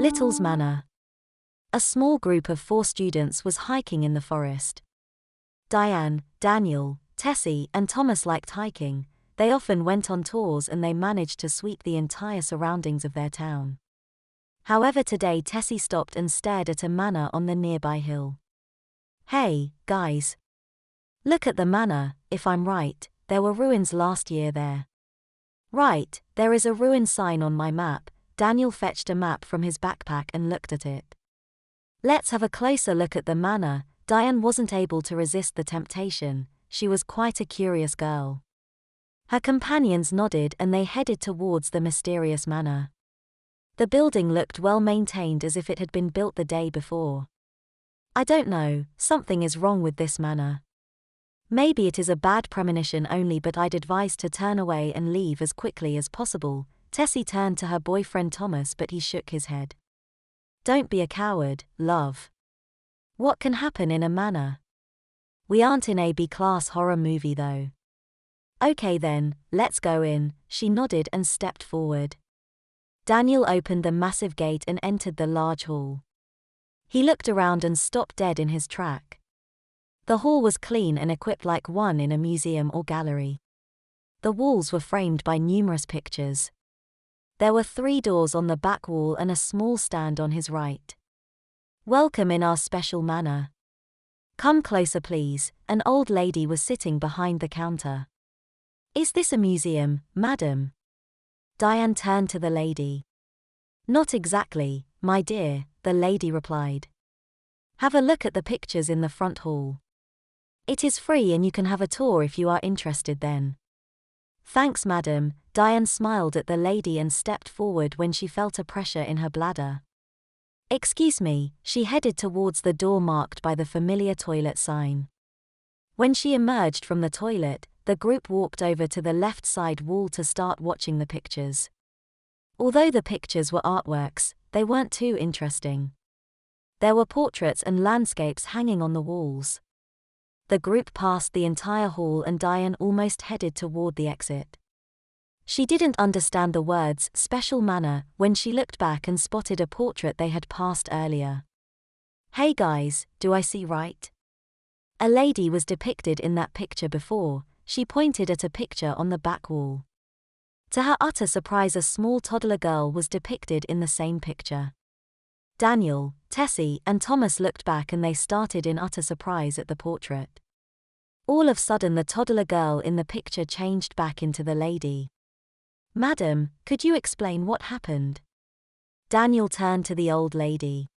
Little's Manor. A small group of 4 students was hiking in the forest. Diane, Daniel, Tessie, and Thomas liked hiking. They often went on tours and they managed to sweep the entire surroundings of their town. However, today Tessie stopped and stared at a manor on the nearby hill. "Hey, guys. Look at the manor. If I'm right, there were ruins last year there." "Right, there is a ruin sign on my map." Daniel fetched a map from his backpack and looked at it. "Let's have a closer look at the manor." Diane wasn't able to resist the temptation. She was quite a curious girl. Her companions nodded and they headed towards the mysterious manor. The building looked well maintained, as if it had been built the day before. "I don't know, something is wrong with this manor. Maybe it is a bad premonition only, but I'd advise to turn away and leave as quickly as possible." Tessie turned to her boyfriend Thomas, but he shook his head. "Don't be a coward, love. What can happen in a manor? We aren't in a B-class horror movie though." "Okay then, let's go in." She nodded and stepped forward. Daniel opened the massive gate and entered the large hall. He looked around and stopped dead in his track. The hall was clean and equipped like one in a museum or gallery. The walls were framed by numerous pictures. There were 3 doors on the back wall and a small stand on his right. "Welcome in our special manor. Come closer please." An old lady was sitting behind the counter. "Is this a museum, madam?" Diane turned to the lady. "Not exactly, my dear," the lady replied. "Have a look at the pictures in the front hall. It is free and you can have a tour if you are interested then." "Thanks, madam." Diane smiled at the lady and stepped forward when she felt a pressure in her bladder. "Excuse me." She headed towards the door marked by the familiar toilet sign. When she emerged from the toilet, the group walked over to the left side wall to start watching the pictures. Although the pictures were artworks, they weren't too interesting. There were portraits and landscapes hanging on the walls. The group passed the entire hall and Diane almost headed toward the exit. She didn't understand the words "special manor" when she looked back and spotted a portrait they had passed earlier. "Hey guys, do I see right? A lady was depicted in that picture before." She pointed at a picture on the back wall. To her utter surprise, a small toddler girl was depicted in the same picture. Daniel, Tessie, and Thomas looked back and they started in utter surprise at the portrait. All of a sudden, the toddler girl in the picture changed back into the lady. "Madam, could you explain what happened?" Daniel turned to the old lady.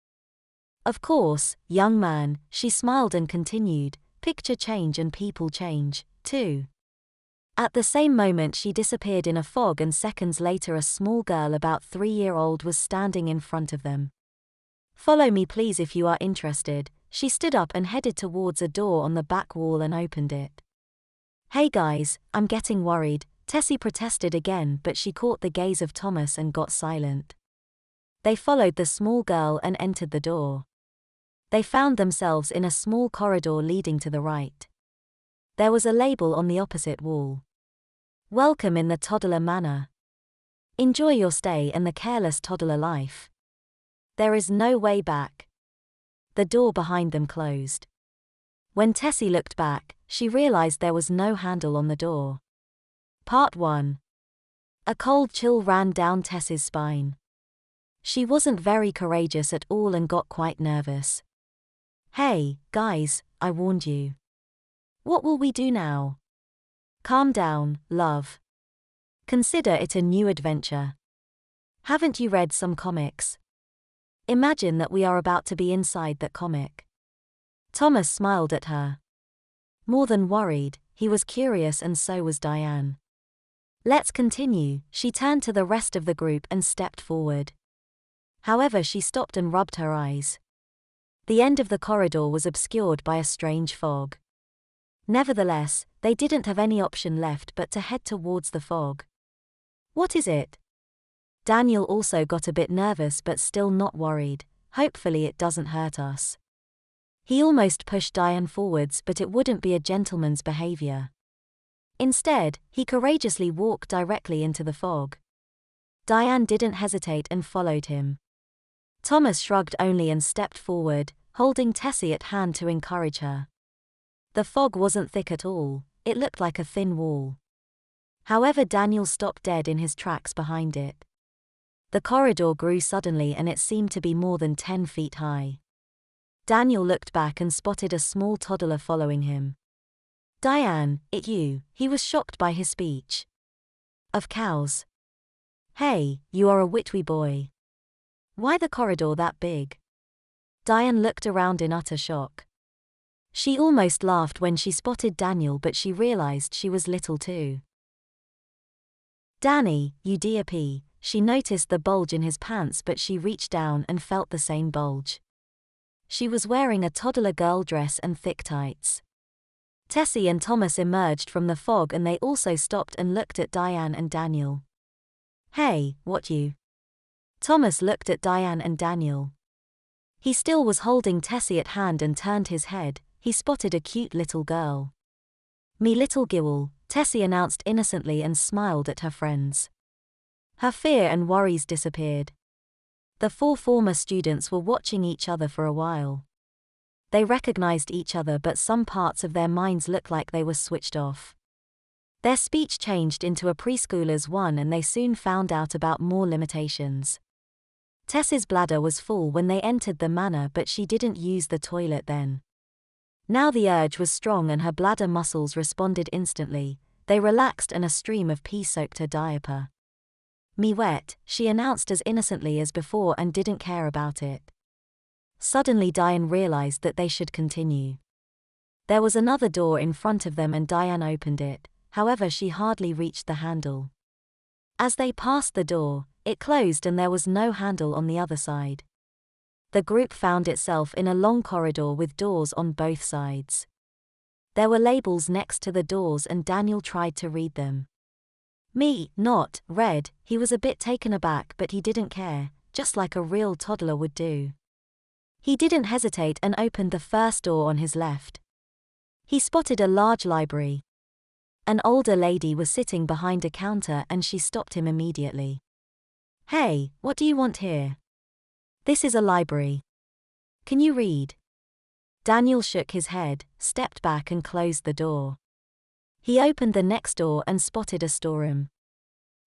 "Of course, young man." She smiled and continued, "Picture change and people change, too." At the same moment she disappeared in a fog and seconds later a small girl about 3-year-old was standing in front of them. "Follow me please if you are interested." She stood up and headed towards a door on the back wall and opened it. "Hey guys, I'm getting worried." Tessie protested again, but she caught the gaze of Thomas and got silent. They followed the small girl and entered the door. They found themselves in a small corridor leading to the right. There was a label on the opposite wall. "Welcome in the toddler manor. Enjoy your stay and the careless toddler life. There is no way back." The door behind them closed. When Tessie looked back, she realized there was no handle on the door. Part 1. A cold chill ran down Tessie's spine. She wasn't very courageous at all and got quite nervous. "Hey, guys, I warned you. What will we do now?" "Calm down, love. Consider it a new adventure. Haven't you read some comics? Imagine that we are about to be inside that comic." Thomas smiled at her. More than worried, he was curious and so was Diane. "Let's continue." She turned to the rest of the group and stepped forward. However, she stopped and rubbed her eyes. The end of the corridor was obscured by a strange fog. Nevertheless, they didn't have any option left but to head towards the fog. "What is it?" Daniel also got a bit nervous but still not worried. "Hopefully it doesn't hurt us." He almost pushed Diane forwards, but it wouldn't be a gentleman's behavior. Instead, he courageously walked directly into the fog. Diane didn't hesitate and followed him. Thomas shrugged only and stepped forward, holding Tessie at hand to encourage her. The fog wasn't thick at all, it looked like a thin wall. However, Daniel stopped dead in his tracks behind it. The corridor grew suddenly and it seemed to be more than 10 feet high. Daniel looked back and spotted a small toddler following him. "Diane, it you?" He was shocked by his speech. "Of cows. Hey, you are a witwy boy. Why the corridor that big?" Diane looked around in utter shock. She almost laughed when she spotted Daniel, but she realized she was little too. "Danny, you Diapered." She noticed the bulge in his pants, but she reached down and felt the same bulge. She was wearing a toddler girl dress and thick tights. Tessie and Thomas emerged from the fog and they also stopped and looked at Diane and Daniel. "Hey, what you?" Thomas looked at Diane and Daniel. He still was holding Tessie at hand and turned his head. He spotted a cute little girl. "Me little Giwl," Tessie announced innocently and smiled at her friends. Her fear and worries disappeared. The 4 former students were watching each other for a while. They recognized each other, but some parts of their minds looked like they were switched off. Their speech changed into a preschooler's one and they soon found out about more limitations. Tess's bladder was full when they entered the manor, but she didn't use the toilet then. Now the urge was strong and her bladder muscles responded instantly. They relaxed and a stream of pee soaked her diaper. "Me wet," she announced as innocently as before and didn't care about it. Suddenly Diane realized that they should continue. There was another door in front of them and Diane opened it, however she hardly reached the handle. As they passed the door, it closed and there was no handle on the other side. The group found itself in a long corridor with doors on both sides. There were labels next to the doors and Daniel tried to read them. "Me, not read." He was a bit taken aback, but he didn't care, just like a real toddler would do. He didn't hesitate and opened the first door on his left. He spotted a large library. An older lady was sitting behind a counter and she stopped him immediately. "Hey, what do you want here?" "This is a library. Can you read?" Daniel shook his head, stepped back and closed the door. He opened the next door and spotted a storeroom.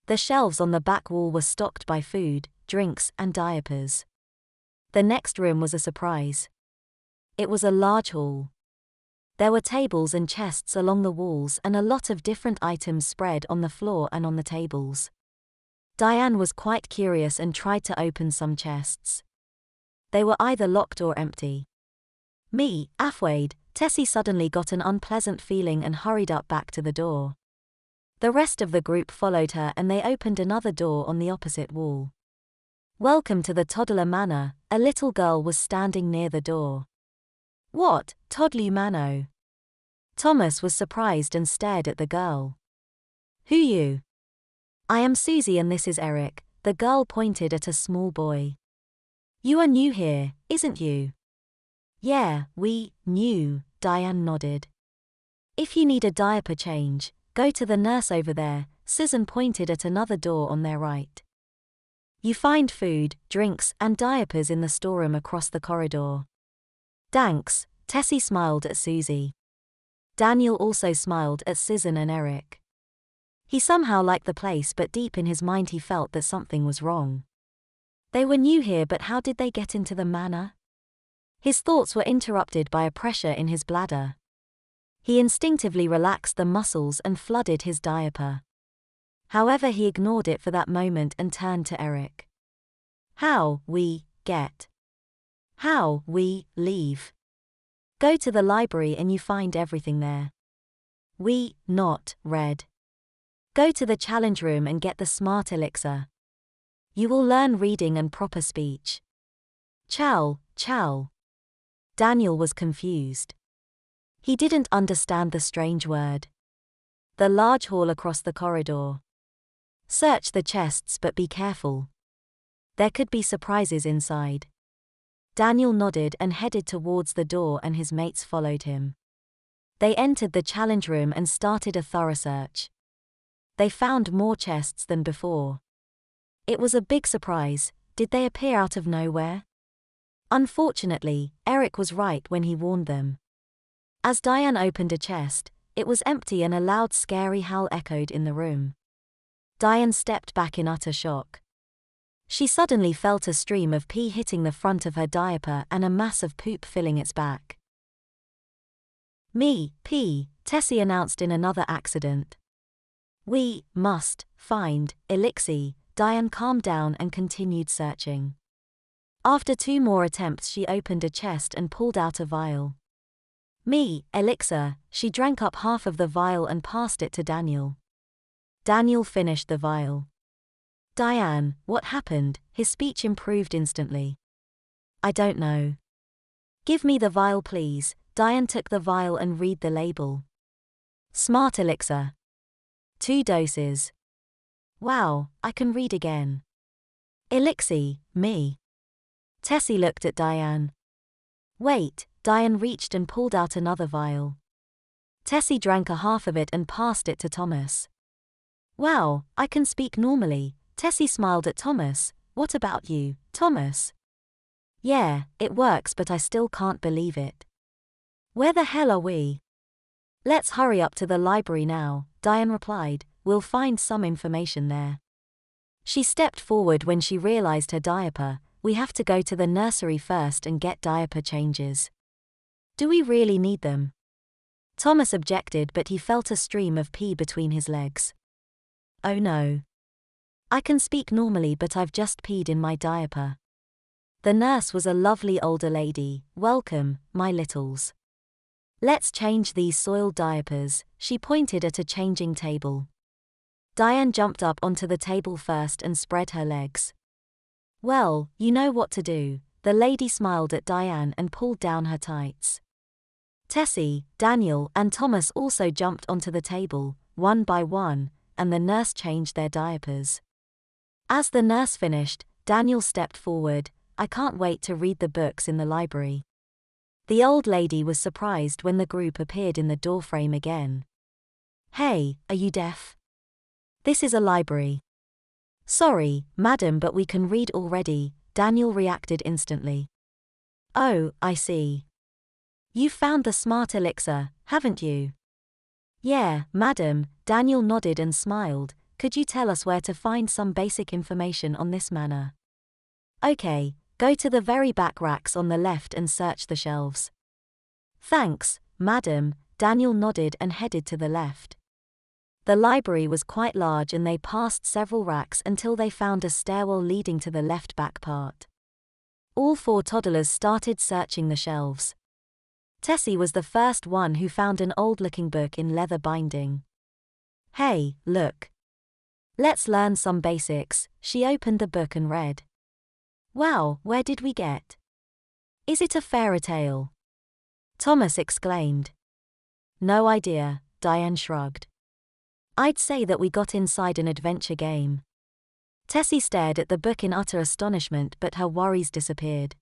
The shelves on the back wall were stocked by food, drinks, and diapers. The next room was a surprise. It was a large hall. There were tables and chests along the walls and a lot of different items spread on the floor and on the tables. Diane was quite curious and tried to open some chests. They were either locked or empty. "Me, afraid." Tessie suddenly got an unpleasant feeling and hurried up back to the door. The rest of the group followed her and they opened another door on the opposite wall. "Welcome to the Toddler Manor." A little girl was standing near the door. "What, Toddler Manor?" Thomas was surprised and stared at the girl. "Who you?" "I am Susie and this is Eric." The girl pointed at a small boy. "You are new here, isn't you?" "Yeah, we new." Diane nodded. "If you need a diaper change, go to the nurse over there." Susan pointed at another door on their right. "You find food, drinks, and diapers in the storeroom across the corridor." "Thanks." Tessie smiled at Susie. Daniel also smiled at Susan and Eric. He somehow liked the place, but deep in his mind he felt that something was wrong. They were new here, but how did they get into the manor? His thoughts were interrupted by a pressure in his bladder. He instinctively relaxed the muscles and flooded his diaper. However, he ignored it for that moment and turned to Eric. "How we get? How we leave? Go to the library and you find everything there. We not read. Go to the challenge room and get the smart elixir. You will learn reading and proper speech." Chow. Daniel was confused. He didn't understand the strange word. The large hall across the corridor. "Search the chests but be careful. There could be surprises inside." Daniel nodded and headed towards the door and his mates followed him. They entered the challenge room and started a thorough search. They found more chests than before. It was a big surprise. Did they appear out of nowhere? Unfortunately, Eric was right when he warned them. As Diane opened a chest, it was empty and a loud scary howl echoed in the room. Diane stepped back in utter shock. She suddenly felt a stream of pee hitting the front of her diaper and a mass of poop filling its back. "Me, pee," Tessie announced in another accident. "We must find Elixir." Diane calmed down and continued searching. After 2 more attempts, she opened a chest and pulled out a vial. "Me, Elixir." She drank up half of the vial and passed it to Daniel. Daniel finished the vial. "Diane, what happened?" His speech improved instantly. "I don't know." "Give me the vial, please." Diane took the vial and read the label. "Smart Elixir. 2 doses. Wow, I can read again. Elixir, me." Tessie looked at Diane. "Wait." Diane reached and pulled out another vial. Tessie drank a half of it and passed it to Thomas. "Wow, I can speak normally." Tessie smiled at Thomas. "What about you, Thomas?" "Yeah, it works, but I still can't believe it." "Where the hell are we?" "Let's hurry up to the library now," Diane replied. "We'll find some information there." She stepped forward when she realized her diaper. "We have to go to the nursery first and get diaper changes." "Do we really need them?" Thomas objected, but he felt a stream of pee between his legs. "Oh no. I can speak normally, but I've just peed in my diaper." The nurse was a lovely older lady. "Welcome, my littles. Let's change these soiled diapers." She pointed at a changing table. Diane jumped up onto the table first and spread her legs. "Well, you know what to do." The lady smiled at Diane and pulled down her tights. Tessie, Daniel, and Thomas also jumped onto the table, one by one, and the nurse changed their diapers. As the nurse finished, Daniel stepped forward. "I can't wait to read the books in the library." The old lady was surprised when the group appeared in the doorframe again. "Hey, are you deaf? This is a library." "Sorry, madam, but we can read already." Daniel reacted instantly. "Oh, I see. You found the smart elixir, haven't you?" "Yeah, madam." Daniel nodded and smiled. "Could you tell us where to find some basic information on this manor?" "Okay, go to the very back racks on the left and search the shelves." "Thanks, madam." Daniel nodded and headed to the left. The library was quite large and they passed several racks until they found a stairwell leading to the left back part. All 4 toddlers started searching the shelves. Tessie was the first one who found an old-looking book in leather binding. "Hey, look. Let's learn some basics." She opened the book and read. "Wow, where did we get? Is it a fairy tale?" Thomas exclaimed. "No idea." Diane shrugged. "I'd say that we got inside an adventure game." Tessie stared at the book in utter astonishment, but her worries disappeared.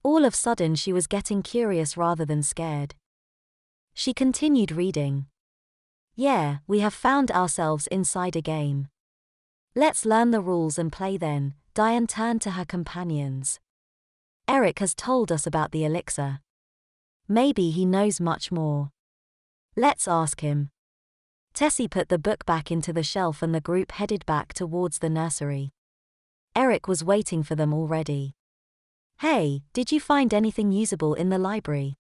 All of a sudden she was getting curious rather than scared. She continued reading. "Yeah, we have found ourselves inside a game. Let's learn the rules and play then." Diane turned to her companions. "Eric has told us about the elixir. Maybe he knows much more. Let's ask him." Tessie put the book back into the shelf and the group headed back towards the nursery. Eric was waiting for them already. "Hey, did you find anything usable in the library?"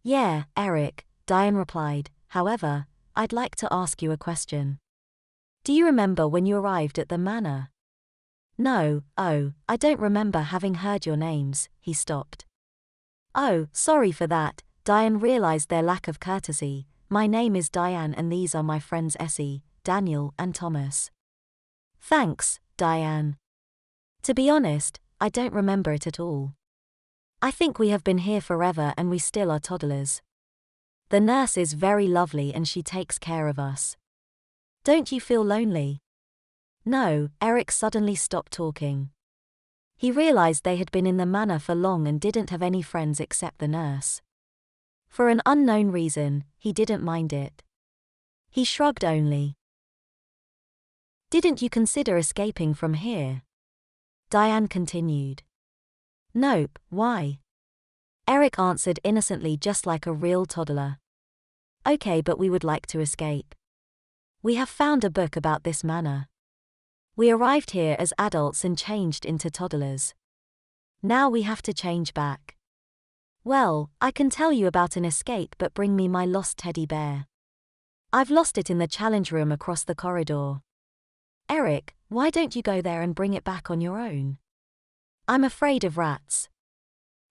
"Yeah, Eric," Diane replied. "However, I'd like to ask you a question. Do you remember when you arrived at the manor?" "No, I don't remember having heard your names." He stopped. "Oh, sorry for that." Diane realized their lack of courtesy. "My name is Diane and these are my friends Essie, Daniel, and Thomas." "Thanks, Diane. To be honest, I don't remember it at all. I think we have been here forever and we still are toddlers. The nurse is very lovely and she takes care of us. Don't you feel lonely?" "No." Eric suddenly stopped talking. He realized they had been in the manor for long and didn't have any friends except the nurse. For an unknown reason, he didn't mind it. He shrugged only. "Didn't you consider escaping from here?" Diane continued. Nope, why? Eric answered innocently, just like a real toddler. Okay, but we would like to escape. We have found a book about this manor. We arrived here as adults and changed into toddlers. Now we have to change back. Well, I can tell you about an escape, but bring me my lost teddy bear. I've lost it in the challenge room across the corridor. Eric, why don't you go there and bring it back on your own? I'm afraid of rats.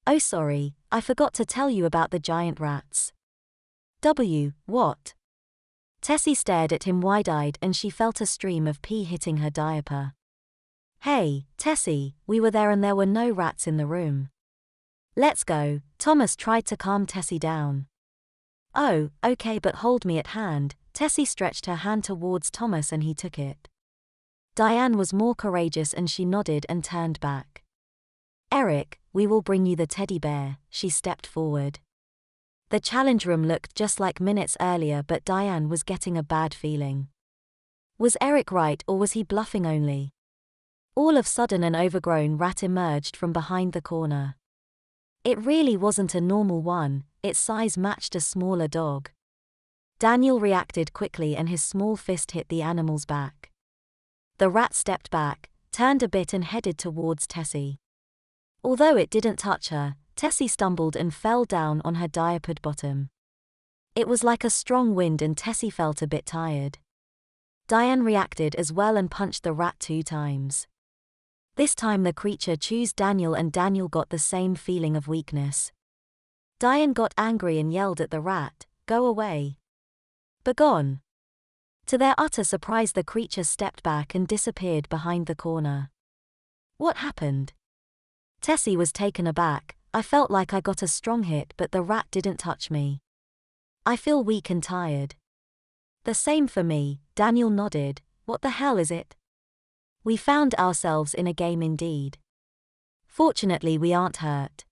Oh sorry, I forgot to tell you about the giant rats. What? Tessie stared at him wide-eyed and she felt a stream of pee hitting her diaper. Hey, Tessie, we were there and there were no rats in the room. Let's go. Thomas tried to calm Tessie down. Oh, okay, but hold me at hand. Tessie stretched her hand towards Thomas and he took it. Diane was more courageous and she nodded and turned back. Eric, we will bring you the teddy bear. She stepped forward. The challenge room looked just like minutes earlier, but Diane was getting a bad feeling. Was Eric right, or was he bluffing only? All of a sudden an overgrown rat emerged from behind the corner. It really wasn't a normal one, its size matched a smaller dog. Daniel reacted quickly and his small fist hit the animal's back. The rat stepped back, turned a bit and headed towards Tessie. Although it didn't touch her, Tessie stumbled and fell down on her diapered bottom. It was like a strong wind and Tessie felt a bit tired. Diane reacted as well and punched the rat 2 times. This time the creature chose Daniel and Daniel got the same feeling of weakness. Diane got angry and yelled at the rat, "Go away. Begone." To their utter surprise the creature stepped back and disappeared behind the corner. What happened? Tessie was taken aback. I felt like I got a strong hit but the rat didn't touch me. I feel weak and tired. The same for me, Daniel nodded. What the hell is it? We found ourselves in a game indeed. Fortunately we aren't hurt.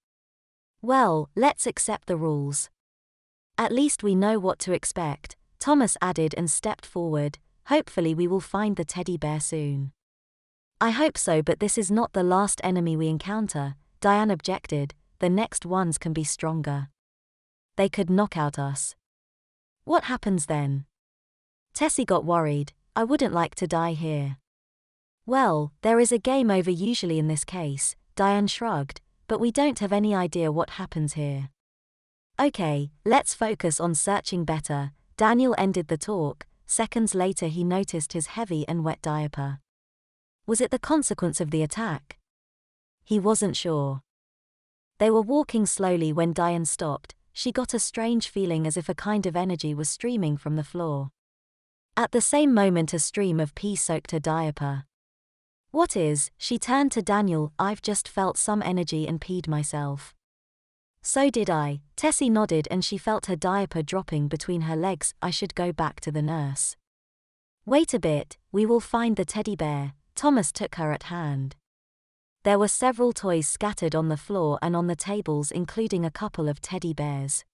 Well, let's accept the rules. At least we know what to expect, Thomas added and stepped forward. Hopefully we will find the teddy bear soon. I hope so, but this is not the last enemy we encounter, Diane objected. The next ones can be stronger. They could knock out us. What happens then? Tessie got worried. I wouldn't like to die here. Well, there is a game over usually in this case, Diane shrugged, but we don't have any idea what happens here. Okay, let's focus on searching better. Daniel ended the talk. Seconds later he noticed his heavy and wet diaper. Was it the consequence of the attack? He wasn't sure. They were walking slowly when Diane stopped. She got a strange feeling as if a kind of energy was streaming from the floor. At the same moment a stream of pee soaked her diaper. What is? She turned to Daniel. I've just felt some energy and peed myself. So did I. Tessie nodded and she felt her diaper dropping between her legs. I should go back to the nurse. Wait a bit, we will find the teddy bear. Thomas took her at hand. There were several toys scattered on the floor and on the tables, including a couple of teddy bears.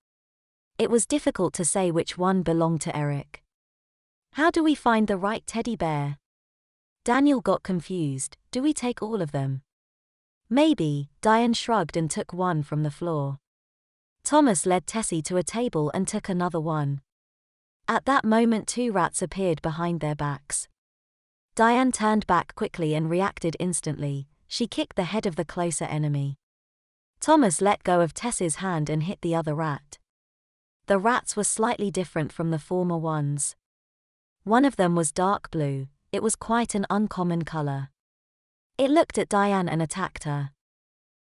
It was difficult to say which one belonged to Eric. How do we find the right teddy bear? Daniel got confused. Do we take all of them? Maybe. Diane shrugged and took one from the floor. Thomas led Tessie to a table and took another one. At that moment 2 rats appeared behind their backs. Diane turned back quickly and reacted instantly. She kicked the head of the closer enemy. Thomas let go of Tessie's hand and hit the other rat. The rats were slightly different from the former ones. One of them was dark blue. It was quite an uncommon color. It looked at Diane and attacked her.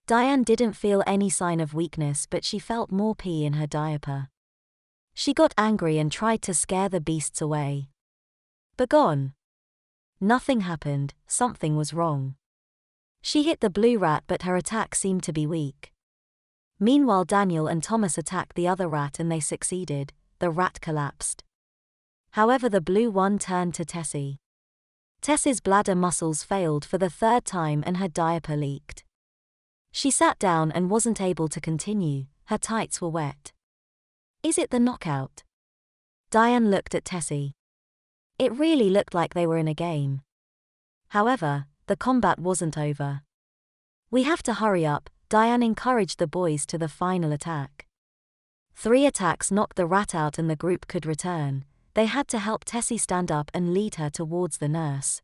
Diane didn't feel any sign of weakness, but she felt more pee in her diaper. She got angry and tried to scare the beasts away. Begone. Nothing happened. Something was wrong. She hit the blue rat but her attack seemed to be weak. Meanwhile Daniel and Thomas attacked the other rat and they succeeded. The rat collapsed. However the blue one turned to Tessie. Tessie's bladder muscles failed for the 3rd time and her diaper leaked. She sat down and wasn't able to continue. Her tights were wet. Is it the knockout? Diane looked at Tessie. It really looked like they were in a game. However, the combat wasn't over. We have to hurry up. Diane encouraged the boys to the final attack. 3 attacks knocked the rat out and the group could return. They had to help Tessie stand up and lead her towards the nurse.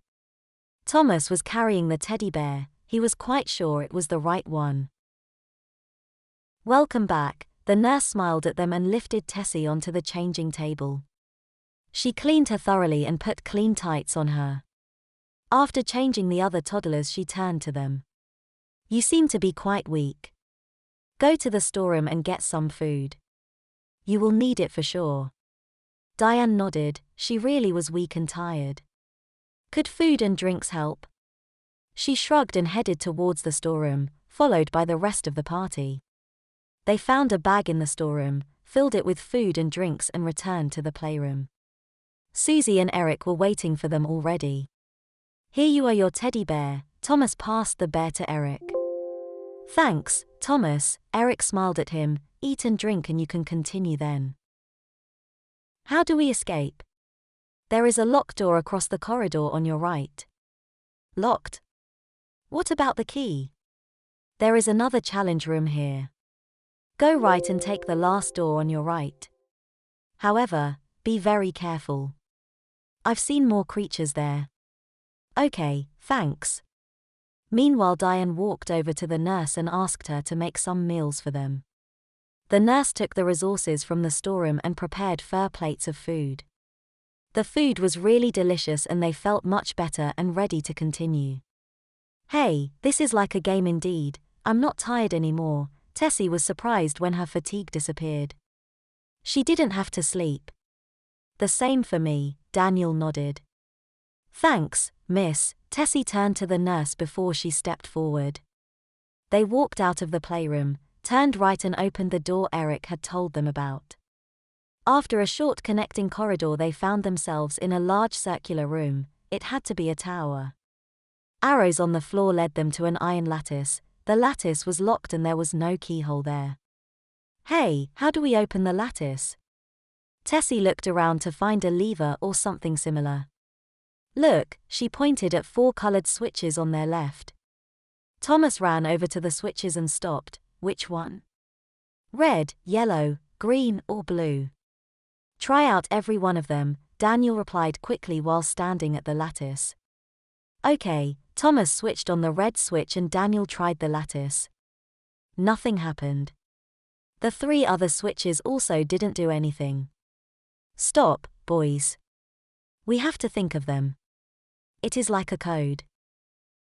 Thomas was carrying the teddy bear. He was quite sure it was the right one. Welcome back, the nurse smiled at them and lifted Tessie onto the changing table. She cleaned her thoroughly and put clean tights on her. After changing the other toddlers, she turned to them. You seem to be quite weak. Go to the storeroom and get some food. You will need it for sure. Diane nodded. She really was weak and tired. Could food and drinks help? She shrugged and headed towards the storeroom, followed by the rest of the party. They found a bag in the storeroom, filled it with food and drinks and returned to the playroom. Susie and Eric were waiting for them already. Here you are, your teddy bear. Thomas passed the bear to Eric. Thanks, Thomas. Eric smiled at him. Eat and drink and you can continue then. How do we escape? There is a locked door across the corridor on your right. Locked? What about the key? There is another challenge room here. Go right and take the last door on your right. However, be very careful. I've seen more creatures there. Okay, thanks. Meanwhile, Diane walked over to the nurse and asked her to make some meals for them. The nurse took the resources from the storeroom and prepared 4 plates of food. The food was really delicious and they felt much better and ready to continue. Hey, this is like a game indeed. I'm not tired anymore. Tessie was surprised when her fatigue disappeared. She didn't have to sleep. The same for me, Daniel nodded. Thanks, miss. Tessie turned to the nurse before she stepped forward. They walked out of the playroom, turned right and opened the door Eric had told them about. After a short connecting corridor, they found themselves in a large circular room. It had to be a tower. Arrows on the floor led them to an iron lattice. The lattice was locked and there was no keyhole there. Hey, how do we open the lattice? Tessie looked around to find a lever or something similar. Look, she pointed at 4 colored switches on their left. Thomas ran over to the switches and stopped. Which one? Red, yellow, green, or blue? Try out every one of them, Daniel replied quickly while standing at the lattice. Okay, Thomas switched on the red switch and Daniel tried the lattice. Nothing happened. The 3 other switches also didn't do anything. Stop, boys. We have to think of them. It is like a code.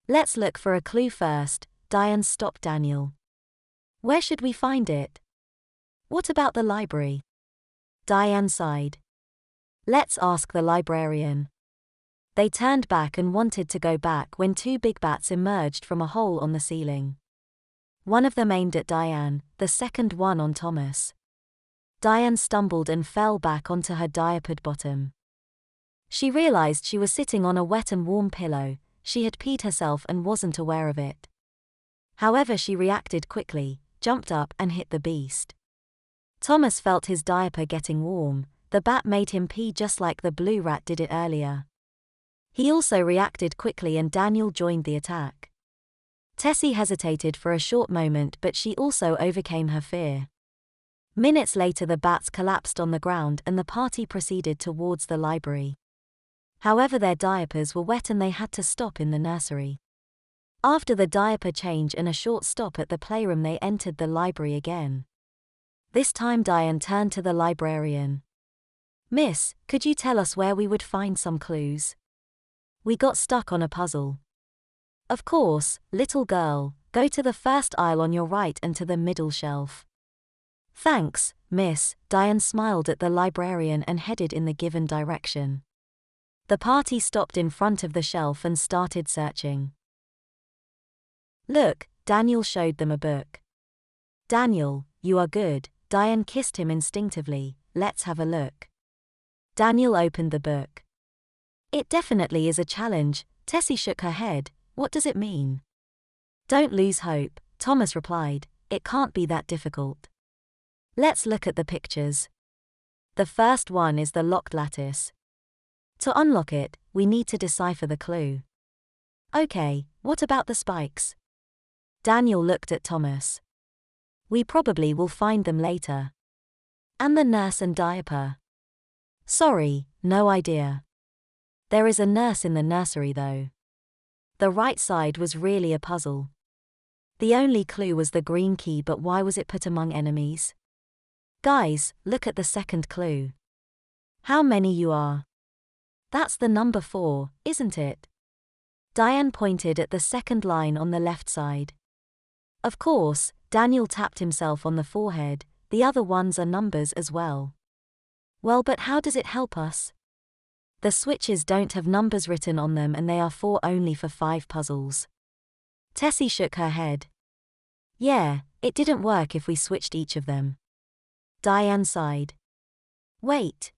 Let's look for a clue first. Diane stopped Daniel. Where should we find it? What about the library? Diane sighed. Let's ask the librarian. They turned back and wanted to go back when 2 big bats emerged from a hole on the ceiling. One of them aimed at Diane, the second one on Thomas. Diane stumbled and fell back onto her diapered bottom. She realized she was sitting on a wet and warm pillow. She had peed herself and wasn't aware of it. However, she reacted quickly, jumped up and hit the beast. Thomas felt his diaper getting warm. The bat made him pee just like the blue rat did it earlier. He also reacted quickly and Daniel joined the attack. Tessie hesitated for a short moment, but she also overcame her fear. Minutes later, the bats collapsed on the ground and the party proceeded towards the library. However, their diapers were wet and they had to stop in the nursery. After the diaper change and a short stop at the playroom, they entered the library again. This time Diane turned to the librarian. Miss, could you tell us where we would find some clues? We got stuck on a puzzle. Of course, little girl, go to the first aisle on your right and to the middle shelf. Thanks, miss. Diane smiled at the librarian and headed in the given direction. The party stopped in front of the shelf and started searching. Look, Daniel showed them a book. Daniel, you are good. Diane kissed him instinctively. Let's have a look. Daniel opened the book. It definitely is a challenge. Tessie shook her head. What does it mean? Don't lose hope, Thomas replied. It can't be that difficult. Let's look at the pictures. The first one is the locked lattice. To unlock it, we need to decipher the clue. Okay, what about the spikes? Daniel looked at Thomas. We probably will find them later. And the nurse and diaper? Sorry, no idea. There is a nurse in the nursery though. The right side was really a puzzle. The only clue was the green key, but why was it put among enemies? Guys, look at the second clue. How many you are? That's the number 4, isn't it? Diane pointed at the second line on the left side. Of course, Daniel tapped himself on the forehead, the other ones are numbers as well. Well, but how does it help us? The switches don't have numbers written on them and they are 4 only for 5 puzzles. Tessie shook her head. Yeah, it didn't work if we switched each of them. Diane sighed. Wait.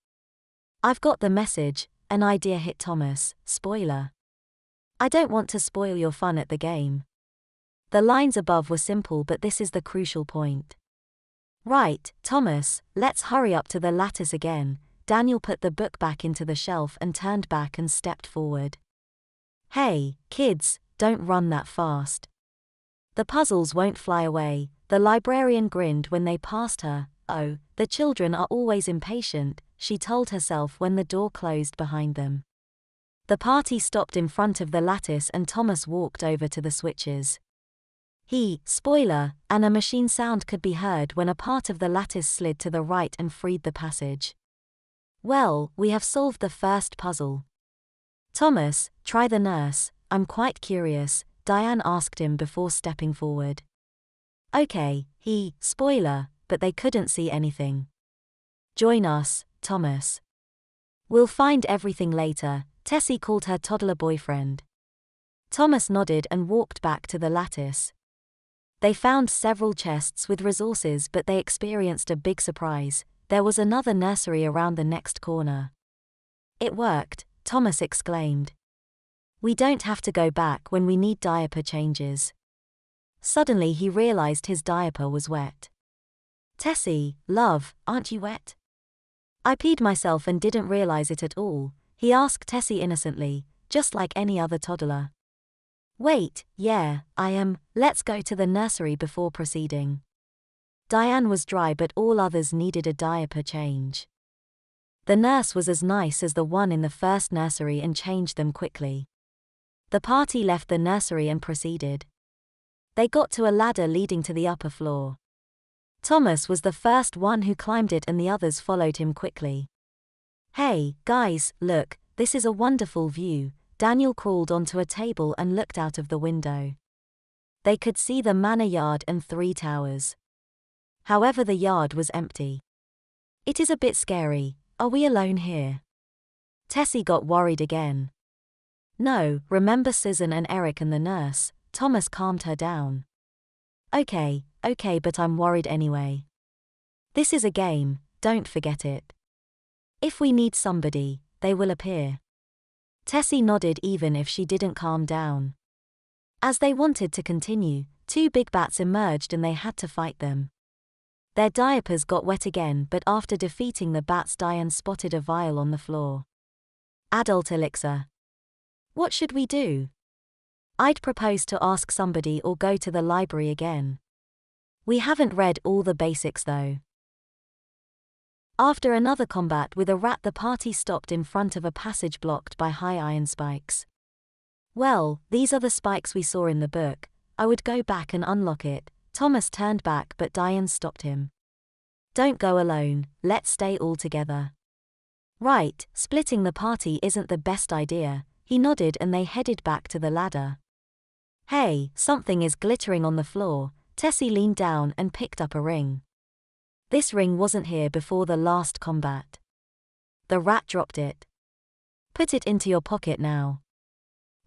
I've got the message, an idea hit Thomas, spoiler. I don't want to spoil your fun at the game. The lines above were simple, but this is the crucial point. Right, Thomas, let's hurry up to the lattice again. Daniel put the book back into the shelf and turned back and stepped forward. Hey, kids, don't run that fast. The puzzles won't fly away, the librarian grinned when they passed her. Oh, the children are always impatient, she told herself when the door closed behind them. The party stopped in front of the lattice and Thomas walked over to the switches. Spoiler, and a machine sound could be heard when a part of the lattice slid to the right and freed the passage. Well, we have solved the first puzzle. Thomas, try the nurse, I'm quite curious, Diane asked him before stepping forward. Okay, spoiler, but they couldn't see anything. Join us, Thomas. We'll find everything later, Tessie called her toddler boyfriend. Thomas nodded and walked back to the lattice. They found several chests with resources, but they experienced a big surprise. There was another nursery around the next corner. It worked, Thomas exclaimed. We don't have to go back when we need diaper changes. Suddenly he realized his diaper was wet. Tessie, love, aren't you wet? I peed myself and didn't realize it at all, he asked Tessie innocently, just like any other toddler. Wait, yeah, I am, let's go to the nursery before proceeding. Diane was dry, but all others needed a diaper change. The nurse was as nice as the one in the first nursery and changed them quickly. The party left the nursery and proceeded. They got to a ladder leading to the upper floor. Thomas was the first one who climbed it and the others followed him quickly. Hey, guys, look, this is a wonderful view. Daniel crawled onto a table and looked out of the window. They could see the manor yard and 3 towers. However, the yard was empty. It is a bit scary, are we alone here? Tessie got worried again. No, remember Susan and Eric and the nurse, Thomas calmed her down. Okay, but I'm worried anyway. This is a game, don't forget it. If we need somebody, they will appear. Tessie nodded even if she didn't calm down. As they wanted to continue, 2 big bats emerged and they had to fight them. Their diapers got wet again, but after defeating the bats, Diane spotted a vial on the floor. Adult elixir. What should we do? I'd propose to ask somebody or go to the library again. We haven't read all the basics though. After another combat with a rat, the party stopped in front of a passage blocked by high iron spikes. Well, these are the spikes we saw in the book, I would go back and unlock it. Thomas turned back, but Diane stopped him. Don't go alone, let's stay all together. Right, splitting the party isn't the best idea, he nodded and they headed back to the ladder. Hey, something is glittering on the floor, Tessie leaned down and picked up a ring. This ring wasn't here before the last combat. The rat dropped it. Put it into your pocket now.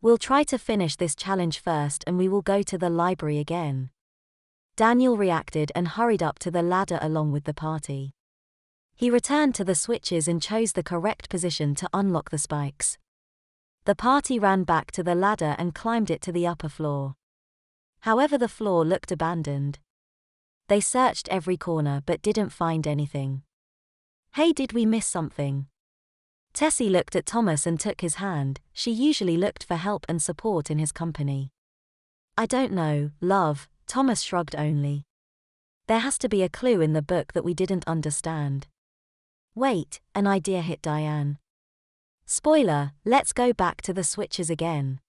We'll try to finish this challenge first and we will go to the library again. Daniel reacted and hurried up to the ladder along with the party. He returned to the switches and chose the correct position to unlock the spikes. The party ran back to the ladder and climbed it to the upper floor. However, the floor looked abandoned. They searched every corner but didn't find anything. Hey, did we miss something? Tessie looked at Thomas and took his hand, she usually looked for help and support in his company. I don't know, love, Thomas shrugged only. There has to be a clue in the book that we didn't understand. Wait, an idea hit Diane. Spoiler, let's go back to the switches again.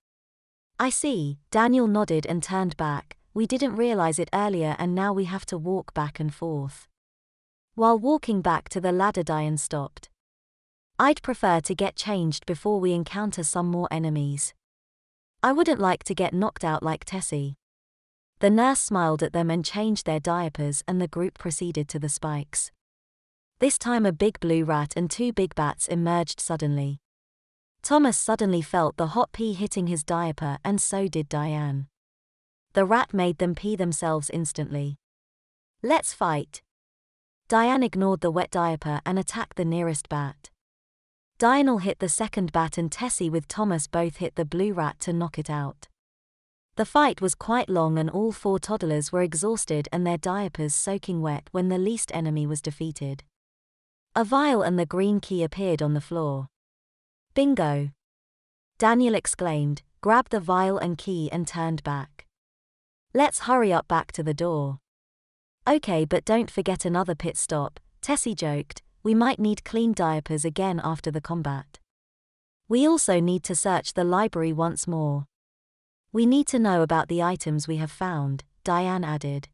I see, Daniel nodded and turned back. We didn't realize it earlier and now we have to walk back and forth. While walking back to the ladder, Diane stopped. I'd prefer to get changed before we encounter some more enemies. I wouldn't like to get knocked out like Tessie. The nurse smiled at them and changed their diapers and the group proceeded to the spikes. This time a big blue rat and 2 big bats emerged suddenly. Thomas suddenly felt the hot pee hitting his diaper and so did Diane. The rat made them pee themselves instantly. Let's fight. Diane ignored the wet diaper and attacked the nearest bat. Diane hit the second bat and Tessie with Thomas both hit the blue rat to knock it out. The fight was quite long and all 4 toddlers were exhausted and their diapers soaking wet when the least enemy was defeated. A vial and the green key appeared on the floor. Bingo! Daniel exclaimed, grabbed the vial and key and turned back. Let's hurry up back to the door. Okay, but don't forget another pit stop, Tessie joked. We might need clean diapers again after the combat. We also need to search the library once more. We need to know about the items we have found, Diane added.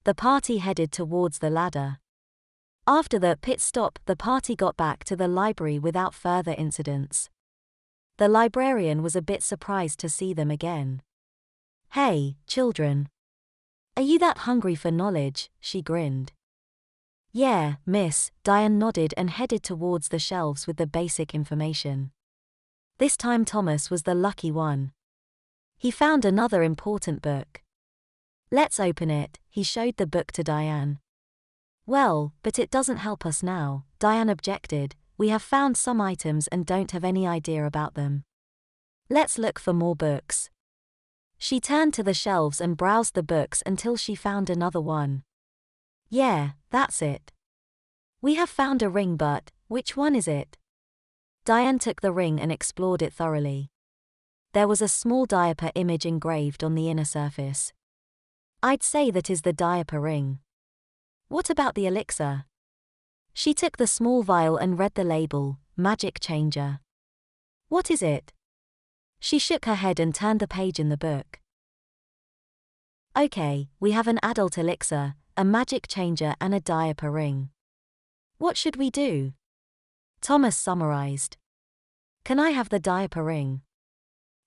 The party headed towards the ladder. After the pit stop, the party got back to the library without further incidents. The librarian was a bit surprised to see them again. Hey, children. Are you that hungry for knowledge? She grinned. Yeah, miss, Diane nodded and headed towards the shelves with the basic information. This time Thomas was the lucky one. He found another important book. Let's open it, he showed the book to Diane. Well, but it doesn't help us now, Diane objected. We have found some items and don't have any idea about them. Let's look for more books. She turned to the shelves and browsed the books until she found another one. Yeah, that's it. We have found a ring, but which one is it? Diane took the ring and explored it thoroughly. There was a small diaper image engraved on the inner surface. I'd say that is the diaper ring. What about the elixir? She took the small vial and read the label, Magic Changer. What is it? She shook her head and turned the page in the book. Okay, we have an adult elixir, a magic changer and a diaper ring. What should we do? Thomas summarized. Can I have the diaper ring?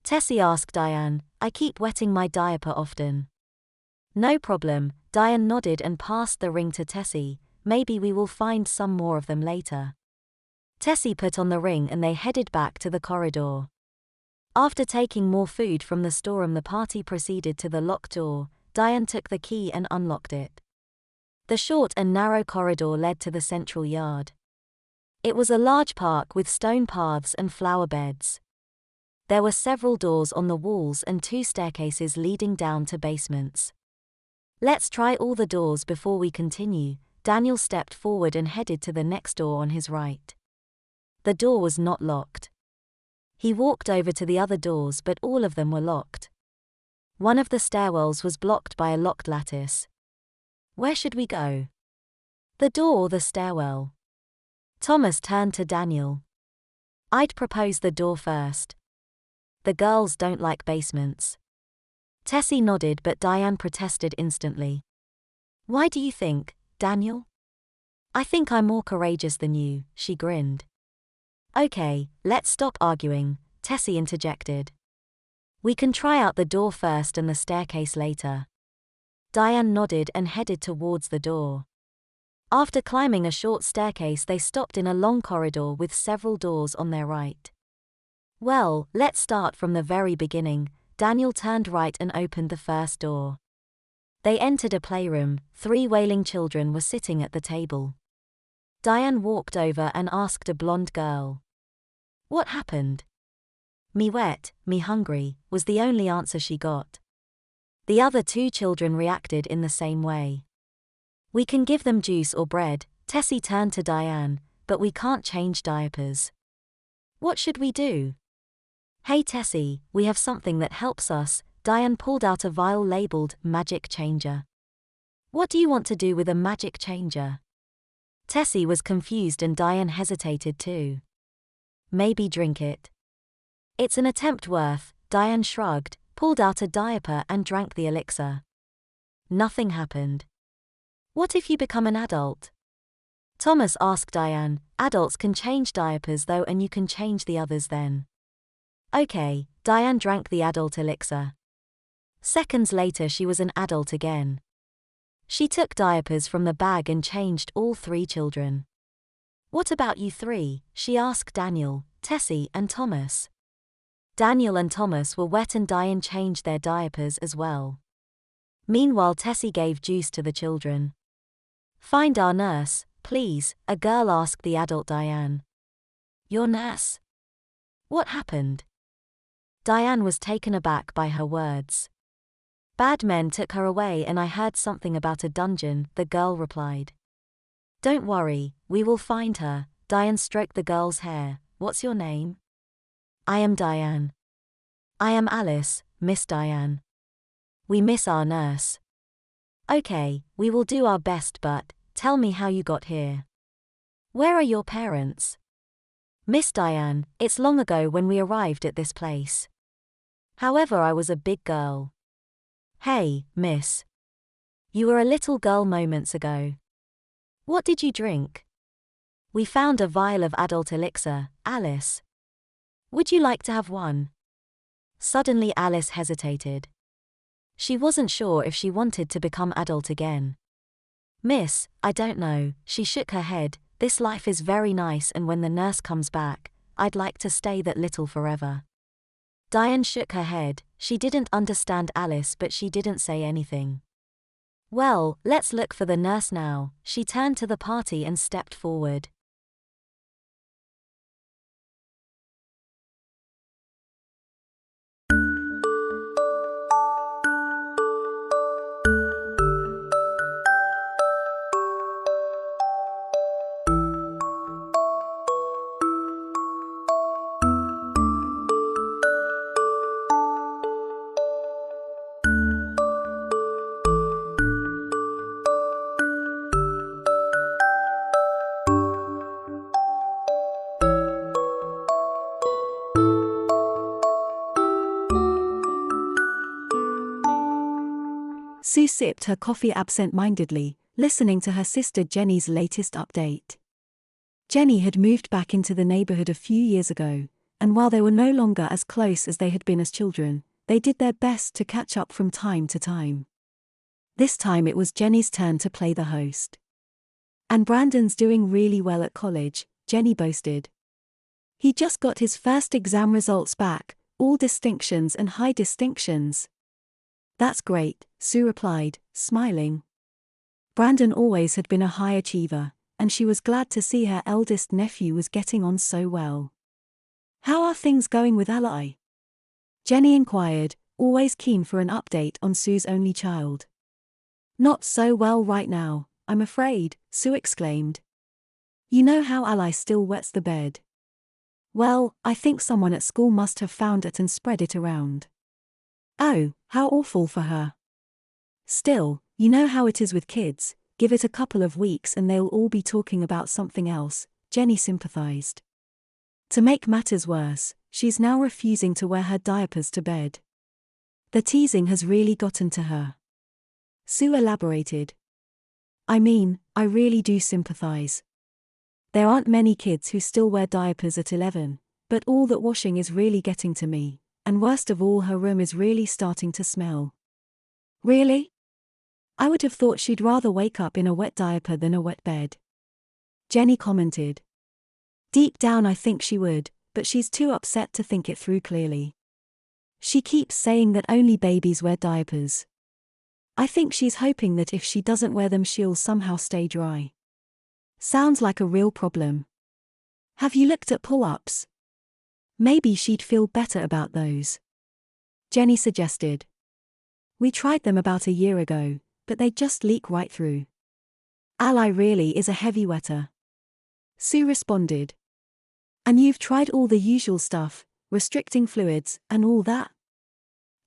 Tessie asked Diane. I keep wetting my diaper often. No problem, Diane nodded and passed the ring to Tessie. Maybe we will find some more of them later. Tessie put on the ring and they headed back to the corridor. After taking more food from the storeroom, the party proceeded to the locked door. Diane took the key and unlocked it. The short and narrow corridor led to the central yard. It was a large park with stone paths and flower beds. There were several doors on the walls and 2 staircases leading down to basements. Let's try all the doors before we continue. Daniel stepped forward and headed to the next door on his right. The door was not locked. He walked over to the other doors, but all of them were locked. One of the stairwells was blocked by a locked lattice. Where should we go? The door or the stairwell? Thomas turned to Daniel. I'd propose the door first. The girls don't like basements. Tessie nodded, but Diane protested instantly. Why do you think, Daniel? I think I'm more courageous than you, she grinned. Okay, let's stop arguing, Tessie interjected. We can try out the door first and the staircase later. Diane nodded and headed towards the door. After climbing a short staircase, they stopped in a long corridor with several doors on their right. Well, let's start from the very beginning. Daniel turned right and opened the first door. They entered a playroom. 3 wailing children were sitting at the table. Diane walked over and asked a blonde girl. What happened? Me wet, me hungry, was the only answer she got. The other 2 children reacted in the same way. We can give them juice or bread, Tessie turned to Diane, but we can't change diapers. What should we do? Hey Tessie, we have something that helps us, Diane pulled out a vial labeled Magic Changer. What do you want to do with a magic changer? Tessie was confused and Diane hesitated too. Maybe drink it. It's an attempt worth, Diane shrugged, pulled out a diaper and drank the elixir. Nothing happened. What if you become an adult? Thomas asked Diane. Adults can change diapers though, and you can change the others then. Okay, Diane drank the adult elixir. Seconds later she was an adult again. She took diapers from the bag and changed all 3 children. What about you 3? She asked Daniel, Tessie and Thomas. Daniel and Thomas were wet and Diane changed their diapers as well. Meanwhile Tessie gave juice to the children. Find our nurse, please, a girl asked the adult Diane. Your nurse? What happened? Diane was taken aback by her words. Bad men took her away and I heard something about a dungeon, the girl replied. Don't worry, we will find her. Diane stroked the girl's hair. What's your name? I am Diane. I am Alice, Miss Diane. We miss our nurse. Okay, we will do our best, but tell me how you got here. Where are your parents? Miss Diane, it's long ago when we arrived at this place. However, I was a big girl. Hey, miss. You were a little girl moments ago. What did you drink? We found a vial of adult elixir, Alice. Would you like to have one? Suddenly Alice hesitated. She wasn't sure if she wanted to become adult again. Miss, I don't know, she shook her head. This life is very nice and when the nurse comes back, I'd like to stay that little forever. Diane shook her head. She didn't understand Alice but she didn't say anything. Well, let's look for the nurse now. She turned to the party and stepped forward. Sue sipped her coffee absent-mindedly, listening to her sister Jenny's latest update. Jenny had moved back into the neighborhood a few years ago, and while they were no longer as close as they had been as children, they did their best to catch up from time to time. This time it was Jenny's turn to play the host. And Brandon's doing really well at college, Jenny boasted. He just got his first exam results back, all distinctions and high distinctions. That's great, Sue replied, smiling. Brandon always had been a high achiever, and she was glad to see her eldest nephew was getting on so well. How are things going with Ally? Jenny inquired, always keen for an update on Sue's only child. Not so well right now, I'm afraid, Sue exclaimed. You know how Ally still wets the bed. Well, I think someone at school must have found it and spread it around. Oh, how awful for her. Still, you know how it is with kids, give it a couple of weeks and they'll all be talking about something else, Jenny sympathized. To make matters worse, she's now refusing to wear her diapers to bed. The teasing has really gotten to her. Sue elaborated. I mean, I really do sympathize. There aren't many kids who still wear diapers at 11, but all that washing is really getting to me. And worst of all, her room is really starting to smell. Really? I would have thought she'd rather wake up in a wet diaper than a wet bed. Jenny commented. Deep down I think she would, but she's too upset to think it through clearly. She keeps saying that only babies wear diapers. I think she's hoping that if she doesn't wear them she'll somehow stay dry. Sounds like a real problem. Have you looked at pull-ups? Maybe she'd feel better about those. Jenny suggested. We tried them about a year ago, but they just leak right through. Ally really is a heavy wetter. Sue responded. And you've tried all the usual stuff, restricting fluids, and all that?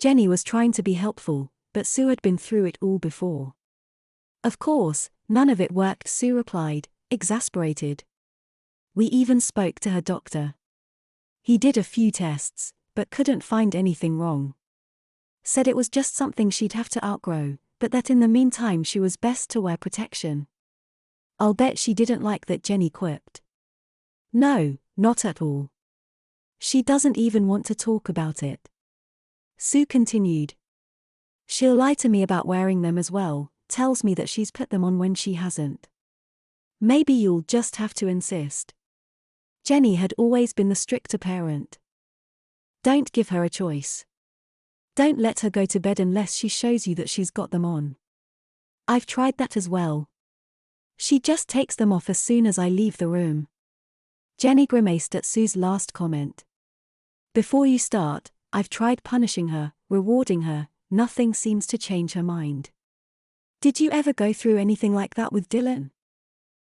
Jenny was trying to be helpful, but Sue had been through it all before. Of course, none of it worked, Sue replied, exasperated. We even spoke to her doctor. He did a few tests, but couldn't find anything wrong. Said it was just something she'd have to outgrow, but that in the meantime she was best to wear protection. I'll bet she didn't like that, Jenny quipped. No, not at all. She doesn't even want to talk about it. Sue continued. She'll lie to me about wearing them as well, tells me that she's put them on when she hasn't. Maybe you'll just have to insist. Jenny had always been the stricter parent. Don't give her a choice. Don't let her go to bed unless she shows you that she's got them on. I've tried that as well. She just takes them off as soon as I leave the room. Jenny grimaced at Sue's last comment. Before you start, I've tried punishing her, rewarding her, nothing seems to change her mind. Did you ever go through anything like that with Dylan?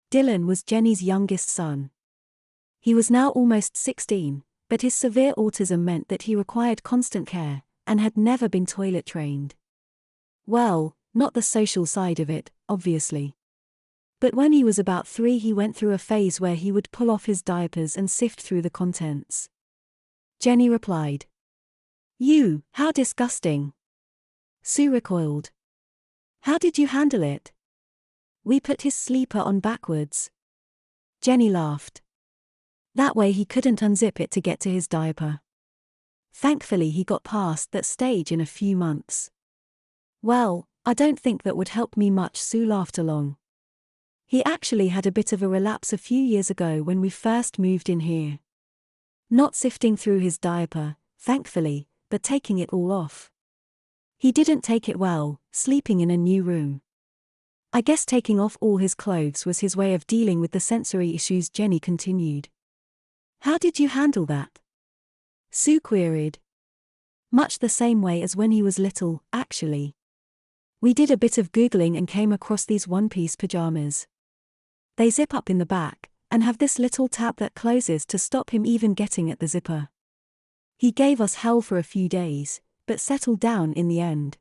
Dylan was Jenny's youngest son. He was now almost 16, but his severe autism meant that he required constant care, and had never been toilet trained. Well, not the social side of it, obviously. But when he was about 3 he went through a phase where he would pull off his diapers and sift through the contents. Jenny replied. How disgusting. Sue recoiled. How did you handle it? We put his sleeper on backwards. Jenny laughed. That way he couldn't unzip it to get to his diaper. Thankfully he got past that stage in a few months. Well, I don't think that would help me much, Sue laughed along. He actually had a bit of a relapse a few years ago when we first moved in here. Not sifting through his diaper, thankfully, but taking it all off. He didn't take it well, sleeping in a new room. I guess taking off all his clothes was his way of dealing with the sensory issues, Jenny continued. How did you handle that? Sue queried. Much the same way as when he was little, actually. We did a bit of Googling and came across these one-piece pajamas. They zip up in the back, and have this little tab that closes to stop him even getting at the zipper. He gave us hell for a few days, but settled down in the end.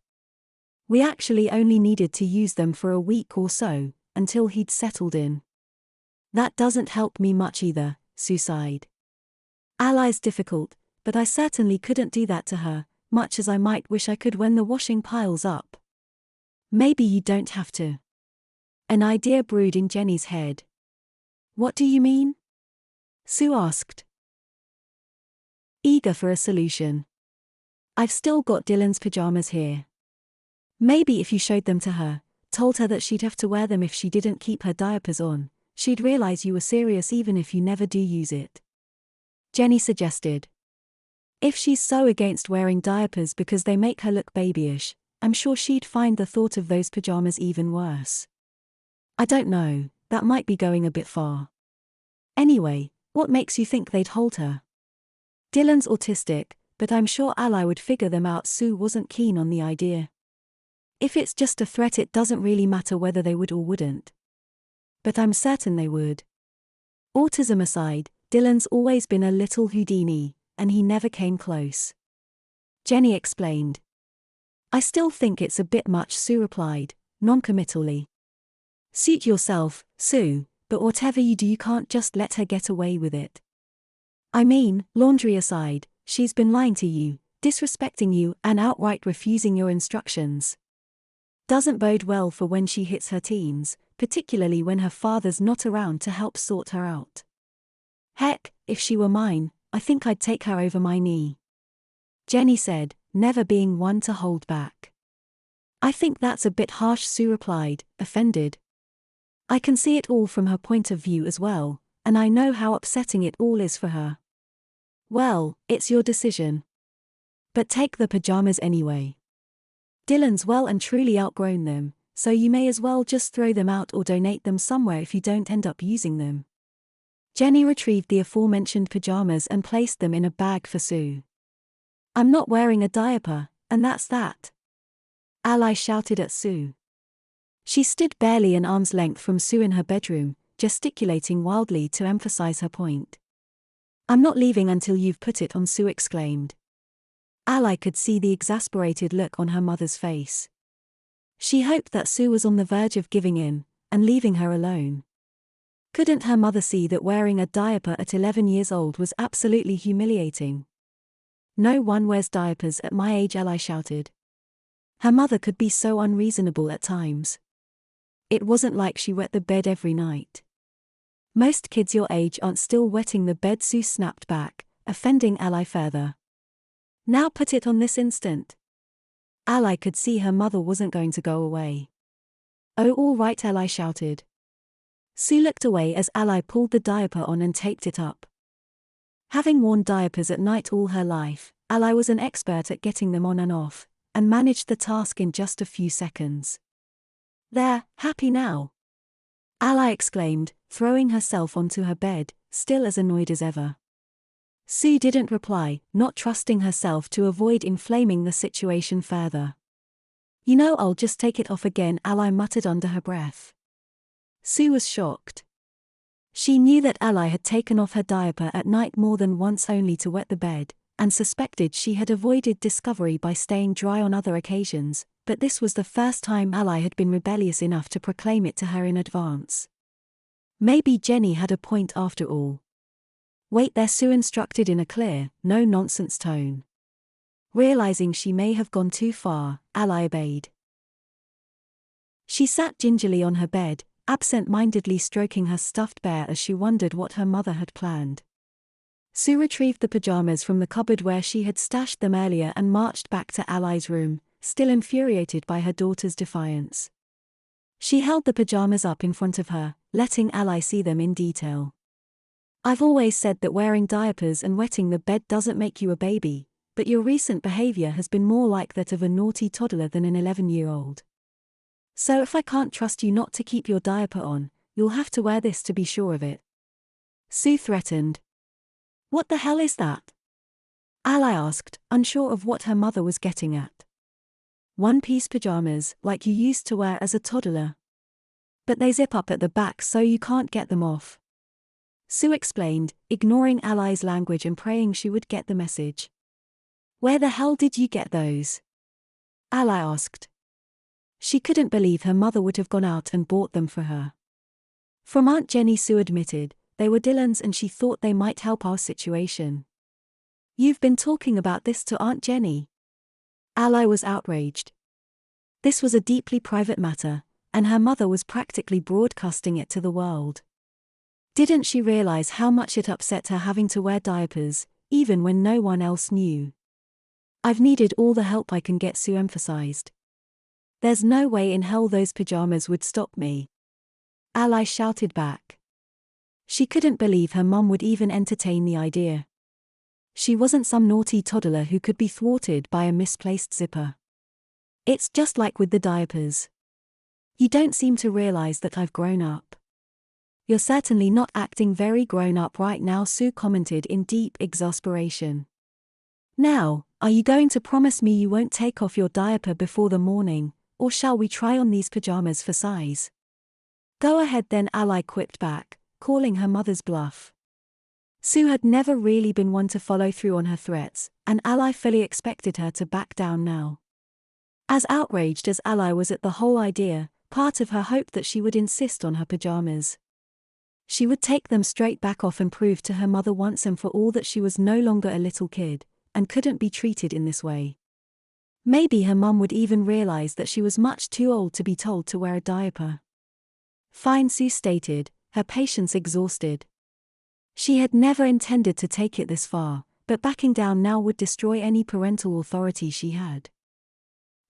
We actually only needed to use them for a week or so, until he'd settled in. That doesn't help me much either, Sue sighed. Ally's difficult, but I certainly couldn't do that to her, much as I might wish I could when the washing piles up. Maybe you don't have to. An idea brewed in Jenny's head. What do you mean? Sue asked, eager for a solution. I've still got Dylan's pajamas here. Maybe if you showed them to her, told her that she'd have to wear them if she didn't keep her diapers on, she'd realize you were serious even if you never do use it. Jenny suggested. If she's so against wearing diapers because they make her look babyish, I'm sure she'd find the thought of those pajamas even worse. I don't know, that might be going a bit far. Anyway, what makes you think they'd hold her? Dylan's autistic, but I'm sure Ally would figure them out. Sue wasn't keen on the idea. If it's just a threat, it doesn't really matter whether they would or wouldn't. But I'm certain they would. Autism aside, Dylan's always been a little Houdini, and he never came close. Jenny explained. I still think it's a bit much, Sue replied, non-committally. Suit yourself, Sue, but whatever you do you can't just let her get away with it. I mean, laundry aside, she's been lying to you, disrespecting you, and outright refusing your instructions. Doesn't bode well for when she hits her teens, particularly when her father's not around to help sort her out. Heck, if she were mine, I think I'd take her over my knee. Jenny said, never being one to hold back. I think that's a bit harsh, Sue replied, offended. I can see it all from her point of view as well, and I know how upsetting it all is for her. Well, it's your decision. But take the pajamas anyway. Dylan's well and truly outgrown them, so you may as well just throw them out or donate them somewhere if you don't end up using them. Jenny retrieved the aforementioned pajamas and placed them in a bag for Sue. I'm not wearing a diaper, and that's that. Ally shouted at Sue. She stood barely an arm's length from Sue in her bedroom, gesticulating wildly to emphasize her point. I'm not leaving until you've put it on, Sue exclaimed. Ally could see the exasperated look on her mother's face. She hoped that Sue was on the verge of giving in and leaving her alone. Couldn't her mother see that wearing a diaper at 11 years old was absolutely humiliating? "No one wears diapers at my age," Ally shouted. Her mother could be so unreasonable at times. It wasn't like she wet the bed every night. "Most kids your age aren't still wetting the bed," Sue snapped back, offending Ally further. "Now put it on this instant." Ally could see her mother wasn't going to go away. "Oh, all right," Ally shouted. Sue looked away as Ally pulled the diaper on and taped it up. Having worn diapers at night all her life, Ally was an expert at getting them on and off, and managed the task in just a few seconds. "There, happy now?" Ally exclaimed, throwing herself onto her bed, still as annoyed as ever. Sue didn't reply, not trusting herself to avoid inflaming the situation further. "You know, I'll just take it off again," Ally muttered under her breath. Sue was shocked. She knew that Ally had taken off her diaper at night more than once only to wet the bed, and suspected she had avoided discovery by staying dry on other occasions, but this was the first time Ally had been rebellious enough to proclaim it to her in advance. Maybe Jenny had a point after all. "Wait there," Sue instructed in a clear, no-nonsense tone. Realizing she may have gone too far, Ally obeyed. She sat gingerly on her bed, absent-mindedly stroking her stuffed bear as she wondered what her mother had planned. Sue retrieved the pajamas from the cupboard where she had stashed them earlier and marched back to Ally's room, still infuriated by her daughter's defiance. She held the pajamas up in front of her, letting Ally see them in detail. "I've always said that wearing diapers and wetting the bed doesn't make you a baby, but your recent behavior has been more like that of a naughty toddler than an 11-year-old. So if I can't trust you not to keep your diaper on, you'll have to wear this to be sure of it," Sue threatened. "What the hell is that?" Ally asked, unsure of what her mother was getting at. "One-piece pajamas, like you used to wear as a toddler. But they zip up at the back so you can't get them off," Sue explained, ignoring Ally's language and praying she would get the message. "Where the hell did you get those?" Ally asked. She couldn't believe her mother would have gone out and bought them for her. "From Aunt Jenny," Sue admitted. "They were Dylan's and she thought they might help our situation." "You've been talking about this to Aunt Jenny?" Ally was outraged. This was a deeply private matter, and her mother was practically broadcasting it to the world. Didn't she realize how much it upset her having to wear diapers, even when no one else knew? "I've needed all the help I can get," Sue emphasized. "There's no way in hell those pajamas would stop me," Ally shouted back. She couldn't believe her mum would even entertain the idea. She wasn't some naughty toddler who could be thwarted by a misplaced zipper. "It's just like with the diapers. You don't seem to realize that I've grown up." "You're certainly not acting very grown up right now," Sue commented in deep exasperation. "Now, are you going to promise me you won't take off your diaper before the morning, or shall we try on these pajamas for size?" "Go ahead then," Ally quipped back, calling her mother's bluff. Sue had never really been one to follow through on her threats, and Ally fully expected her to back down now. As outraged as Ally was at the whole idea, part of her hoped that she would insist on her pajamas. She would take them straight back off and prove to her mother once and for all that she was no longer a little kid, and couldn't be treated in this way. Maybe her mum would even realize that she was much too old to be told to wear a diaper. "Fine," Sue stated, her patience exhausted. She had never intended to take it this far, but backing down now would destroy any parental authority she had.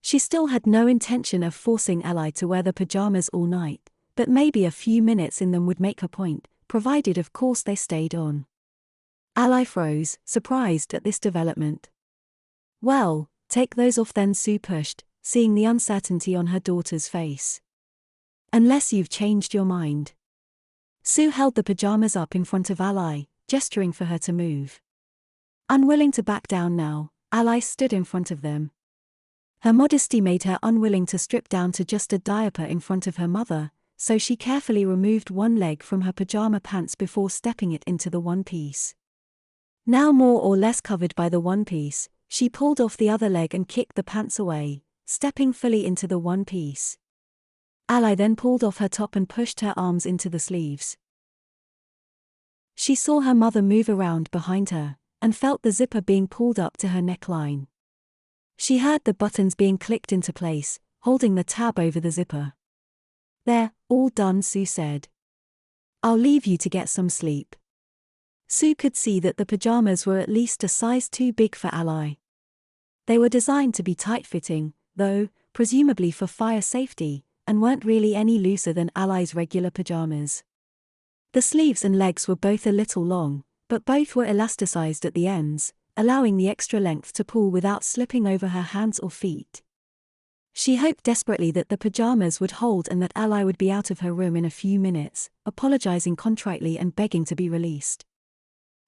She still had no intention of forcing Ally to wear the pajamas all night, but maybe a few minutes in them would make her point, provided of course they stayed on. Ally froze, surprised at this development. "Well, take those off then," Sue pushed, seeing the uncertainty on her daughter's face. "Unless you've changed your mind." Sue held the pajamas up in front of Ally, gesturing for her to move. Unwilling to back down now, Ally stood in front of them. Her modesty made her unwilling to strip down to just a diaper in front of her mother, so she carefully removed one leg from her pajama pants before stepping it into the one piece. Now more or less covered by the one piece, She pulled off the other leg and kicked the pants away, stepping fully into the one piece. Ally then pulled off her top and pushed her arms into the sleeves. She saw her mother move around behind her, and felt the zipper being pulled up to her neckline. She heard the buttons being clicked into place, holding the tab over the zipper. "There, all done," Sue said. "I'll leave you to get some sleep." Sue could see that the pajamas were at least a size too big for Ally. They were designed to be tight-fitting, though, presumably for fire safety, and weren't really any looser than Ally's regular pajamas. The sleeves and legs were both a little long, but both were elasticized at the ends, allowing the extra length to pull without slipping over her hands or feet. She hoped desperately that the pajamas would hold and that Ally would be out of her room in a few minutes, apologizing contritely and begging to be released.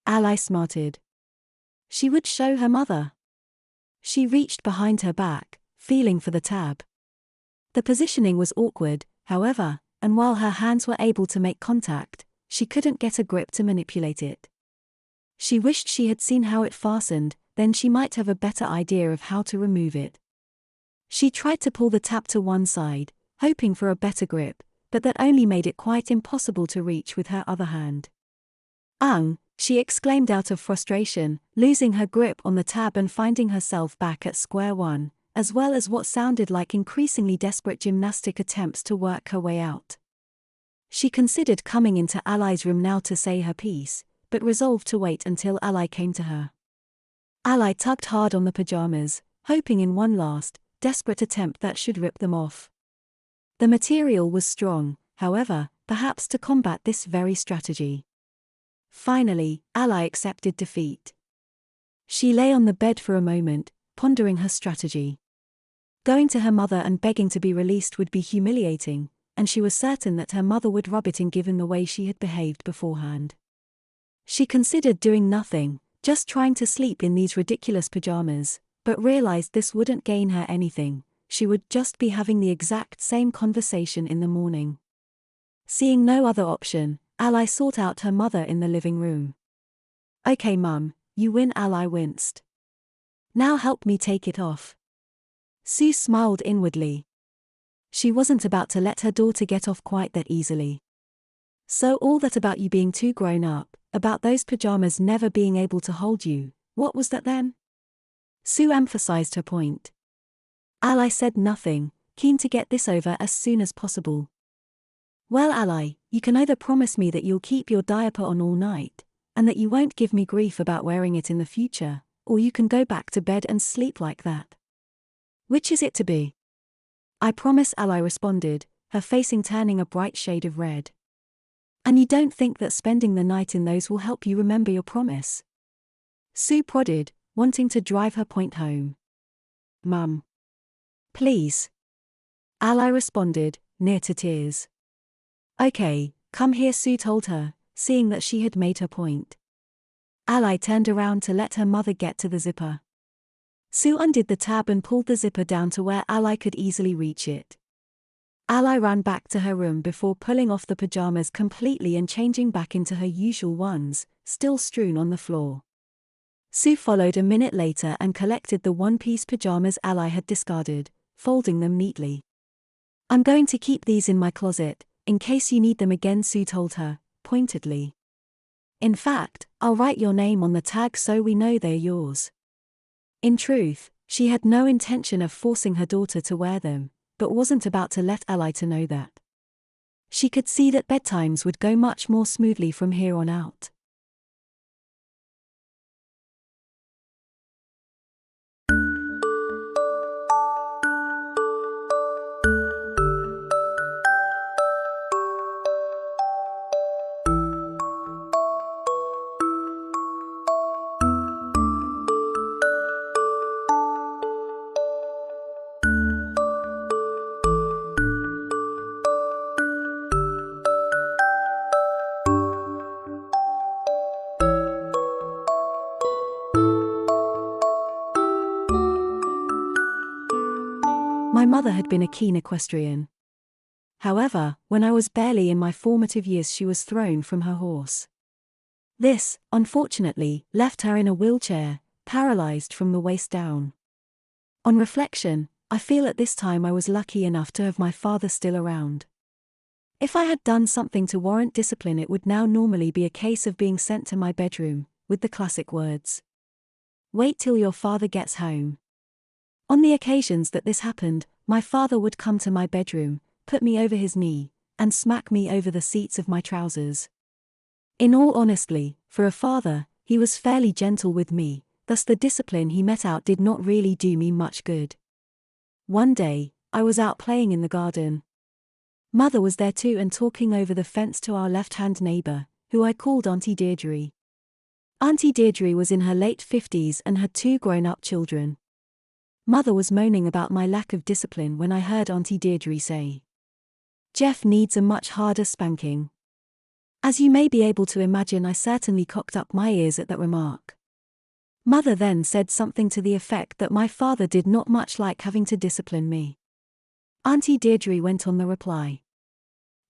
Ally smarted. She would show her mother. She reached behind her back, feeling for the tab. The positioning was awkward, however, and while her hands were able to make contact, she couldn't get a grip to manipulate it. She wished she had seen how it fastened, then she might have a better idea of how to remove it. She tried to pull the tab to one side, hoping for a better grip, but that only made it quite impossible to reach with her other hand. She exclaimed out of frustration, losing her grip on the tab and finding herself back at square one, as well as what sounded like increasingly desperate gymnastic attempts to work her way out. She considered coming into Ally's room now to say her piece, but resolved to wait until Ally came to her. Ally tugged hard on the pajamas, hoping in one last, desperate attempt that should rip them off. The material was strong, however, perhaps to combat this very strategy. Finally, Ally accepted defeat. She lay on the bed for a moment, pondering her strategy. Going to her mother and begging to be released would be humiliating, and she was certain that her mother would rub it in given the way she had behaved beforehand. She considered doing nothing, just trying to sleep in these ridiculous pajamas, but realized this wouldn't gain her anything. She would just be having the exact same conversation in the morning. Seeing no other option, Ally sought out her mother in the living room. "Okay, Mum, you win." Ally winced. "Now help me take it off." Sue smiled inwardly. She wasn't about to let her daughter get off quite that easily. "So all that about you being too grown up, about those pajamas never being able to hold you, what was that then?" Sue emphasized her point. Ally said nothing, keen to get this over as soon as possible. "Well, Ally, you can either promise me that you'll keep your diaper on all night, and that you won't give me grief about wearing it in the future, or you can go back to bed and sleep like that. Which is it to be?" "I promise," Ally responded, her facing turning a bright shade of red. "And you don't think that spending the night in those will help you remember your promise?" Sue prodded, wanting to drive her point home. "Mum. Please." Ally responded, near to tears. "Okay, come here," Sue told her, seeing that she had made her point. Ally turned around to let her mother get to the zipper. Sue undid the tab and pulled the zipper down to where Ally could easily reach it. Ally ran back to her room before pulling off the pajamas completely and changing back into her usual ones, still strewn on the floor. Sue followed a minute later and collected the one-piece pajamas Ally had discarded, folding them neatly. "I'm going to keep these in my closet, in case you need them again," Sue told her, pointedly. "In fact, I'll write your name on the tag so we know they're yours." In truth, she had no intention of forcing her daughter to wear them, but wasn't about to let Ally to know that. She could see that bedtimes would go much more smoothly from here on out. My mother had been a keen equestrian. However, when I was barely in my formative years, she was thrown from her horse. This, unfortunately, left her in a wheelchair, paralyzed from the waist down. On reflection, I feel at this time I was lucky enough to have my father still around. If I had done something to warrant discipline, it would now normally be a case of being sent to my bedroom, with the classic words, "Wait till your father gets home." On the occasions that this happened, my father would come to my bedroom, put me over his knee, and smack me over the seats of my trousers. In all honesty, for a father, he was fairly gentle with me, thus the discipline he met out did not really do me much good. One day, I was out playing in the garden. Mother was there too and talking over the fence to our left-hand neighbor, who I called Auntie Deirdre. Auntie Deirdre was in her late 50s and had 2 grown-up children. Mother was moaning about my lack of discipline when I heard Auntie Deirdre say, "Jeff needs a much harder spanking." As you may be able to imagine, I certainly cocked up my ears at that remark. Mother then said something to the effect that my father did not much like having to discipline me. Auntie Deirdre went on the reply,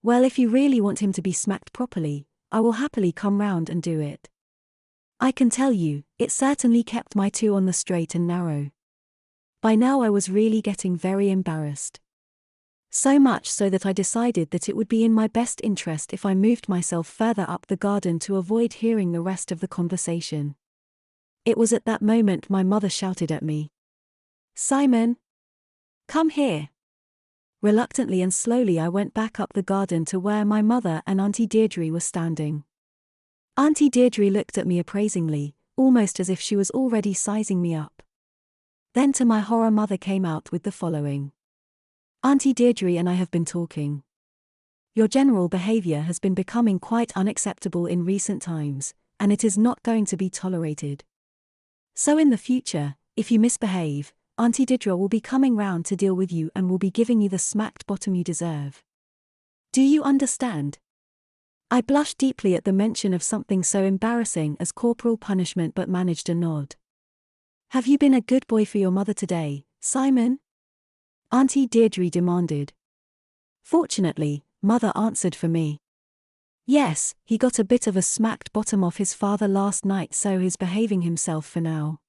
"Well, if you really want him to be smacked properly, I will happily come round and do it." I can tell you, it certainly kept my 2 on the straight and narrow. By now I was really getting very embarrassed. So much so that I decided that it would be in my best interest if I moved myself further up the garden to avoid hearing the rest of the conversation. It was at that moment my mother shouted at me, "Simon! Come here!" Reluctantly and slowly I went back up the garden to where my mother and Auntie Deirdre were standing. Auntie Deirdre looked at me appraisingly, almost as if she was already sizing me up. Then to my horror, mother came out with the following. "Auntie Deirdre and I have been talking. Your general behavior has been becoming quite unacceptable in recent times, and it is not going to be tolerated. So in the future, if you misbehave, Auntie Deirdre will be coming round to deal with you and will be giving you the smacked bottom you deserve. Do you understand?" I blushed deeply at the mention of something so embarrassing as corporal punishment, but managed a nod. "Have you been a good boy for your mother today, Simon?" Auntie Deirdre demanded. Fortunately, mother answered for me. "Yes, he got a bit of a smacked bottom off his father last night, so he's behaving himself for now.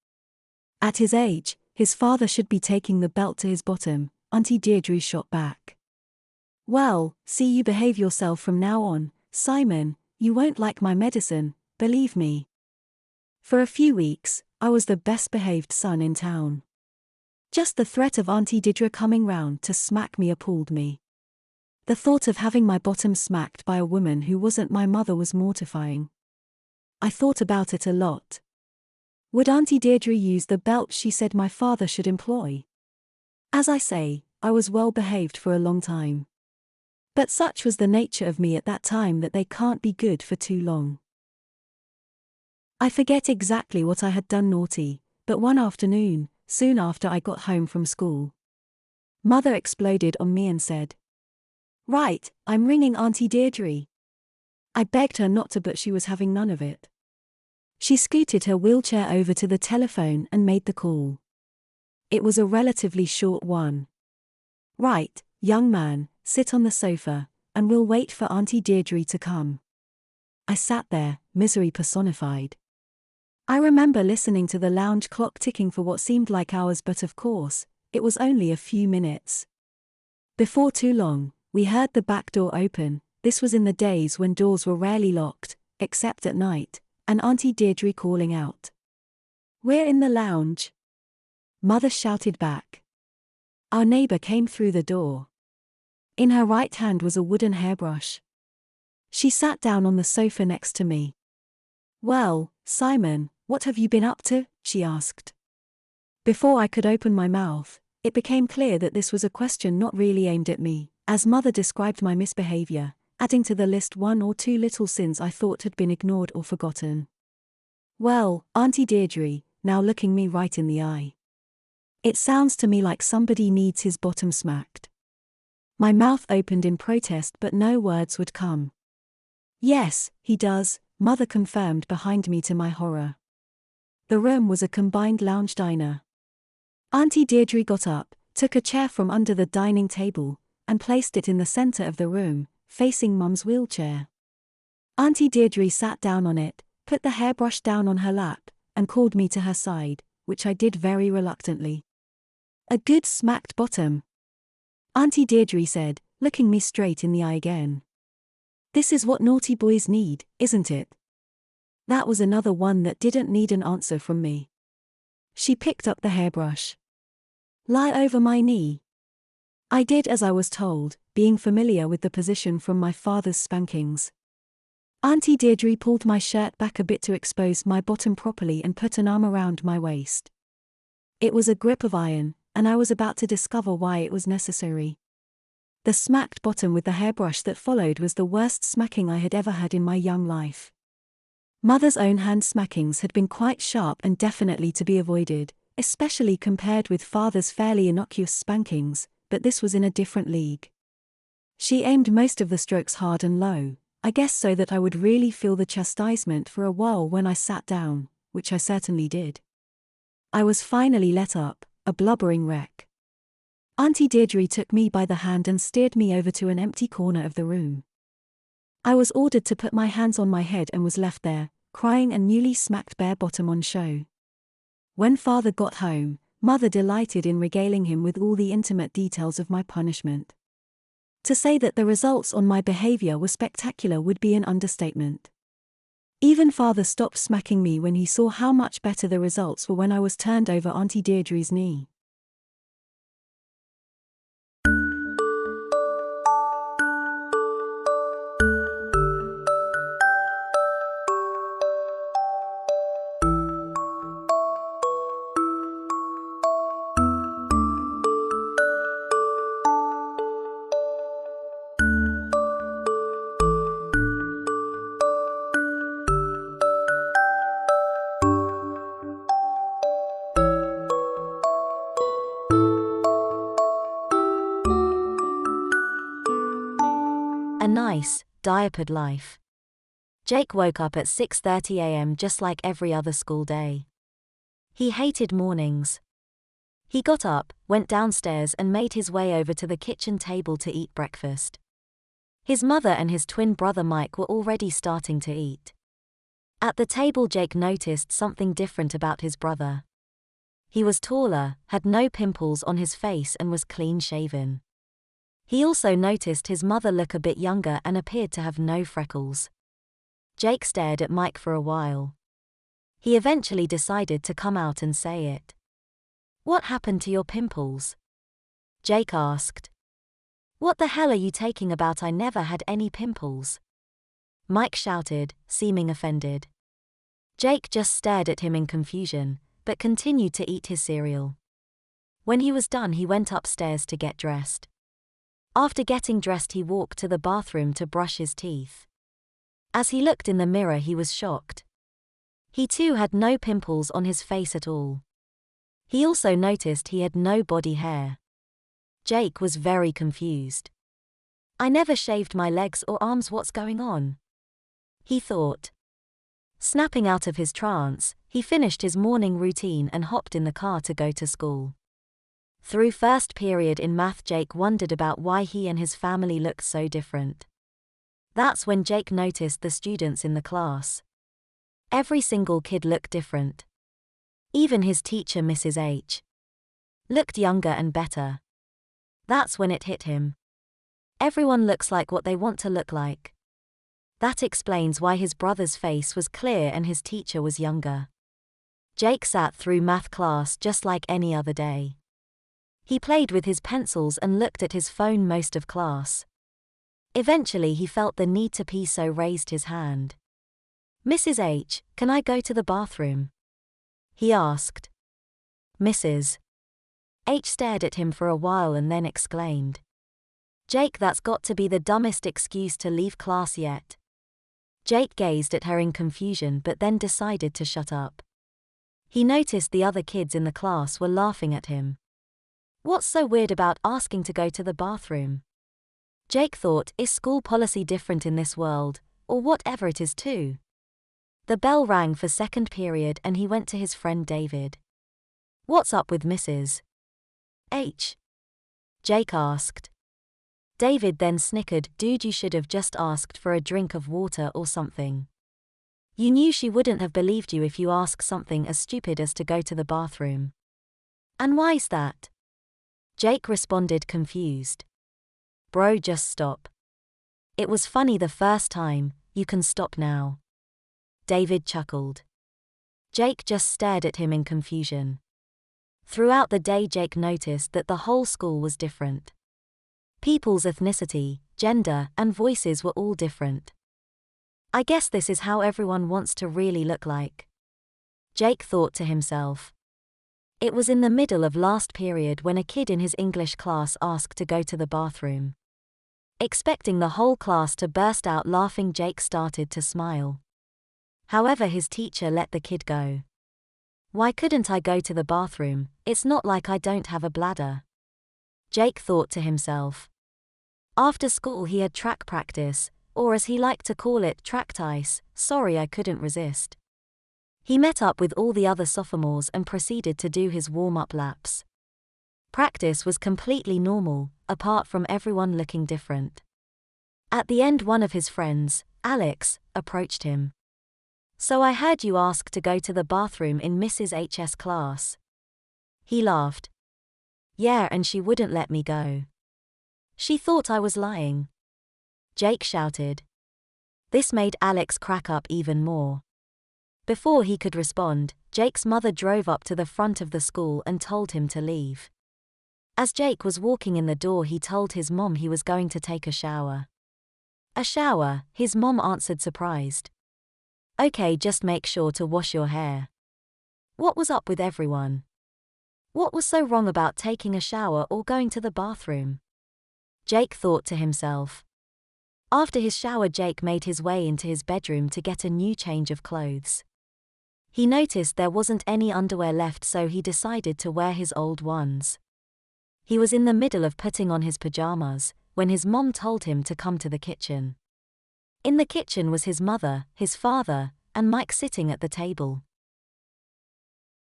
At his age, his father should be taking the belt to his bottom," Auntie Deirdre shot back. "Well, see you behave yourself from now on, Simon, you won't like my medicine, believe me." For a few weeks, I was the best behaved son in town. Just the threat of Auntie Deirdre coming round to smack me appalled me. The thought of having my bottom smacked by a woman who wasn't my mother was mortifying. I thought about it a lot. Would Auntie Deirdre use the belt she said my father should employ? As I say, I was well behaved for a long time. But such was the nature of me at that time that they can't be good for too long. I forget exactly what I had done naughty, but one afternoon, soon after I got home from school, mother exploded on me and said, "Right, I'm ringing Auntie Deirdre." I begged her not to, but she was having none of it. She scooted her wheelchair over to the telephone and made the call. It was a relatively short one. "Right, young man, sit on the sofa, and we'll wait for Auntie Deirdre to come." I sat there, misery personified. I remember listening to the lounge clock ticking for what seemed like hours, but of course, it was only a few minutes. Before too long, we heard the back door open. This was in the days when doors were rarely locked, except at night, and Auntie Deirdre calling out, "We're in the lounge." Mother shouted back. Our neighbor came through the door. In her right hand was a wooden hairbrush. She sat down on the sofa next to me. "Well, Simon, what have you been up to?" she asked. Before I could open my mouth, it became clear that this was a question not really aimed at me, as mother described my misbehavior, adding to the list 1 or 2 little sins I thought had been ignored or forgotten. "Well, Auntie Deirdre," now looking me right in the eye, "it sounds to me like somebody needs his bottom smacked." My mouth opened in protest, but no words would come. "Yes, he does," mother confirmed behind me to my horror. The room was a combined lounge diner. Auntie Deirdre got up, took a chair from under the dining table, and placed it in the center of the room, facing Mum's wheelchair. Auntie Deirdre sat down on it, put the hairbrush down on her lap, and called me to her side, which I did very reluctantly. A good smacked bottom, Auntie Deirdre said, looking me straight in the eye again. This is what naughty boys need, isn't it? That was another one that didn't need an answer from me. She picked up the hairbrush. Lie over my knee. I did as I was told, being familiar with the position from my father's spankings. Auntie Deirdre pulled my shirt back a bit to expose my bottom properly and put an arm around my waist. It was a grip of iron, and I was about to discover why it was necessary. The smacked bottom with the hairbrush that followed was the worst smacking I had ever had in my young life. Mother's own hand smackings had been quite sharp and definitely to be avoided, especially compared with father's fairly innocuous spankings, but this was in a different league. She aimed most of the strokes hard and low, I guess so that I would really feel the chastisement for a while when I sat down, which I certainly did. I was finally let up, a blubbering wreck. Auntie Deirdre took me by the hand and steered me over to an empty corner of the room. I was ordered to put my hands on my head and was left there, crying and newly smacked bare bottom on show. When father got home, mother delighted in regaling him with all the intimate details of my punishment. To say that the results on my behavior were spectacular would be an understatement. Even father stopped smacking me when he saw how much better the results were when I was turned over Auntie Deirdre's knee. A nice, diapered life. Jake woke up at 6:30 a.m. just like every other school day. He hated mornings. He got up, went downstairs and made his way over to the kitchen table to eat breakfast. His mother and his twin brother Mike were already starting to eat. At the table Jake noticed something different about his brother. He was taller, had no pimples on his face and was clean shaven. He also noticed his mother look a bit younger and appeared to have no freckles. Jake stared at Mike for a while. He eventually decided to come out and say it. "What happened to your pimples?" Jake asked. "What the hell are you taking about? I never had any pimples," Mike shouted, seeming offended. Jake just stared at him in confusion, but continued to eat his cereal. When he was done, he went upstairs to get dressed. After getting dressed, he walked to the bathroom to brush his teeth. As he looked in the mirror, he was shocked. He too had no pimples on his face at all. He also noticed he had no body hair. Jake was very confused. "I never shaved my legs or arms, what's going on?" he thought. Snapping out of his trance, he finished his morning routine and hopped in the car to go to school. Through first period in math, Jake wondered about why he and his family looked so different. That's when Jake noticed the students in the class. Every single kid looked different. Even his teacher, Mrs. H, looked younger and better. That's when it hit him. Everyone looks like what they want to look like. That explains why his brother's face was clear and his teacher was younger. Jake sat through math class just like any other day. He played with his pencils and looked at his phone most of class. Eventually he felt the need to pee, so raised his hand. "Mrs. H, can I go to the bathroom?" he asked. Mrs. H stared at him for a while and then exclaimed, "Jake, that's got to be the dumbest excuse to leave class yet." Jake gazed at her in confusion but then decided to shut up. He noticed the other kids in the class were laughing at him. What's so weird about asking to go to the bathroom? Jake thought, is school policy different in this world, or whatever it is too? The bell rang for second period and he went to his friend David. "What's up with Mrs. H?" Jake asked. David then snickered, "Dude, you should have just asked for a drink of water or something." You knew she wouldn't have believed you if you asked something as stupid as to go to the bathroom. And why's that? Jake responded confused. Bro, just stop. It was funny the first time, you can stop now. David chuckled. Jake just stared at him in confusion. Throughout the day, Jake noticed that the whole school was different. People's ethnicity, gender, and voices were all different. I guess this is how everyone wants to really look like. Jake thought to himself. It was in the middle of last period when a kid in his English class asked to go to the bathroom. Expecting the whole class to burst out laughing, Jake started to smile. However, his teacher let the kid go. Why couldn't I go to the bathroom? It's not like I don't have a bladder. Jake thought to himself. After school he had track practice, or as he liked to call it, track ice. Sorry, I couldn't resist. He met up with all the other sophomores and proceeded to do his warm-up laps. Practice was completely normal, apart from everyone looking different. At the end, one of his friends, Alex, approached him. So I heard you ask to go to the bathroom in Mrs. H's class. He laughed. Yeah, and she wouldn't let me go. She thought I was lying. Jake shouted. This made Alex crack up even more. Before he could respond, Jake's mother drove up to the front of the school and told him to leave. As Jake was walking in the door, he told his mom he was going to take a shower. A shower? His mom answered, surprised. Okay, just make sure to wash your hair. What was up with everyone? What was so wrong about taking a shower or going to the bathroom? Jake thought to himself. After his shower, Jake made his way into his bedroom to get a new change of clothes. He noticed there wasn't any underwear left, so he decided to wear his old ones. He was in the middle of putting on his pajamas when his mom told him to come to the kitchen. In the kitchen was his mother, his father, and Mike sitting at the table.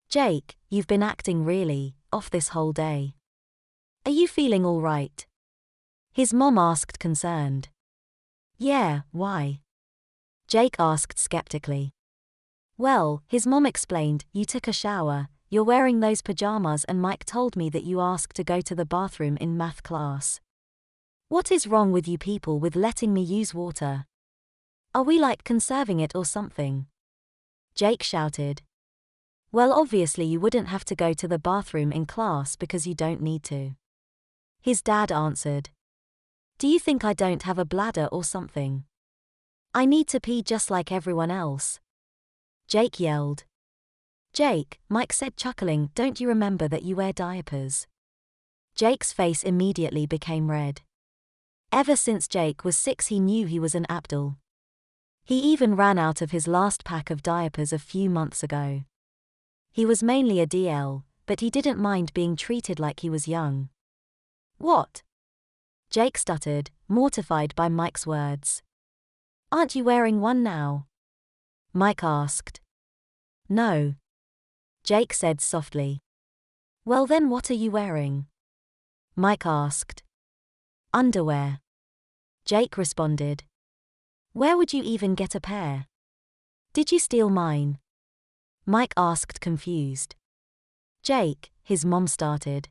Jake, you've been acting really off this whole day. Are you feeling all right? His mom asked, concerned. Yeah, why? Jake asked skeptically. Well, his mom explained, you took a shower, you're wearing those pajamas, and Mike told me that you asked to go to the bathroom in math class. What is wrong with you people with letting me use water? Are we like conserving it or something? Jake shouted. Well, obviously you wouldn't have to go to the bathroom in class because you don't need to. His dad answered. Do you think I don't have a bladder or something? I need to pee just like everyone else. Jake yelled. Jake, Mike said, chuckling, don't you remember that you wear diapers? Jake's face immediately became red. Ever since Jake was 6 he knew he was an Abdul. He even ran out of his last pack of diapers a few months ago. He was mainly a DL, but he didn't mind being treated like he was young. What? Jake stuttered, mortified by Mike's words. Aren't you wearing one now? Mike asked. No. Jake said softly. Well then, what are you wearing? Mike asked. Underwear. Jake responded. Where would you even get a pair? Did you steal mine? Mike asked, confused. Jake, his mom started.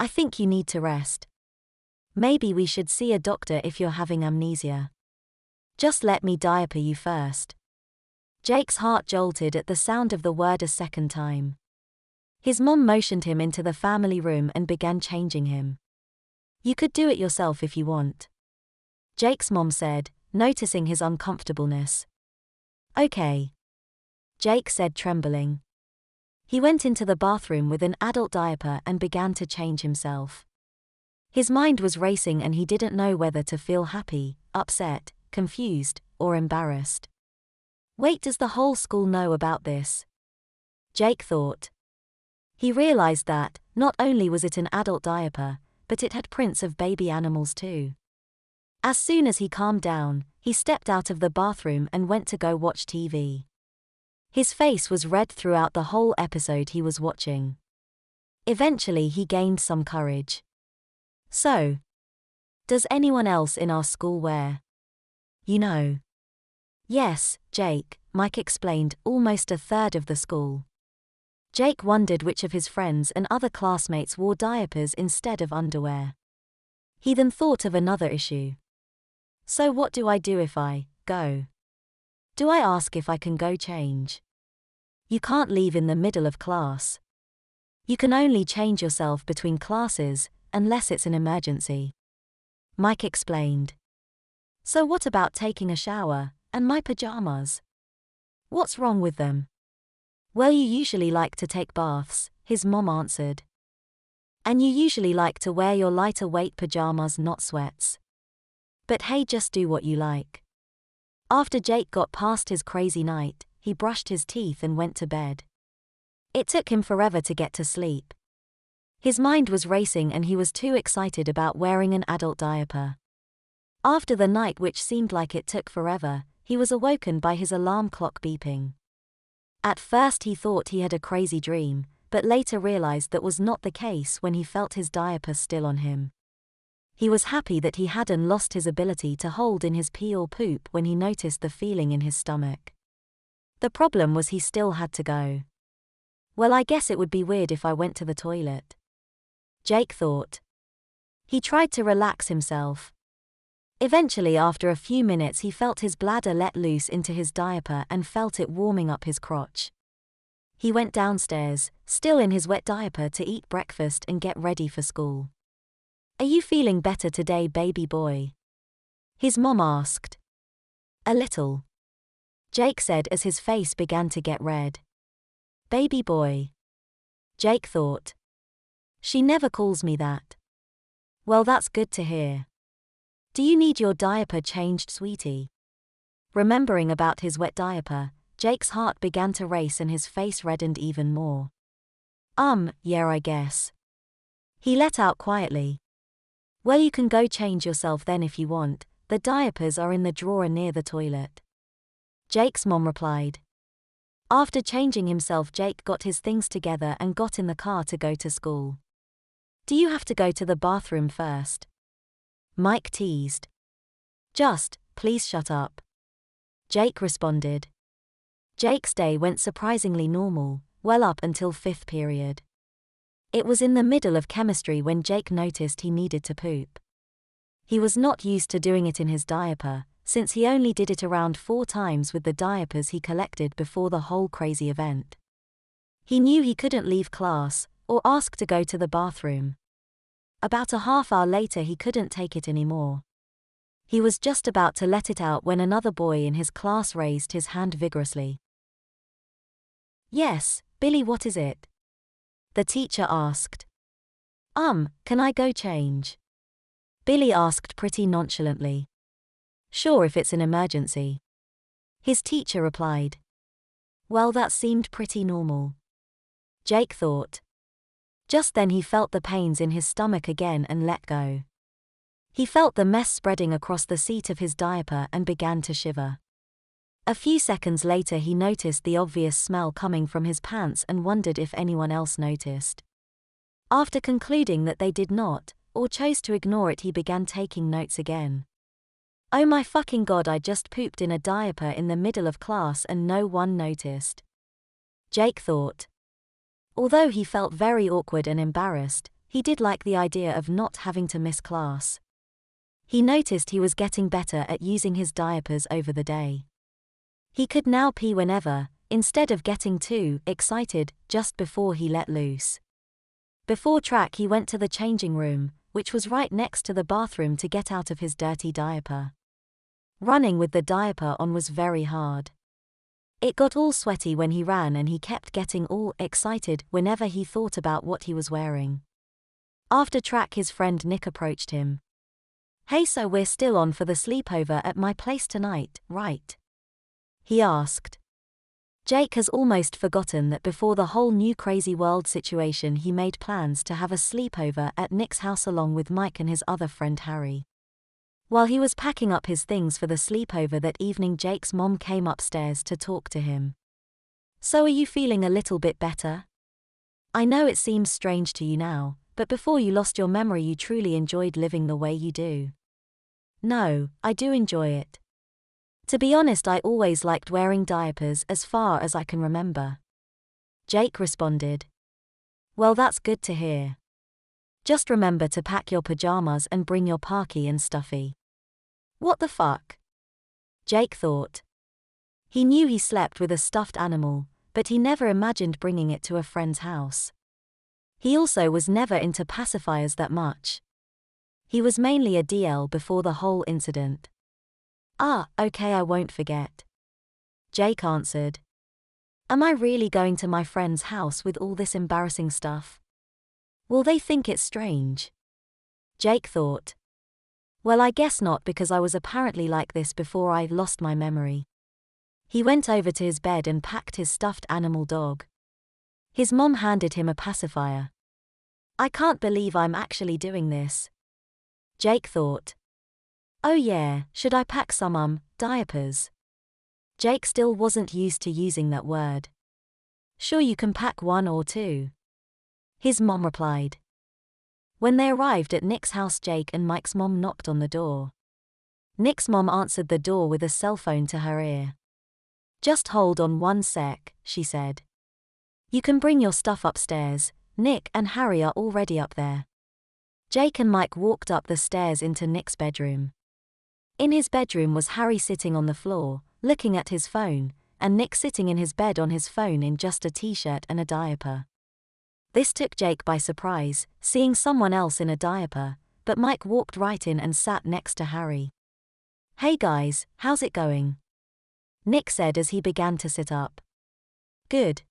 I think you need to rest. Maybe we should see a doctor if you're having amnesia. Just let me diaper you first. Jake's heart jolted at the sound of the word a second time. His mom motioned him into the family room and began changing him. You could do it yourself if you want. Jake's mom said, noticing his uncomfortableness. Okay. Jake said, trembling. He went into the bathroom with an adult diaper and began to change himself. His mind was racing and he didn't know whether to feel happy, upset, confused, or embarrassed. Wait, does the whole school know about this? Jake thought. He realized that, not only was it an adult diaper, but it had prints of baby animals too. As soon as he calmed down, he stepped out of the bathroom and went to go watch TV. His face was red throughout the whole episode he was watching. Eventually he gained some courage. So, does anyone else in our school wear? You know. Yes, Jake, Mike explained, almost a third of the school. Jake wondered which of his friends and other classmates wore diapers instead of underwear. He then thought of another issue. So what do I do if I go? Do I ask if I can go change? You can't leave in the middle of class. You can only change yourself between classes, unless it's an emergency. Mike explained. So what about taking a shower, and my pajamas? What's wrong with them? Well, you usually like to take baths, his mom answered. And you usually like to wear your lighter weight pajamas, not sweats. But hey, just do what you like. After Jake got past his crazy night, he brushed his teeth and went to bed. It took him forever to get to sleep. His mind was racing and he was too excited about wearing an adult diaper. After the night, which seemed like it took forever, he was awoken by his alarm clock beeping. At first he thought he had a crazy dream, but later realized that was not the case when he felt his diaper still on him. He was happy that he hadn't lost his ability to hold in his pee or poop when he noticed the feeling in his stomach. The problem was he still had to go. Well, I guess it would be weird if I went to the toilet, Jake thought. He tried to relax himself. Eventually, after a few minutes, he felt his bladder let loose into his diaper and felt it warming up his crotch. He went downstairs, still in his wet diaper, to eat breakfast and get ready for school. Are you feeling better today, baby boy? His mom asked. A little, Jake said as his face began to get red. Baby boy, Jake thought. She never calls me that. Well, that's good to hear. Do you need your diaper changed, sweetie? Remembering about his wet diaper, Jake's heart began to race and his face reddened even more. Yeah, I guess. He let out quietly. Well, you can go change yourself then if you want. The diapers are in the drawer near the toilet, Jake's mom replied. After changing himself, Jake got his things together and got in the car to go to school. Do you have to go to the bathroom first? Mike teased. Just, please shut up, Jake responded. Jake's day went surprisingly normal, well up until fifth period. It was in the middle of chemistry when Jake noticed he needed to poop. He was not used to doing it in his diaper, since he only did it around 4 times with the diapers he collected before the whole crazy event. He knew he couldn't leave class, or ask to go to the bathroom. About a half hour later, he couldn't take it anymore. He was just about to let it out when another boy in his class raised his hand vigorously. Yes, Billy, what is it? The teacher asked. Can I go change? Billy asked pretty nonchalantly. Sure, if it's an emergency, his teacher replied. Well, that seemed pretty normal, Jake thought. Just then he felt the pains in his stomach again and let go. He felt the mess spreading across the seat of his diaper and began to shiver. A few seconds later, he noticed the obvious smell coming from his pants and wondered if anyone else noticed. After concluding that they did not, or chose to ignore it, he began taking notes again. Oh my fucking god, I just pooped in a diaper in the middle of class and no one noticed, Jake thought. Although he felt very awkward and embarrassed, he did like the idea of not having to miss class. He noticed he was getting better at using his diapers over the day. He could now pee whenever, instead of getting too excited just before he let loose. Before track, he went to the changing room, which was right next to the bathroom, to get out of his dirty diaper. Running with the diaper on was very hard. It got all sweaty when he ran and he kept getting all excited whenever he thought about what he was wearing. After track, his friend Nick approached him. Hey, so we're still on for the sleepover at my place tonight, right? He asked. Jake has almost forgotten that before the whole new crazy world situation, he made plans to have a sleepover at Nick's house along with Mike and his other friend Harry. While he was packing up his things for the sleepover that evening, Jake's mom came upstairs to talk to him. So are you feeling a little bit better? I know it seems strange to you now, but before you lost your memory you truly enjoyed living the way you do. No, I do enjoy it. To be honest, I always liked wearing diapers as far as I can remember. Jake responded. Well, that's good to hear. Just remember to pack your pajamas and bring your parkie and stuffy. What the fuck? Jake thought. He knew he slept with a stuffed animal, but he never imagined bringing it to a friend's house. He also was never into pacifiers that much. He was mainly a DL before the whole incident. Ah, okay, I won't forget. Jake answered. Am I really going to my friend's house with all this embarrassing stuff? Will they think it's strange? Jake thought. Well, I guess not, because I was apparently like this before I lost my memory. He went over to his bed and packed his stuffed animal dog. His mom handed him a pacifier. I can't believe I'm actually doing this. Jake thought. Oh yeah, should I pack some diapers? Jake still wasn't used to using that word. Sure, you can pack 1 or 2. His mom replied. When they arrived at Nick's house, Jake and Mike's mom knocked on the door. Nick's mom answered the door with a cell phone to her ear. Just hold on 1 sec, she said. You can bring your stuff upstairs, Nick and Harry are already up there. Jake and Mike walked up the stairs into Nick's bedroom. In his bedroom was Harry sitting on the floor, looking at his phone, and Nick sitting in his bed on his phone in just a t-shirt and a diaper. This took Jake by surprise, seeing someone else in a diaper, but Mike walked right in and sat next to Harry. Hey guys, how's it going? Nick said as he began to sit up. Good.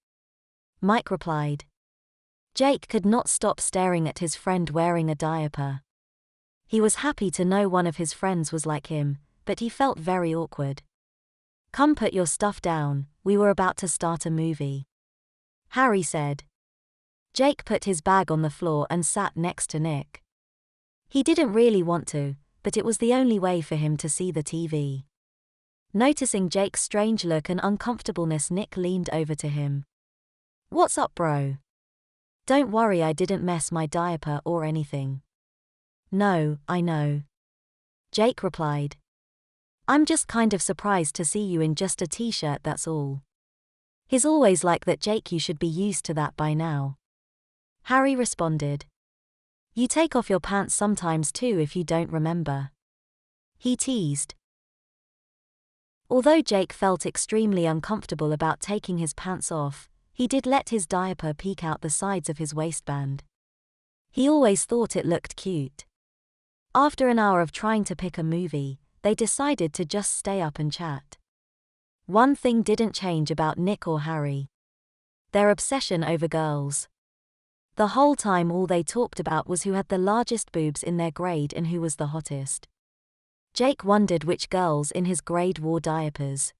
Mike replied. Jake could not stop staring at his friend wearing a diaper. He was happy to know one of his friends was like him, but he felt very awkward. Come, put your stuff down, we were about to start a movie. Harry said. Jake put his bag on the floor and sat next to Nick. He didn't really want to, but it was the only way for him to see the TV. Noticing Jake's strange look and uncomfortableness, Nick leaned over to him. What's up, bro? Don't worry, I didn't mess my diaper or anything. No, I know. Jake replied. I'm just kind of surprised to see you in just a t-shirt, that's all. He's always like that, Jake, you should be used to that by now. Harry responded. You take off your pants sometimes too if you don't remember. He teased. Although Jake felt extremely uncomfortable about taking his pants off, he did let his diaper peek out the sides of his waistband. He always thought it looked cute. After an hour of trying to pick a movie, they decided to just stay up and chat. One thing didn't change about Nick or Harry. Their obsession over girls. The whole time all they talked about was who had the largest boobs in their grade and who was the hottest. Jake wondered which girls in his grade wore diapers.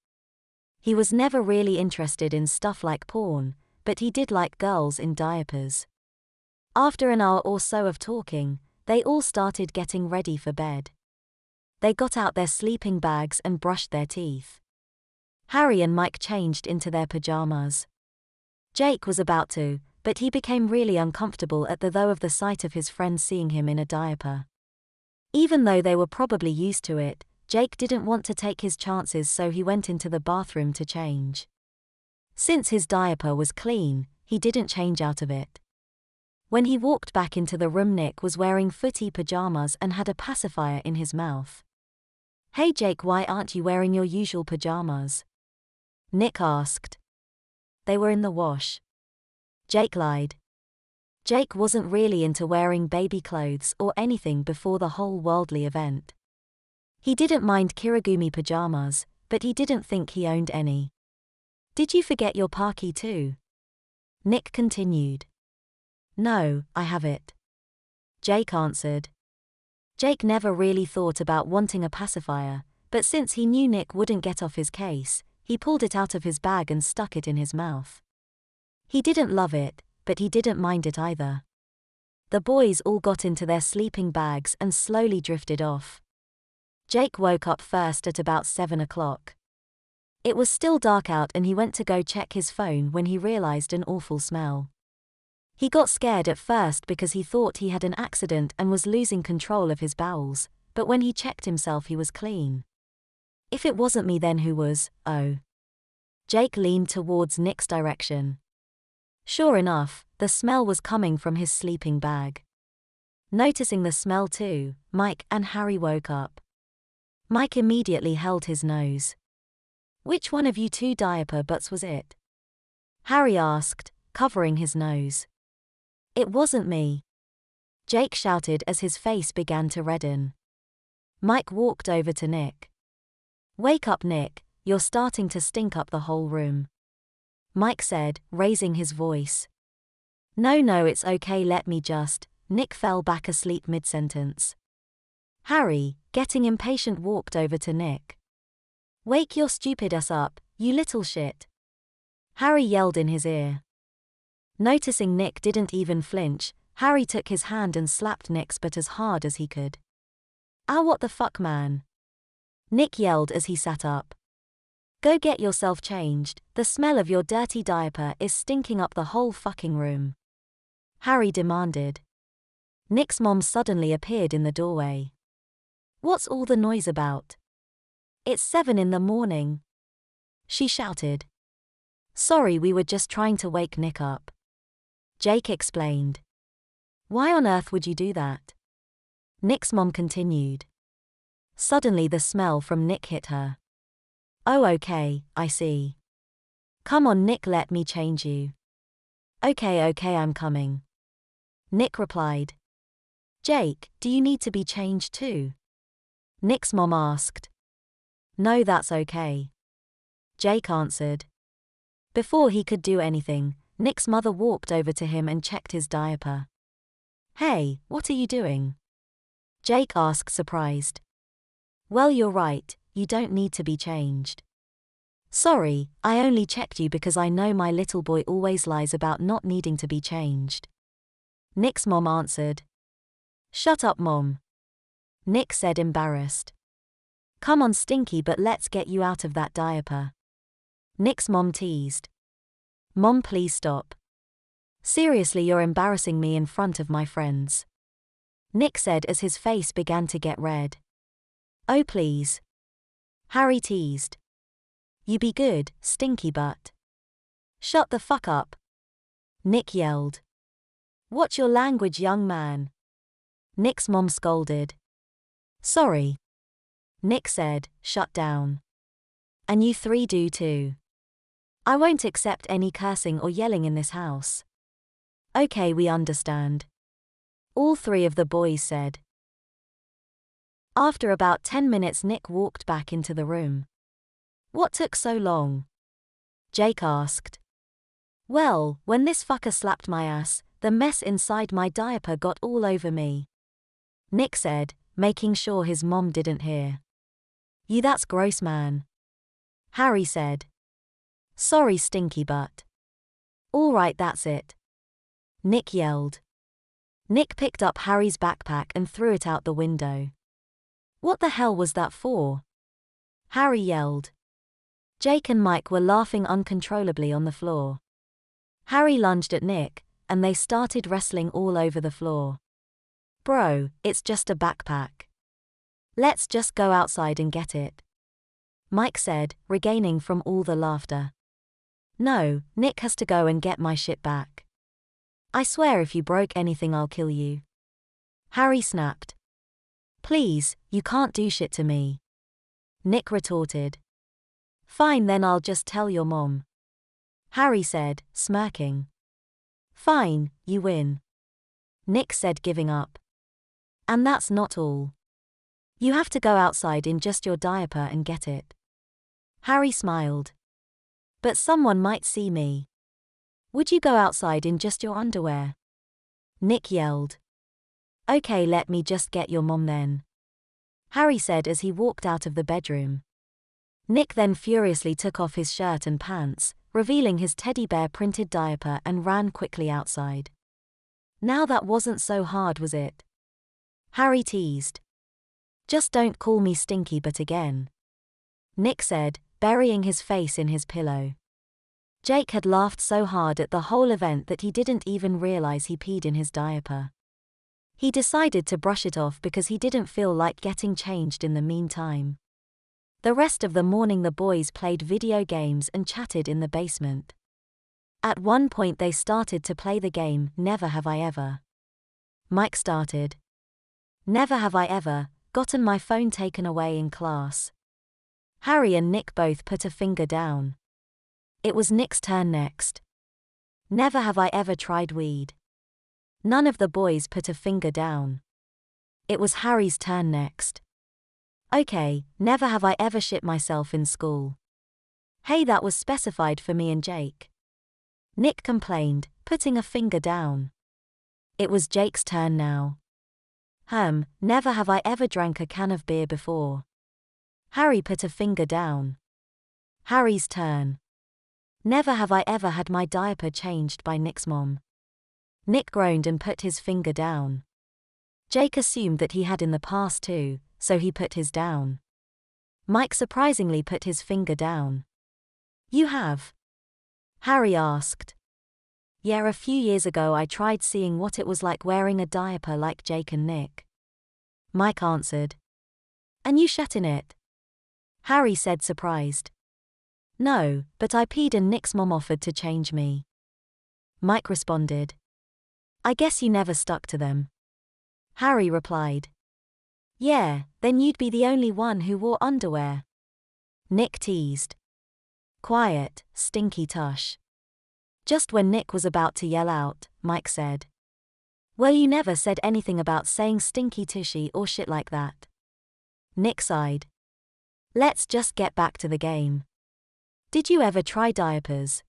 He was never really interested in stuff like porn, but he did like girls in diapers. After an hour or so of talking, they all started getting ready for bed. They got out their sleeping bags and brushed their teeth. Harry and Mike changed into their pajamas. Jake was about to, but he became really uncomfortable at the thought of the sight of his friends seeing him in a diaper. Even though they were probably used to it, Jake didn't want to take his chances, so he went into the bathroom to change. Since his diaper was clean, he didn't change out of it. When he walked back into the room, Nick was wearing footy pajamas and had a pacifier in his mouth. Hey Jake, why aren't you wearing your usual pajamas? Nick asked. They were in the wash. Jake lied. Jake wasn't really into wearing baby clothes or anything before the whole worldly event. He didn't mind kirigumi pajamas, but he didn't think he owned any. Did you forget your parkie too? Nick continued. No, I have it. Jake answered. Jake never really thought about wanting a pacifier, but since he knew Nick wouldn't get off his case, he pulled it out of his bag and stuck it in his mouth. He didn't love it, but he didn't mind it either. The boys all got into their sleeping bags and slowly drifted off. Jake woke up first at about 7 o'clock. It was still dark out and he went to go check his phone when he realized an awful smell. He got scared at first because he thought he had an accident and was losing control of his bowels, but when he checked himself he was clean. If it wasn't me, then who was? Oh. Jake leaned towards Nick's direction. Sure enough, the smell was coming from his sleeping bag. Noticing the smell too, Mike and Harry woke up. Mike immediately held his nose. Which one of you two diaper butts was it? Harry asked, covering his nose. It wasn't me. Jake shouted as his face began to redden. Mike walked over to Nick. Wake up, Nick, you're starting to stink up the whole room. Mike said, raising his voice. No, it's okay, let me just. Nick fell back asleep mid-sentence. Harry, getting impatient, walked over to Nick. Wake your stupid ass up, you little shit. Harry yelled in his ear. Noticing Nick didn't even flinch, Harry took his hand and slapped Nick's butt as hard as he could. Ah, what the fuck, man? Nick yelled as he sat up. Go get yourself changed, the smell of your dirty diaper is stinking up the whole fucking room. Harry demanded. Nick's mom suddenly appeared in the doorway. What's all the noise about? It's 7 in the morning. She shouted. Sorry, we were just trying to wake Nick up. Jake explained. Why on earth would you do that? Nick's mom continued. Suddenly the smell from Nick hit her. Oh, okay, I see. Come on, Nick, let me change you. Okay, I'm coming. Nick replied. Jake, do you need to be changed too? Nick's mom asked. No, that's okay. Jake answered. Before he could do anything, Nick's mother walked over to him and checked his diaper. Hey, what are you doing? Jake asked, surprised. Well, you're right, you don't need to be changed. Sorry, I only checked you because I know my little boy always lies about not needing to be changed. Nick's mom answered. Shut up, Mom. Nick said, embarrassed. Come on, Stinky, but let's get you out of that diaper. Nick's mom teased. Mom, please stop. Seriously, you're embarrassing me in front of my friends. Nick said as his face began to get red. Oh, please. Harry teased. You be good, stinky butt. Shut the fuck up. Nick yelled. Watch your language, young man. Nick's mom scolded. Sorry. Nick said, shut down. And you three do too. I won't accept any cursing or yelling in this house. Okay, we understand. All three of the boys said. After about 10 minutes, Nick walked back into the room. What took so long? Jake asked. Well, when this fucker slapped my ass, the mess inside my diaper got all over me. Nick said, making sure his mom didn't hear. You, that's gross, man. Harry said. Sorry, stinky butt. All right, that's it. Nick yelled. Nick picked up Harry's backpack and threw it out the window. What the hell was that for? Harry yelled. Jake and Mike were laughing uncontrollably on the floor. Harry lunged at Nick, and they started wrestling all over the floor. Bro, it's just a backpack. Let's just go outside and get it. Mike said, regaining from all the laughter. No, Nick has to go and get my shit back. I swear if you broke anything I'll kill you. Harry snapped. Please, you can't do shit to me. Nick retorted. Fine, then I'll just tell your mom. Harry said, smirking. Fine, you win. Nick said, giving up. And that's not all. You have to go outside in just your diaper and get it. Harry smiled. But someone might see me. Would you go outside in just your underwear? Nick yelled. Okay, let me just get your mom then. Harry said as he walked out of the bedroom. Nick then furiously took off his shirt and pants, revealing his teddy bear printed diaper, and ran quickly outside. Now that wasn't so hard, was it? Harry teased. Just don't call me stinky but again. Nick said, burying his face in his pillow. Jake had laughed so hard at the whole event that he didn't even realize he peed in his diaper. He decided to brush it off because he didn't feel like getting changed in the meantime. The rest of the morning the boys played video games and chatted in the basement. At one point they started to play the game Never Have I Ever. Mike started. Never have I ever gotten my phone taken away in class. Harry and Nick both put a finger down. It was Nick's turn next. Never have I ever tried weed. None of the boys put a finger down. It was Harry's turn next. Okay, never have I ever shit myself in school. Hey, that was specified for me and Jake. Nick complained, putting a finger down. It was Jake's turn now. Never have I ever drank a can of beer before. Harry put a finger down. Harry's turn. Never have I ever had my diaper changed by Nick's mom. Nick groaned and put his finger down. Jake assumed that he had in the past too, so he put his down. Mike surprisingly put his finger down. You have? Harry asked. Yeah, a few years ago I tried seeing what it was like wearing a diaper like Jake and Nick. Mike answered. And you shat in it? Harry said, surprised. No, but I peed and Nick's mom offered to change me. Mike responded. I guess you never stuck to them. Harry replied. Yeah, then you'd be the only one who wore underwear. Nick teased. Quiet, stinky tush. Just when Nick was about to yell out, Mike said. Well, you never said anything about saying stinky tushy or shit like that. Nick sighed. Let's just get back to the game. Did you ever try diapers?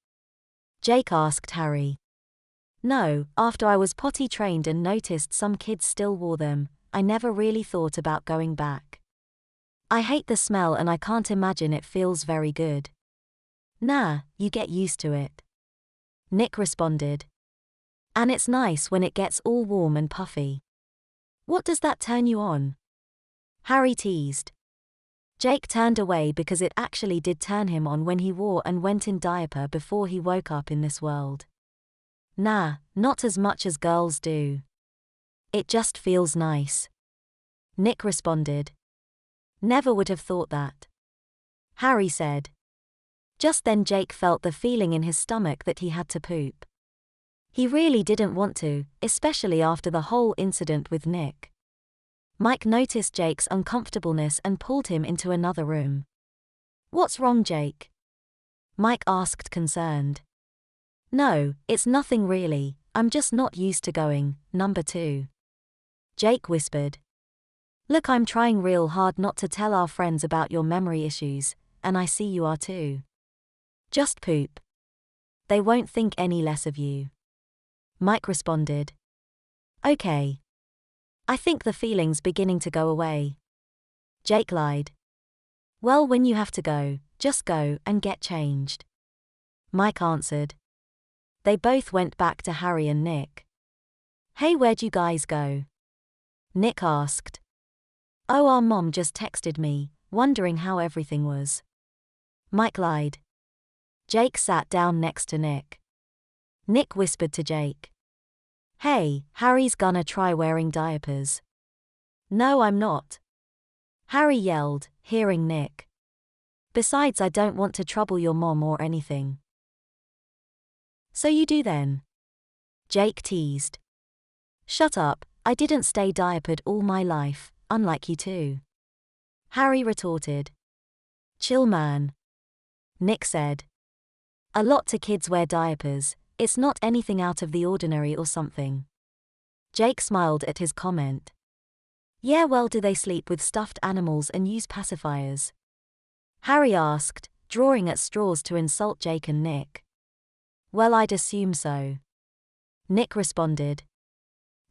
Jake asked Harry. No, after I was potty trained and noticed some kids still wore them, I never really thought about going back. I hate the smell and I can't imagine it feels very good. Nah, you get used to it. Nick responded. And it's nice when it gets all warm and puffy. What does that turn you on? Harry teased. Jake turned away because it actually did turn him on when he wore and went in diaper before he woke up in this world. Nah, not as much as girls do. It just feels nice. Nick responded. Never would have thought that. Harry said. Just then Jake felt the feeling in his stomach that he had to poop. He really didn't want to, especially after the whole incident with Nick. Mike noticed Jake's uncomfortableness and pulled him into another room. What's wrong, Jake? Mike asked, concerned. No, it's nothing really, I'm just not used to going, number 2. Jake whispered. Look, I'm trying real hard not to tell our friends about your memory issues, and I see you are too. Just poop. They won't think any less of you. Mike responded. Okay. I think the feeling's beginning to go away. Jake lied. Well, when you have to go, just go and get changed. Mike answered. They both went back to Harry and Nick. Hey, where'd you guys go? Nick asked. Oh, our mom just texted me, wondering how everything was. Mike lied. Jake sat down next to Nick. Nick whispered to Jake. Hey, Harry's gonna try wearing diapers. No, I'm not. Harry yelled, hearing Nick. Besides, I don't want to trouble your mom or anything. So you do then? Jake teased. Shut up, I didn't stay diapered all my life, unlike you two. Harry retorted. Chill, man. Nick said. A lot of kids wear diapers, it's not anything out of the ordinary or something. Jake smiled at his comment. Yeah, well, do they sleep with stuffed animals and use pacifiers? Harry asked, drawing at straws to insult Jake and Nick. Well, I'd assume so. Nick responded.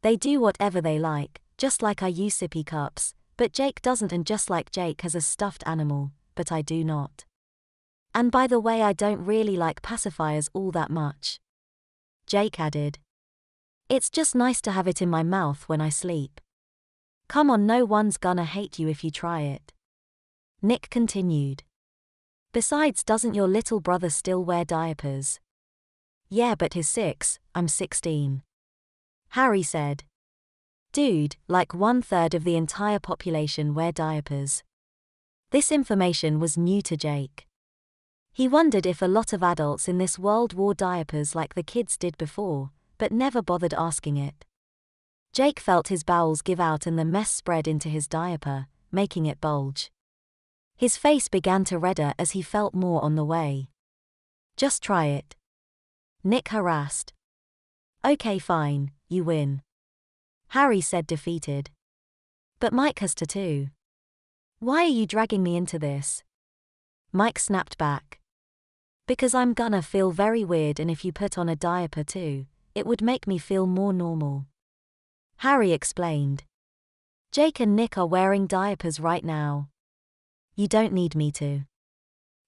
They do whatever they like, just like I use sippy cups, but Jake doesn't, and just like Jake has a stuffed animal, but I do not. And by the way, I don't really like pacifiers all that much. Jake added. It's just nice to have it in my mouth when I sleep. Come on, no one's gonna hate you if you try it. Nick continued. Besides, doesn't your little brother still wear diapers? Yeah, but he's 6, I'm 16. Harry said. Dude, like 1/3 of the entire population wear diapers. This information was new to Jake. He wondered if a lot of adults in this world wore diapers like the kids did before, but never bothered asking it. Jake felt his bowels give out and the mess spread into his diaper, making it bulge. His face began to redder as he felt more on the way. Just try it. Nick harassed. Okay, fine, you win. Harry said, defeated. But Mike has to too. Why are you dragging me into this? Mike snapped back. Because I'm gonna feel very weird, and if you put on a diaper too, it would make me feel more normal. Harry explained. Jake and Nick are wearing diapers right now. You don't need me to.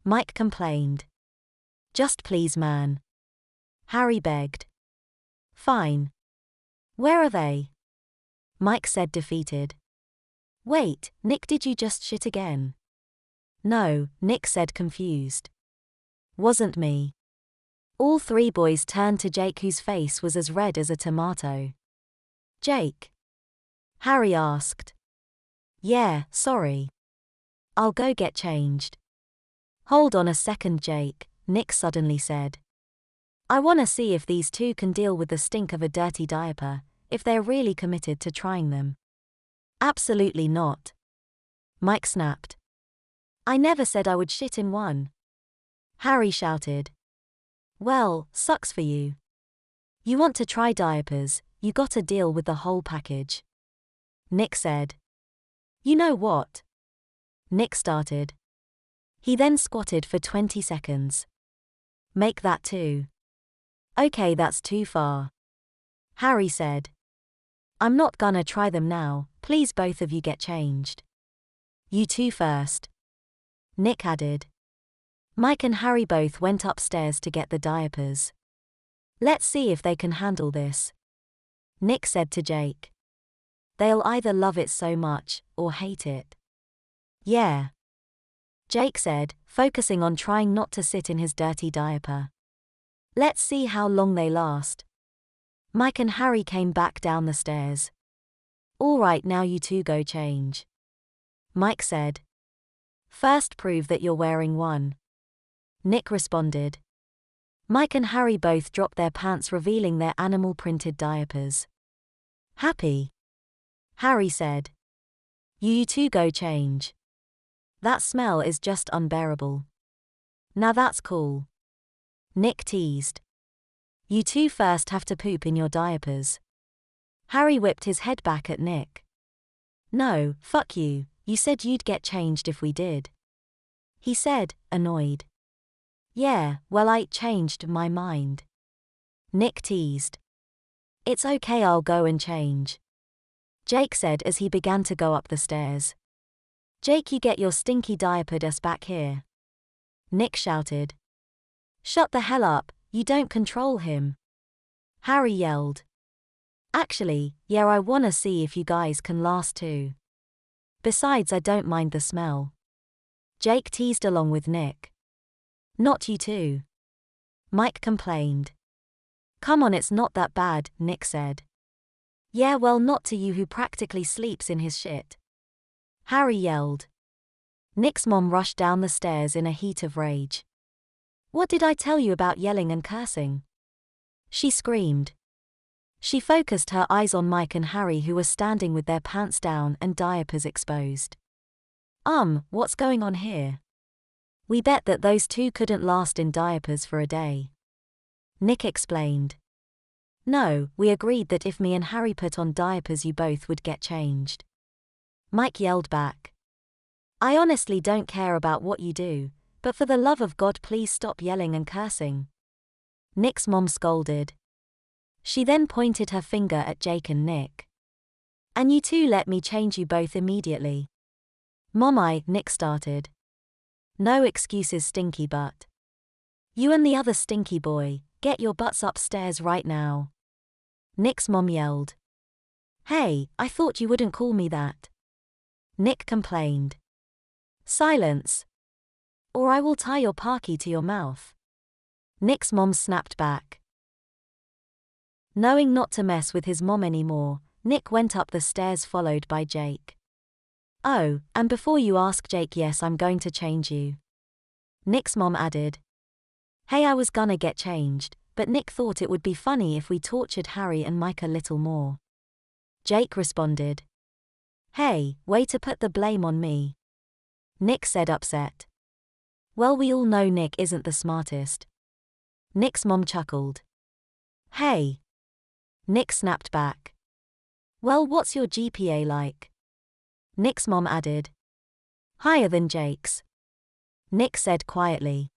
Mike complained. Just please, man. Harry begged. Fine. Where are they? Mike said, defeated. Wait, Nick, did you just shit again? No, Nick said, confused. Wasn't me. All three boys turned to Jake, whose face was as red as a tomato. Jake? Harry asked. Yeah, sorry. I'll go get changed. Hold on a second, Jake, Nick suddenly said. I wanna see if these two can deal with the stink of a dirty diaper, if they're really committed to trying them. Absolutely not. Mike snapped. I never said I would shit in one. Harry shouted. Well, sucks for you. You want to try diapers, you gotta deal with the whole package. Nick said. You know what? Nick started. He then squatted for 20 seconds. Make that 2. Okay, that's too far. Harry said. I'm not gonna try them now, please both of you get changed. You two first. Nick added. Mike and Harry both went upstairs to get the diapers. Let's see if they can handle this. Nick said to Jake. They'll either love it so much, or hate it. Yeah. Jake said, focusing on trying not to sit in his dirty diaper. Let's see how long they last. Mike and Harry came back down the stairs. All right, now you two go change. Mike said. First prove that you're wearing one. Nick responded. Mike and Harry both dropped their pants, revealing their animal-printed diapers. Happy? Harry said. You two go change. That smell is just unbearable. Now that's cool. Nick teased. You two first have to poop in your diapers. Harry whipped his head back at Nick. No, fuck you, you said you'd get changed if we did. He said, annoyed. Yeah, well, I changed my mind. Nick teased. It's okay, I'll go and change. Jake said as he began to go up the stairs. Jake, you get your stinky diapered ass back here. Nick shouted. Shut the hell up, you don't control him. Harry yelled. Actually, yeah, I wanna see if you guys can last too. Besides, I don't mind the smell. Jake teased along with Nick. Not you two. Mike complained. Come on, it's not that bad, Nick said. Yeah, well, not to you who practically sleeps in his shit. Harry yelled. Nick's mom rushed down the stairs in a heat of rage. What did I tell you about yelling and cursing? She screamed. She focused her eyes on Mike and Harry, who were standing with their pants down and diapers exposed. What's going on here? We bet that those two couldn't last in diapers for a day. Nick explained. No, we agreed that if me and Harry put on diapers, you both would get changed. Mike yelled back. I honestly don't care about what you do, but for the love of God, please stop yelling and cursing. Nick's mom scolded. She then pointed her finger at Jake and Nick. And you two let me change you both immediately. Mom, Nick started. No excuses, stinky butt. You and the other stinky boy, get your butts upstairs right now. Nick's mom yelled. Hey, I thought you wouldn't call me that. Nick complained. Silence. Or I will tie your parky to your mouth. Nick's mom snapped back. Knowing not to mess with his mom anymore, Nick went up the stairs followed by Jake. Oh, and before you ask Jake, yes, I'm going to change you. Nick's mom added. Hey, I was gonna get changed, but Nick thought it would be funny if we tortured Harry and Mike a little more. Jake responded. Hey, way to put the blame on me. Nick said, upset. Well, we all know Nick isn't the smartest. Nick's mom chuckled. Hey. Nick snapped back. Well, what's your GPA like? Nick's mom added. Higher than Jake's. Nick said quietly.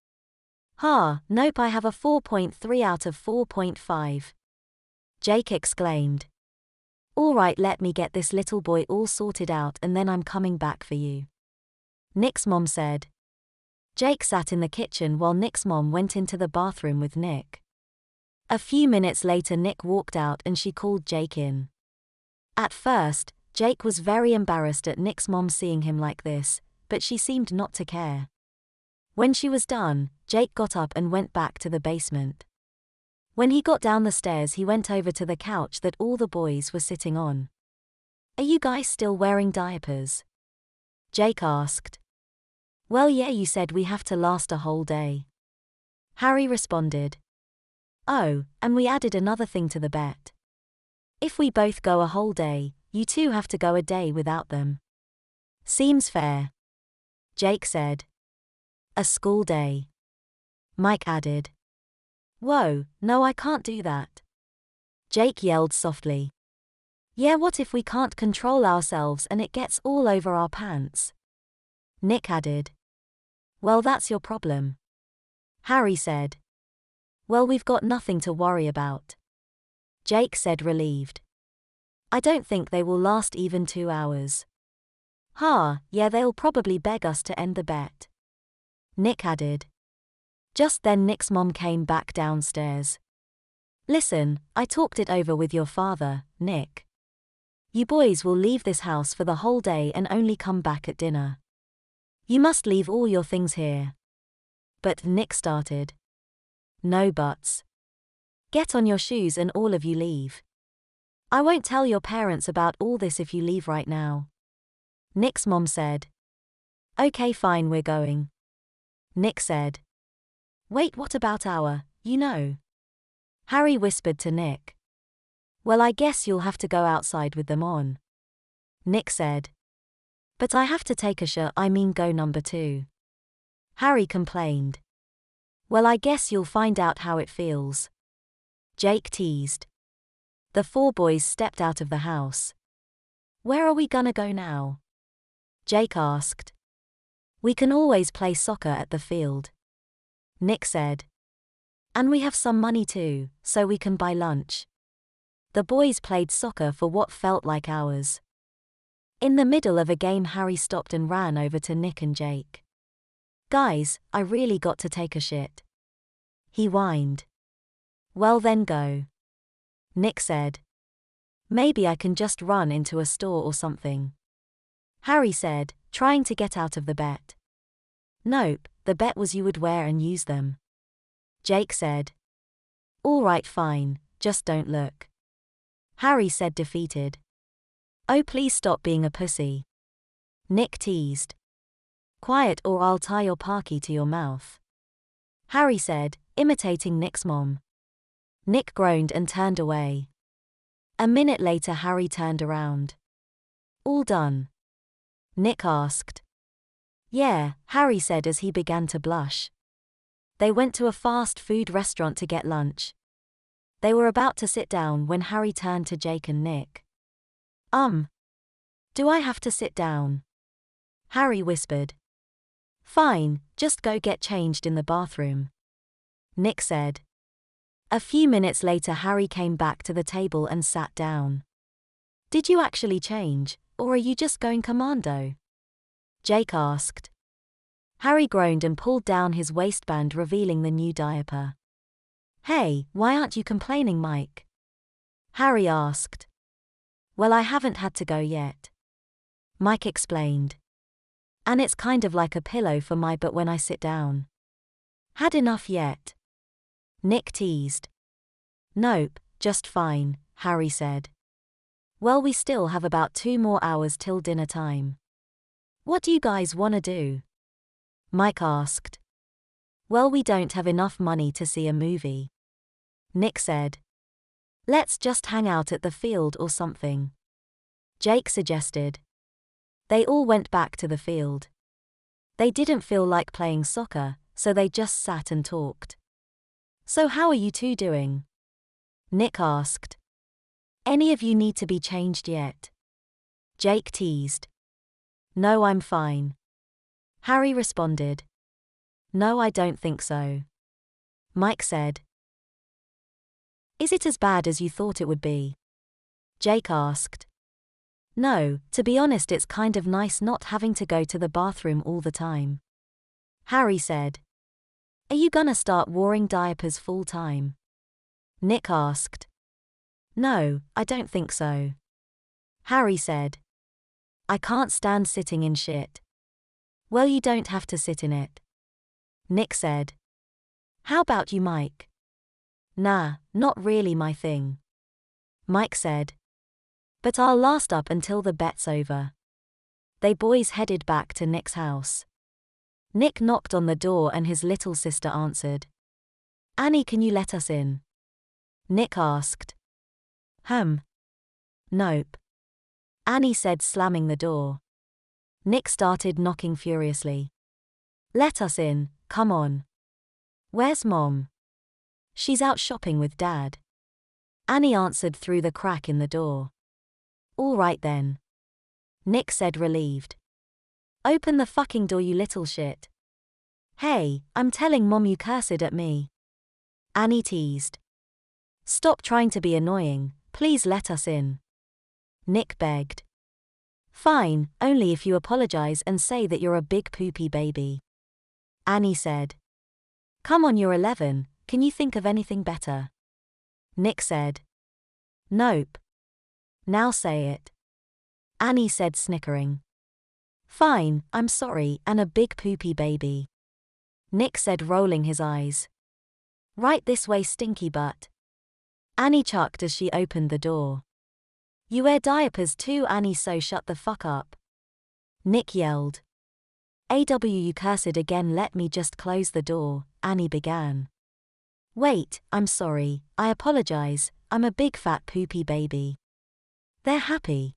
Nope, I have a 4.3 out of 4.5. Jake exclaimed. All right, let me get this little boy all sorted out and then I'm coming back for you. Nick's mom said. Jake sat in the kitchen while Nick's mom went into the bathroom with Nick. A few minutes later, Nick walked out and she called Jake in. At first, Jake was very embarrassed at Nick's mom seeing him like this, but she seemed not to care. When she was done, Jake got up and went back to the basement. When he got down the stairs, he went over to the couch that all the boys were sitting on. Are you guys still wearing diapers? Jake asked. Well, yeah, you said we have to last a whole day. Harry responded. Oh, and we added another thing to the bet. If we both go a whole day, you two have to go a day without them. Seems fair. Jake said. A school day. Mike added. Whoa, no, I can't do that. Jake yelled softly. Yeah, what if we can't control ourselves and it gets all over our pants? Nick added. Well, that's your problem. Harry said. Well, we've got nothing to worry about. Jake said, relieved. I don't think they will last even 2 hours. Yeah, they'll probably beg us to end the bet. Nick added. Just then Nick's mom came back downstairs. Listen, I talked it over with your father, Nick. You boys will leave this house for the whole day and only come back at dinner. You must leave all your things here. But Nick started. No buts. Get on your shoes and all of you leave. I won't tell your parents about all this if you leave right now. Nick's mom said. Okay, fine, we're going. Nick said. Wait, what about you know? Harry whispered to Nick. Well, I guess you'll have to go outside with them on. Nick said. But I have to take go number 2. Harry complained. Well, I guess you'll find out how it feels. Jake teased. The 4 boys stepped out of the house. Where are we gonna go now? Jake asked. We can always play soccer at the field. Nick said. And we have some money too, so we can buy lunch. The boys played soccer for what felt like hours. In the middle of a game, Harry stopped and ran over to Nick and Jake. Guys, I really got to take a shit. He whined. Well then go. Nick said. Maybe I can just run into a store or something. Harry said, trying to get out of the bet. Nope, the bet was you would wear and use them. Jake said. All right, fine, just don't look. Harry said, defeated. Oh, please stop being a pussy. Nick teased. Quiet or I'll tie your parky to your mouth. Harry said, imitating Nick's mom. Nick groaned and turned away. A minute later, Harry turned around. All done? Nick asked. Yeah, Harry said as he began to blush. They went to a fast food restaurant to get lunch. They were about to sit down when Harry turned to Jake and Nick. Do I have to sit down? Harry whispered. Fine, just go get changed in the bathroom. Nick said. A few minutes later, Harry came back to the table and sat down. Did you actually change, or are you just going commando? Jake asked. Harry groaned and pulled down his waistband, revealing the new diaper. Hey, why aren't you complaining, Mike? Harry asked. Well, I haven't had to go yet. Mike explained. And it's kind of like a pillow for my butt when I sit down. Had enough yet? Nick teased. Nope, just fine, Harry said. Well, we still have about 2 more hours till dinner time. What do you guys wanna do? Mike asked. Well, we don't have enough money to see a movie. Nick said. Let's just hang out at the field or something. Jake suggested. They all went back to the field. They didn't feel like playing soccer, so they just sat and talked. So how are you two doing? Nick asked. Any of you need to be changed yet? Jake teased. No, I'm fine. Harry responded. No, I don't think so. Mike said. Is it as bad as you thought it would be? Jake asked. No, to be honest, it's kind of nice not having to go to the bathroom all the time. Harry said. Are you gonna start wearing diapers full time? Nick asked. No, I don't think so. Harry said. I can't stand sitting in shit. Well, you don't have to sit in it. Nick said. How about you, Mike? Nah, not really my thing. Mike said. But I'll last up until the bet's over. They boys headed back to Nick's house. Nick knocked on the door and his little sister answered. Annie, can you let us in? Nick asked. Nope. Annie said, slamming the door. Nick started knocking furiously. Let us in, come on. Where's Mom? She's out shopping with Dad. Annie answered through the crack in the door. All right then. Nick said, relieved. Open the fucking door, you little shit. Hey, I'm telling Mom you cursed at me. Annie teased. Stop trying to be annoying, please let us in. Nick begged. Fine, only if you apologize and say that you're a big poopy baby. Annie said. Come on, you're 11, can you think of anything better? Nick said. Nope. Now say it. Annie said, snickering. Fine, I'm sorry, and a big poopy baby. Nick said, rolling his eyes. Right this way, stinky butt. Annie chucked as she opened the door. You wear diapers too, Annie, so shut the fuck up. Nick yelled. You cursed again, let me just close the door, Annie began. Wait, I'm sorry, I apologize, I'm a big fat poopy baby. They're happy.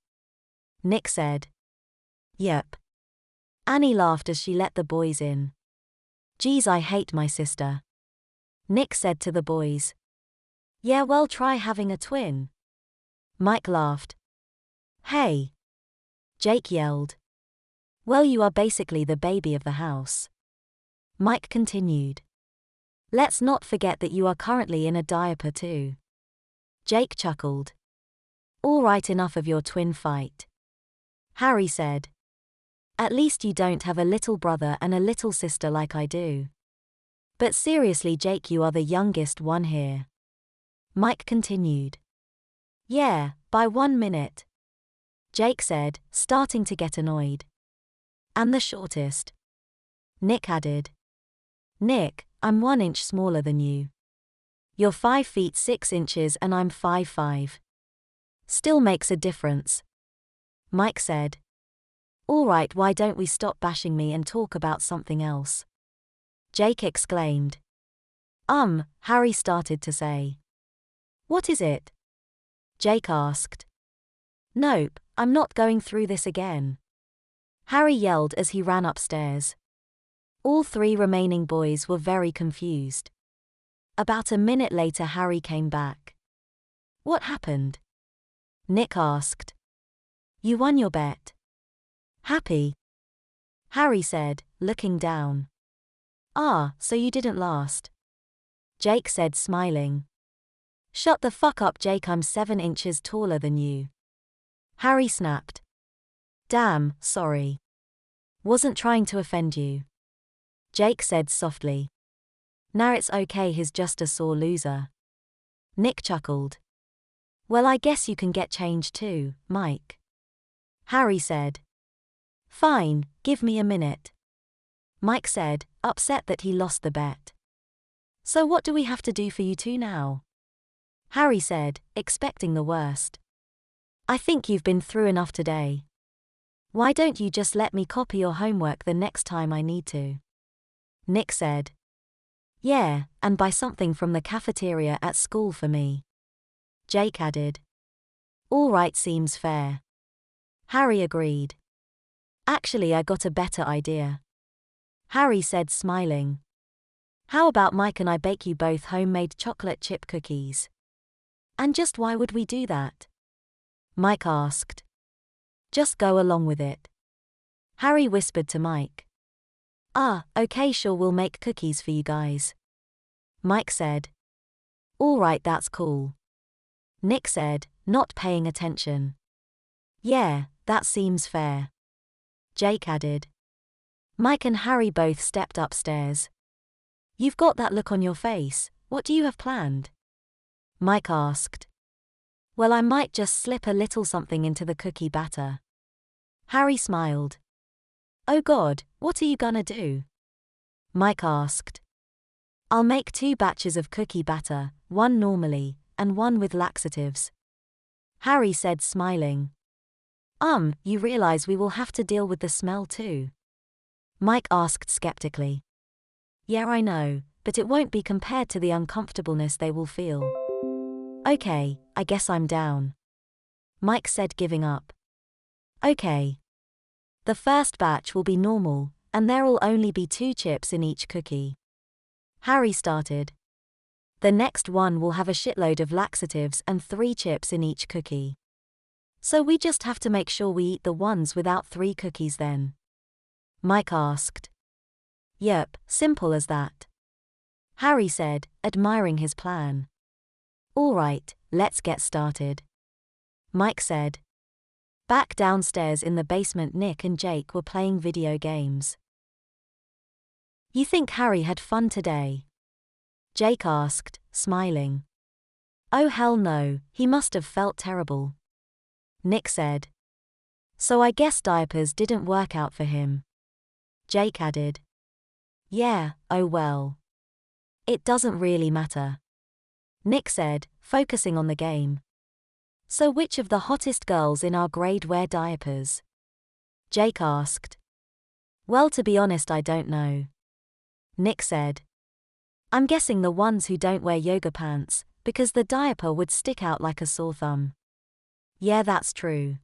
Nick said. Yep. Annie laughed as she let the boys in. Geez, I hate my sister. Nick said to the boys. Yeah, well, try having a twin. Mike laughed. Hey. Jake yelled. Well, you are basically the baby of the house. Mike continued. Let's not forget that you are currently in a diaper too. Jake chuckled. All right, enough of your twin fight. Harry said. At least you don't have a little brother and a little sister like I do. But seriously, Jake, you are the youngest one here. Mike continued. Yeah, by 1 minute. Jake said, starting to get annoyed. And the shortest. Nick added. Nick, I'm 1 inch smaller than you. You're 5 feet 6 inches and I'm 5'5". Still makes a difference. Mike said. All right, why don't we stop bashing me and talk about something else? Jake exclaimed. Harry started to say. What is it? Jake asked. Nope, I'm not going through this again. Harry yelled as he ran upstairs. All 3 remaining boys were very confused. About a minute later, Harry came back. What happened? Nick asked. You won your bet. Happy? Harry said, looking down. So you didn't last. Jake said, smiling. Shut the fuck up, Jake, I'm 7 inches taller than you. Harry snapped. Damn, sorry. Wasn't trying to offend you. Jake said softly. Nah, it's okay, he's just a sore loser. Nick chuckled. Well, I guess you can get changed too, Mike. Harry said. Fine, give me a minute. Mike said, upset that he lost the bet. So what do we have to do for you two now? Harry said, expecting the worst. I think you've been through enough today. Why don't you just let me copy your homework the next time I need to? Nick said. Yeah, and buy something from the cafeteria at school for me. Jake added. All right, seems fair. Harry agreed. Actually, I got a better idea. Harry said, smiling. How about Mike and I bake you both homemade chocolate chip cookies? And just why would we do that? Mike asked. Just go along with it. Harry whispered to Mike. Okay, sure, we'll make cookies for you guys. Mike said. All right, that's cool. Nick said, not paying attention. Yeah, that seems fair. Jake added. Mike and Harry both stepped upstairs. You've got that look on your face, what do you have planned? Mike asked. Well, I might just slip a little something into the cookie batter. Harry smiled. Oh God, what are you gonna do? Mike asked. I'll make 2 batches of cookie batter, one normally, and one with laxatives. Harry said, smiling. You realize we will have to deal with the smell too? Mike asked skeptically. Yeah, I know, but it won't be compared to the uncomfortableness they will feel. Okay, I guess I'm down. Mike said, giving up. Okay. The first batch will be normal, and there'll only be 2 chips in each cookie. Harry started. The next one will have a shitload of laxatives and 3 chips in each cookie. So we just have to make sure we eat the ones without 3 cookies then? Mike asked. Yep, simple as that. Harry said, admiring his plan. All right, let's get started. Mike said. Back downstairs in the basement, Nick and Jake were playing video games. You think Harry had fun today? Jake asked, smiling. Oh hell no, he must have felt terrible. Nick said. So I guess diapers didn't work out for him. Jake added. Yeah, oh well. It doesn't really matter. Nick said, focusing on the game. So which of the hottest girls in our grade wear diapers? Jake asked. Well, to be honest, I don't know. Nick said. I'm guessing the ones who don't wear yoga pants, because the diaper would stick out like a sore thumb. Yeah, that's true.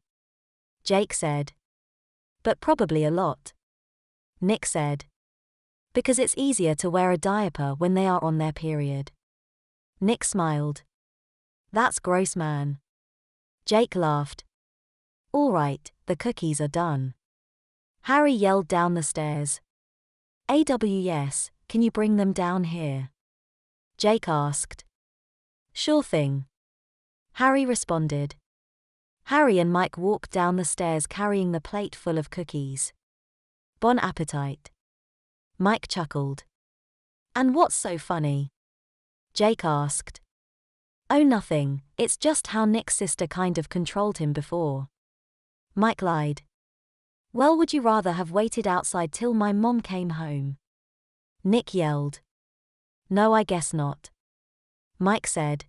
Jake said. But probably a lot. Nick said. Because it's easier to wear a diaper when they are on their period. Nick smiled. That's gross, man. Jake laughed. All right, the cookies are done. Harry yelled down the stairs. AWS, can you bring them down here? Jake asked. Sure thing. Harry responded. Harry and Mike walked down the stairs carrying the plate full of cookies. Bon appetit. Mike chuckled. And what's so funny? Jake asked. Oh, nothing, it's just how Nick's sister kind of controlled him before. Mike lied. Well, would you rather have waited outside till my mom came home? Nick yelled. No, I guess not. Mike said.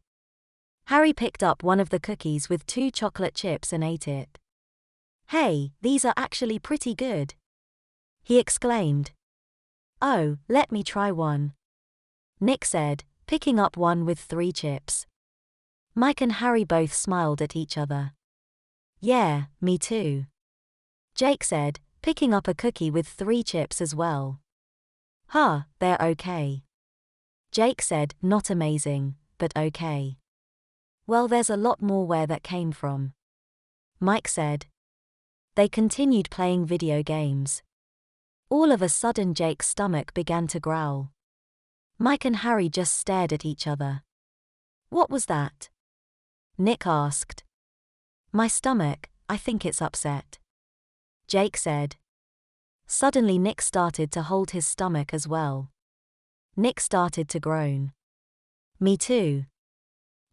Harry picked up one of the cookies with 2 chocolate chips and ate it. Hey, these are actually pretty good. He exclaimed. Oh, let me try one. Nick said, picking up one with 3 chips. Mike and Harry both smiled at each other. Yeah, me too. Jake said, picking up a cookie with 3 chips as well. Huh, they're okay. Jake said, not amazing, but okay. Well, there's a lot more where that came from. Mike said. They continued playing video games. All of a sudden Jake's stomach began to growl. Mike and Harry just stared at each other. What was that? Nick asked. My stomach, I think it's upset. Jake said. Suddenly Nick started to hold his stomach as well. Nick started to groan. Me too.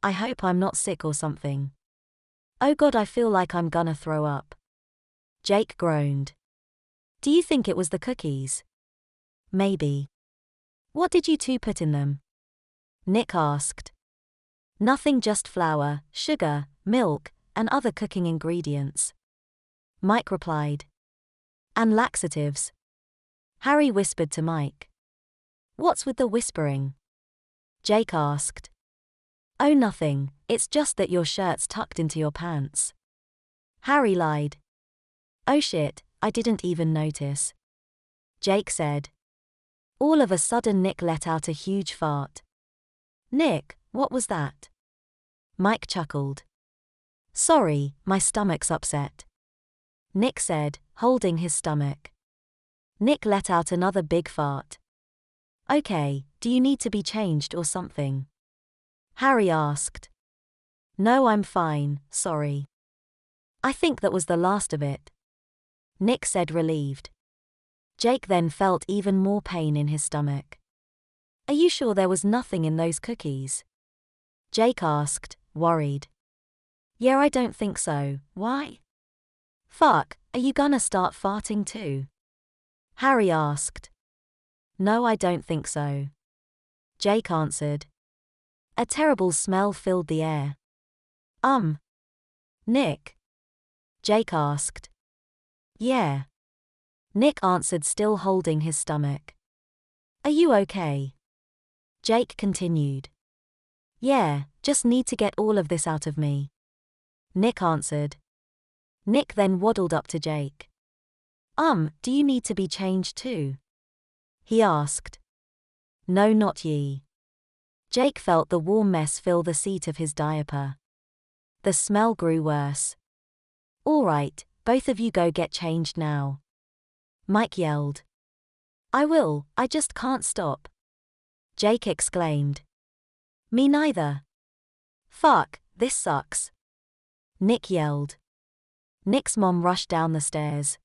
I hope I'm not sick or something. Oh God, I feel like I'm gonna throw up. Jake groaned. Do you think it was the cookies? Maybe. What did you 2 put in them? Nick asked. Nothing, just flour, sugar, milk, and other cooking ingredients. Mike replied. And laxatives. Harry whispered to Mike. What's with the whispering? Jake asked. Oh, nothing, it's just that your shirt's tucked into your pants. Harry lied. Oh shit, I didn't even notice. Jake said. All of a sudden Nick let out a huge fart. Nick, what was that? Mike chuckled. Sorry, my stomach's upset. Nick said, holding his stomach. Nick let out another big fart. Okay, do you need to be changed or something? Harry asked. No, I'm fine, sorry. I think that was the last of it. Nick said, relieved. Jake then felt even more pain in his stomach. Are you sure there was nothing in those cookies? Jake asked, worried. Yeah, I don't think so, why? Fuck, are you gonna start farting too? Harry asked. No, I don't think so. Jake answered. A terrible smell filled the air. Nick? Jake asked. Yeah. Nick answered, still holding his stomach. Are you okay? Jake continued. Yeah, just need to get all of this out of me. Nick answered. Nick then waddled up to Jake. Do you need to be changed too? He asked. No, not ye. Jake felt the warm mess fill the seat of his diaper. The smell grew worse. All right, both of you go get changed now. Mike yelled. I will, I just can't stop. Jake exclaimed. Me neither. Fuck, this sucks. Nick yelled. Nick's mom rushed down the stairs.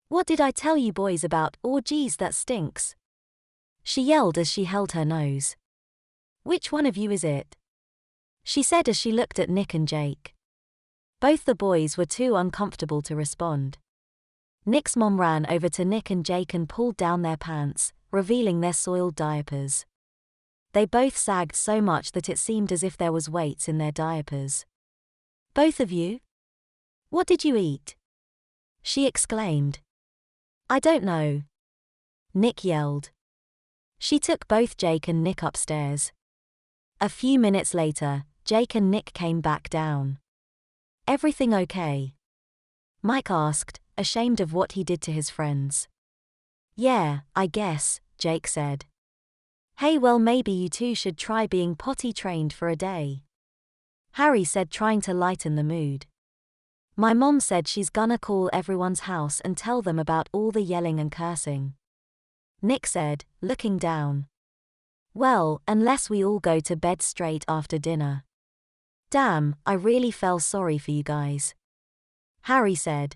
What did I tell you boys about? Oh geez, that stinks. She yelled as she held her nose. Which one of you is it? She said as she looked at Nick and Jake. Both the boys were too uncomfortable to respond. Nick's mom ran over to Nick and Jake and pulled down their pants, revealing their soiled diapers. They both sagged so much that it seemed as if there was weights in their diapers. Both of you? What did you eat? She exclaimed. I don't know. Nick yelled. She took both Jake and Nick upstairs. A few minutes later, Jake and Nick came back down. Everything okay? Mike asked, ashamed of what he did to his friends. Yeah, I guess, Jake said. Hey, well, maybe you two should try being potty trained for a day. Harry said, trying to lighten the mood. My mom said she's gonna call everyone's house and tell them about all the yelling and cursing. Nick said, looking down. Well, unless we all go to bed straight after dinner. Damn, I really felt sorry for you guys. Harry said.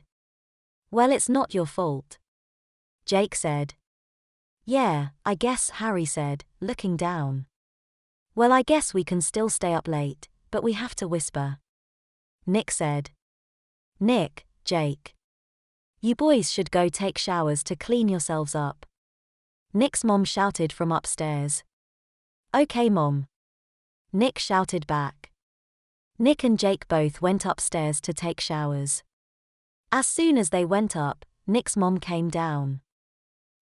Well, it's not your fault. Jake said. Yeah, I guess, Harry said, looking down. Well, I guess we can still stay up late, but we have to whisper. Nick said. Nick, Jake. You boys should go take showers to clean yourselves up. Nick's mom shouted from upstairs. Okay, Mom. Nick shouted back. Nick and Jake both went upstairs to take showers. As soon as they went up, Nick's mom came down.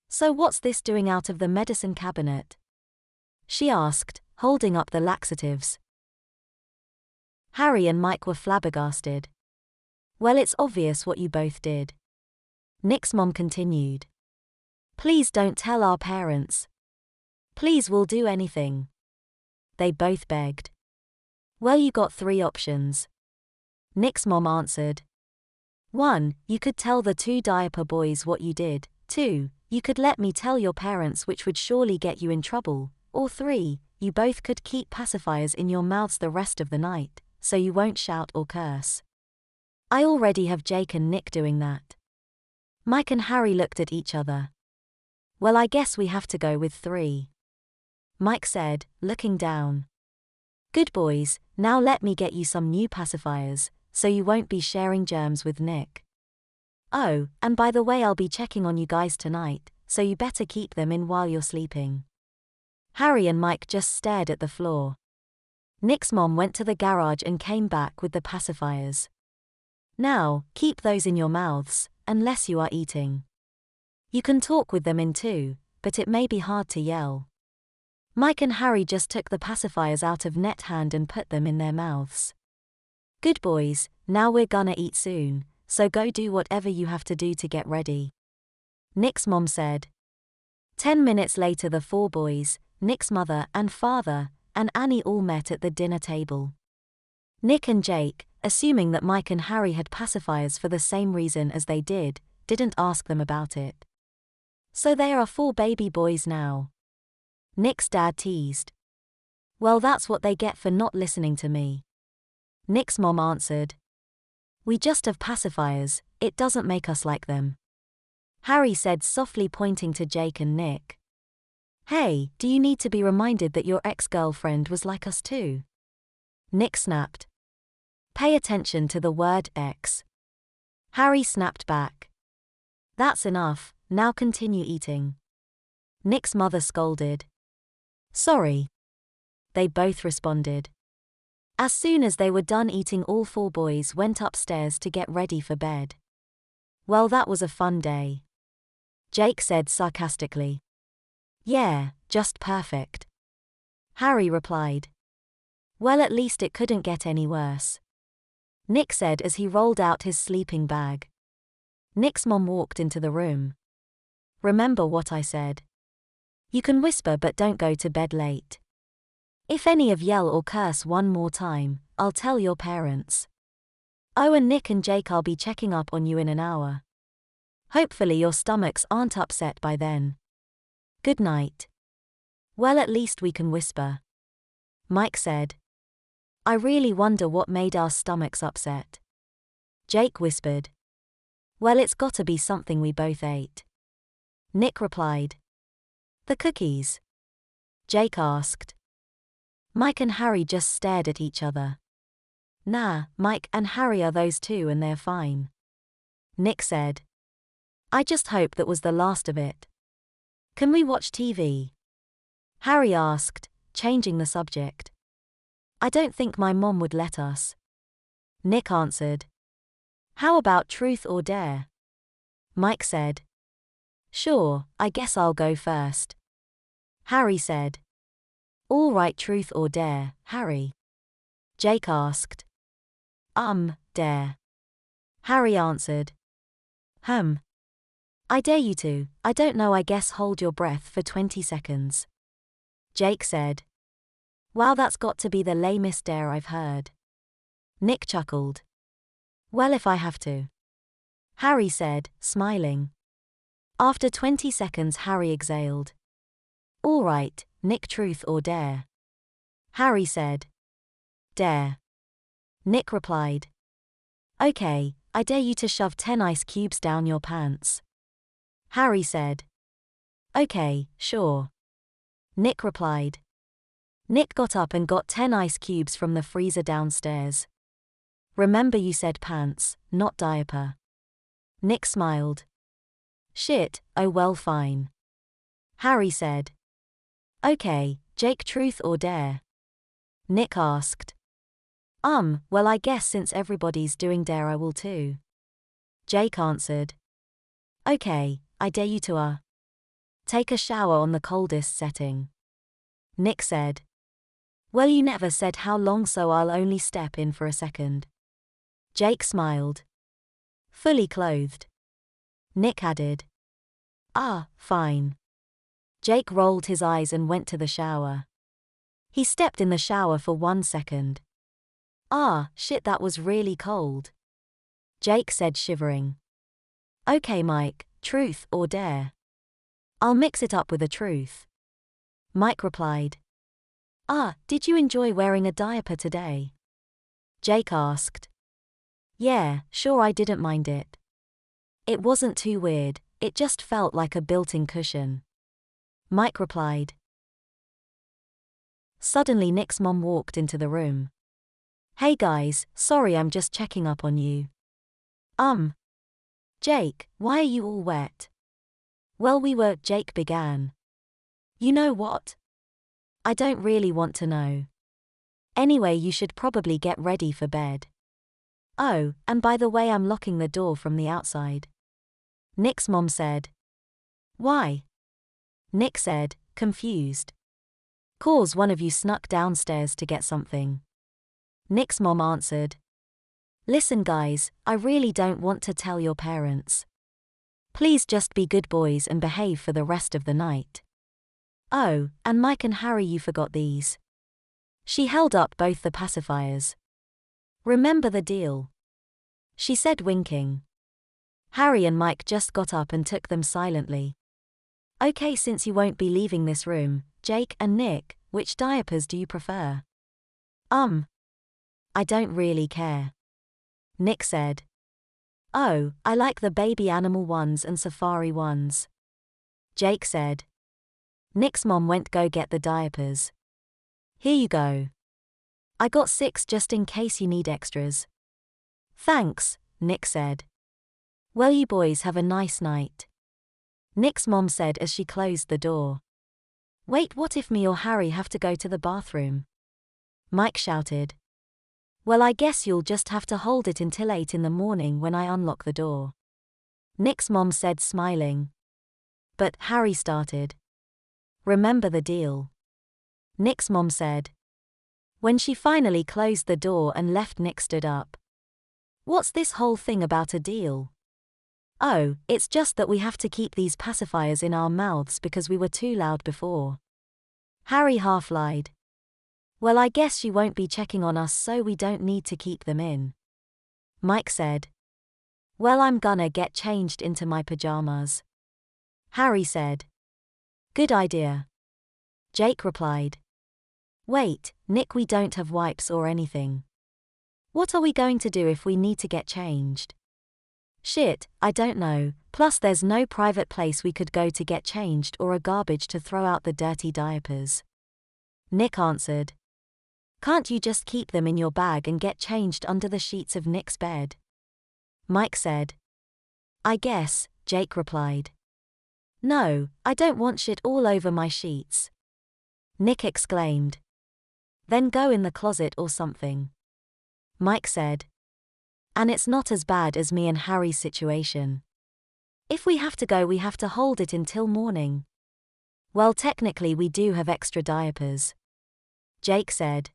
So what's this doing out of the medicine cabinet? She asked, holding up the laxatives. Harry and Mike were flabbergasted. Well, it's obvious what you both did. Nick's mom continued. Please don't tell our parents. Please, we'll do anything. They both begged. Well, you got 3 options. Nick's mom answered. 1, you could tell the 2 diaper boys what you did. 2, you could let me tell your parents, which would surely get you in trouble. Or 3, you both could keep pacifiers in your mouths the rest of the night, so you won't shout or curse. I already have Jake and Nick doing that. Mike and Harry looked at each other. Well, I guess we have to go with 3. Mike said, looking down. Good boys, now let me get you some new pacifiers, so you won't be sharing germs with Nick. Oh, and by the way, I'll be checking on you guys tonight, so you better keep them in while you're sleeping. Harry and Mike just stared at the floor. Nick's mom went to the garage and came back with the pacifiers. Now, keep those in your mouths, unless you are eating. You can talk with them in too, but it may be hard to yell. Mike and Harry just took the pacifiers out of Net's hand and put them in their mouths. Good boys, now we're gonna eat soon, so go do whatever you have to do to get ready. Nick's mom said. 10 minutes later the four boys, Nick's mother and father, and Annie all met at the dinner table. Nick and Jake, assuming that Mike and Harry had pacifiers for the same reason as they did, didn't ask them about it. So there are 4 baby boys now. Nick's dad teased. Well, that's what they get for not listening to me. Nick's mom answered. We just have pacifiers, it doesn't make us like them. Harry said softly, pointing to Jake and Nick. Hey, do you need to be reminded that your ex-girlfriend was like us too? Nick snapped. Pay attention to the word ex. Harry snapped back. That's enough, now continue eating. Nick's mother scolded. Sorry. They both responded. As soon as they were done eating, all 4 boys went upstairs to get ready for bed. Well, that was a fun day. Jake said sarcastically. Yeah, just perfect. Harry replied. Well, at least it couldn't get any worse. Nick said as he rolled out his sleeping bag. Nick's mom walked into the room. Remember what I said. You can whisper but don't go to bed late. If any of yell or curse one more time, I'll tell your parents. Oh, and Nick and Jake, I'll be checking up on you in an hour. Hopefully your stomachs aren't upset by then. Good night. Well, at least we can whisper. Mike said. I really wonder what made our stomachs upset. Jake whispered. Well, it's gotta be something we both ate. Nick replied. The cookies? Jake asked. Mike and Harry just stared at each other. Nah, Mike and Harry are those two and they're fine. Nick said. I just hope that was the last of it. Can we watch TV? Harry asked, changing the subject. I don't think my mom would let us. Nick answered. How about Truth or Dare? Mike said. Sure, I guess I'll go first. Harry said. All right, Truth or Dare, Harry? Jake asked. Dare. Harry answered. I dare you to, I don't know, I guess hold your breath for 20 seconds. Jake said. Wow, that's got to be the lamest dare I've heard. Nick chuckled. Well, if I have to. Harry said, smiling. After 20 seconds, Harry exhaled. All right, Nick, Truth or Dare? Harry said. Dare. Nick replied. Okay, I dare you to shove 10 ice cubes down your pants. Harry said. Okay, sure. Nick replied. Nick got up and got 10 ice cubes from the freezer downstairs. Remember, you said pants, not diaper. Nick smiled. Shit, oh well, fine. Harry said. Okay, Jake, Truth or Dare? Nick asked. Well, I guess since everybody's doing Dare, I will too. Jake answered. Okay, I dare you to take a shower on the coldest setting. Nick said. Well, you never said how long, so I'll only step in for a second. Jake smiled. Fully clothed. Nick added. Fine. Jake rolled his eyes and went to the shower. He stepped in the shower for 1 second. Shit, that was really cold. Jake said, shivering. Okay, Mike, Truth or Dare? I'll mix it up with a truth. Mike replied. Did you enjoy wearing a diaper today? Jake asked. Yeah, sure, I didn't mind it. It wasn't too weird, it just felt like a built-in cushion. Mike replied. Suddenly Nick's mom walked into the room. Hey guys, sorry, I'm just checking up on you. Jake, why are you all wet? Well, Jake began. You know what? I don't really want to know. Anyway, you should probably get ready for bed. Oh, and by the way, I'm locking the door from the outside. Nick's mom said. Why? Nick said, confused. 'Cause one of you snuck downstairs to get something. Nick's mom answered. Listen guys, I really don't want to tell your parents. Please just be good boys and behave for the rest of the night. Oh, and Mike and Harry, you forgot these. She held up both the pacifiers. Remember the deal? She said, winking. Harry and Mike just got up and took them silently. Okay, since you won't be leaving this room, Jake and Nick, which diapers do you prefer? I don't really care. Nick said. Oh, I like the baby animal ones and safari ones. Jake said. Nick's mom went go get the diapers. Here you go. I got 6 just in case you need extras. Thanks, Nick said. Well, you boys have a nice night. Nick's mom said as she closed the door. Wait, what if me or Harry have to go to the bathroom? Mike shouted. Well, I guess you'll just have to hold it until 8 in the morning when I unlock the door. Nick's mom said, smiling. But, Harry started. Remember the deal? Nick's mom said. When she finally closed the door and left, Nick stood up. What's this whole thing about a deal? Oh, it's just that we have to keep these pacifiers in our mouths because we were too loud before. Harry half lied. Well, I guess she won't be checking on us, so we don't need to keep them in. Mike said. Well, I'm gonna get changed into my pajamas. Harry said. Good idea. Jake replied. Wait, Nick, we don't have wipes or anything. What are we going to do if we need to get changed? Shit, I don't know, plus there's no private place we could go to get changed or a garbage to throw out the dirty diapers. Nick answered. Can't you just keep them in your bag and get changed under the sheets of Nick's bed? Mike said. I guess, Jake replied. No, I don't want shit all over my sheets. Nick exclaimed. Then go in the closet or something. Mike said. And it's not as bad as me and Harry's situation. If we have to go, we have to hold it until morning. Well, technically we do have extra diapers. Jake said.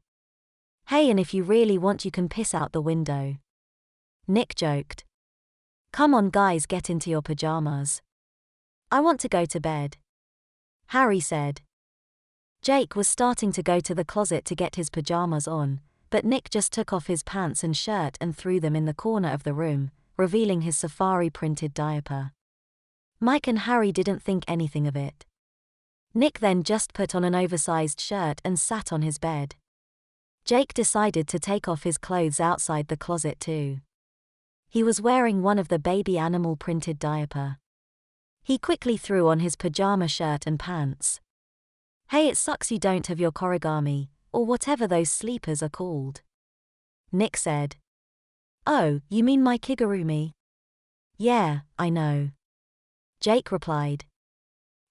Hey, and if you really want you can piss out the window. Nick joked. Come on guys, get into your pajamas. I want to go to bed. Harry said. Jake was starting to go to the closet to get his pajamas on, but Nick just took off his pants and shirt and threw them in the corner of the room, revealing his safari-printed diaper. Mike and Harry didn't think anything of it. Nick then just put on an oversized shirt and sat on his bed. Jake decided to take off his clothes outside the closet too. He was wearing one of the baby animal printed diaper. He quickly threw on his pajama shirt and pants. Hey, it sucks you don't have your korigami, or whatever those sleepers are called. Nick said. Oh, you mean my kigurumi? Yeah, I know. Jake replied.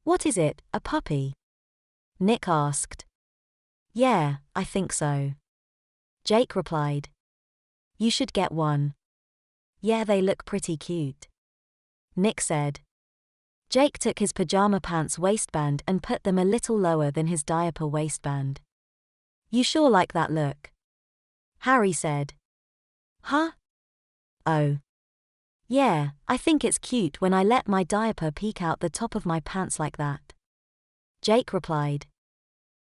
What is it, a puppy? Nick asked. Yeah, I think so. Jake replied. You should get one. Yeah, they look pretty cute. Nick said. Jake took his pajama pants waistband and put them a little lower than his diaper waistband. You sure like that look? Harry said. Huh? Oh. Yeah, I think it's cute when I let my diaper peek out the top of my pants like that. Jake replied.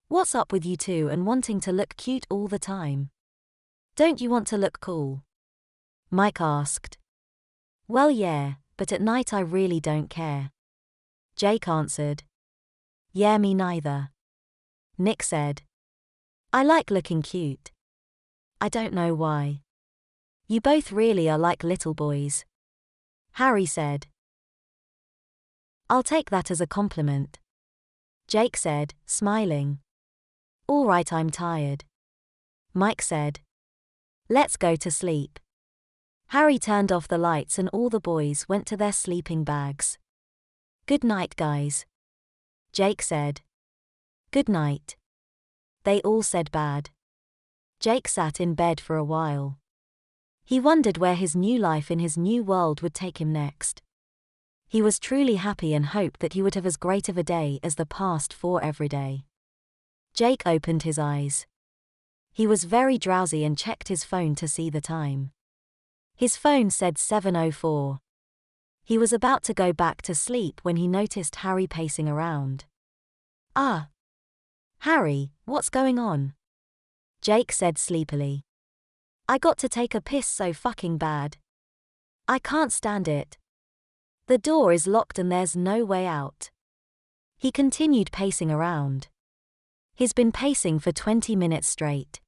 What's up with you two and wanting to look cute all the time? Don't you want to look cool? Mike asked. Well, yeah, but at night I really don't care. Jake answered. Yeah, me neither. Nick said. I like looking cute. I don't know why. You both really are like little boys. Harry said. I'll take that as a compliment. Jake said, smiling. All right, I'm tired. Mike said. Let's go to sleep. Harry turned off the lights and all the boys went to their sleeping bags. Good night, guys. Jake said. Good night. They all said bad. Jake sat in bed for a while. He wondered where his new life in his new world would take him next. He was truly happy and hoped that he would have as great of a day as the past 4 every day. Jake opened his eyes. He was very drowsy and checked his phone to see the time. His phone said 7:04. He was about to go back to sleep when he noticed Harry pacing around. "Ah. Harry, what's going on?" Jake said sleepily. "I got to take a piss so fucking bad. I can't stand it. The door is locked and there's no way out." He continued pacing around. He's been pacing for 20 minutes straight.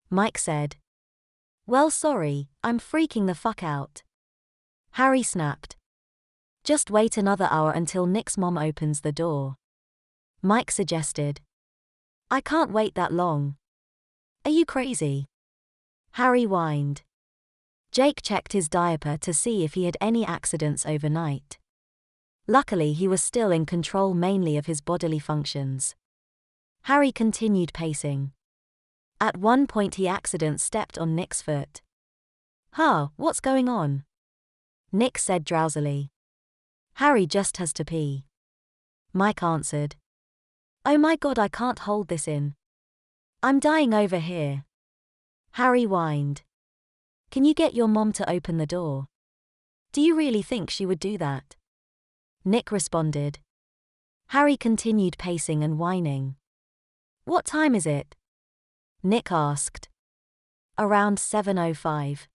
Mike said. "Well, sorry, I'm freaking the fuck out." Harry snapped. "Just wait another hour until Nick's mom opens the door." Mike suggested. "I can't wait that long. Are you crazy?" Harry whined. Jake checked his diaper to see if he had any accidents overnight. Luckily, he was still in control mainly of his bodily functions. Harry continued pacing. At one point he accidentally stepped on Nick's foot. "Huh, what's going on?" Nick said drowsily. "Harry just has to pee." Mike answered. "Oh my god, I can't hold this in. I'm dying over here." Harry whined. "Can you get your mom to open the door? Do you really think she would do that?" Nick responded. Harry continued pacing and whining. "What time is it?" Nick asked. "Around 7:05.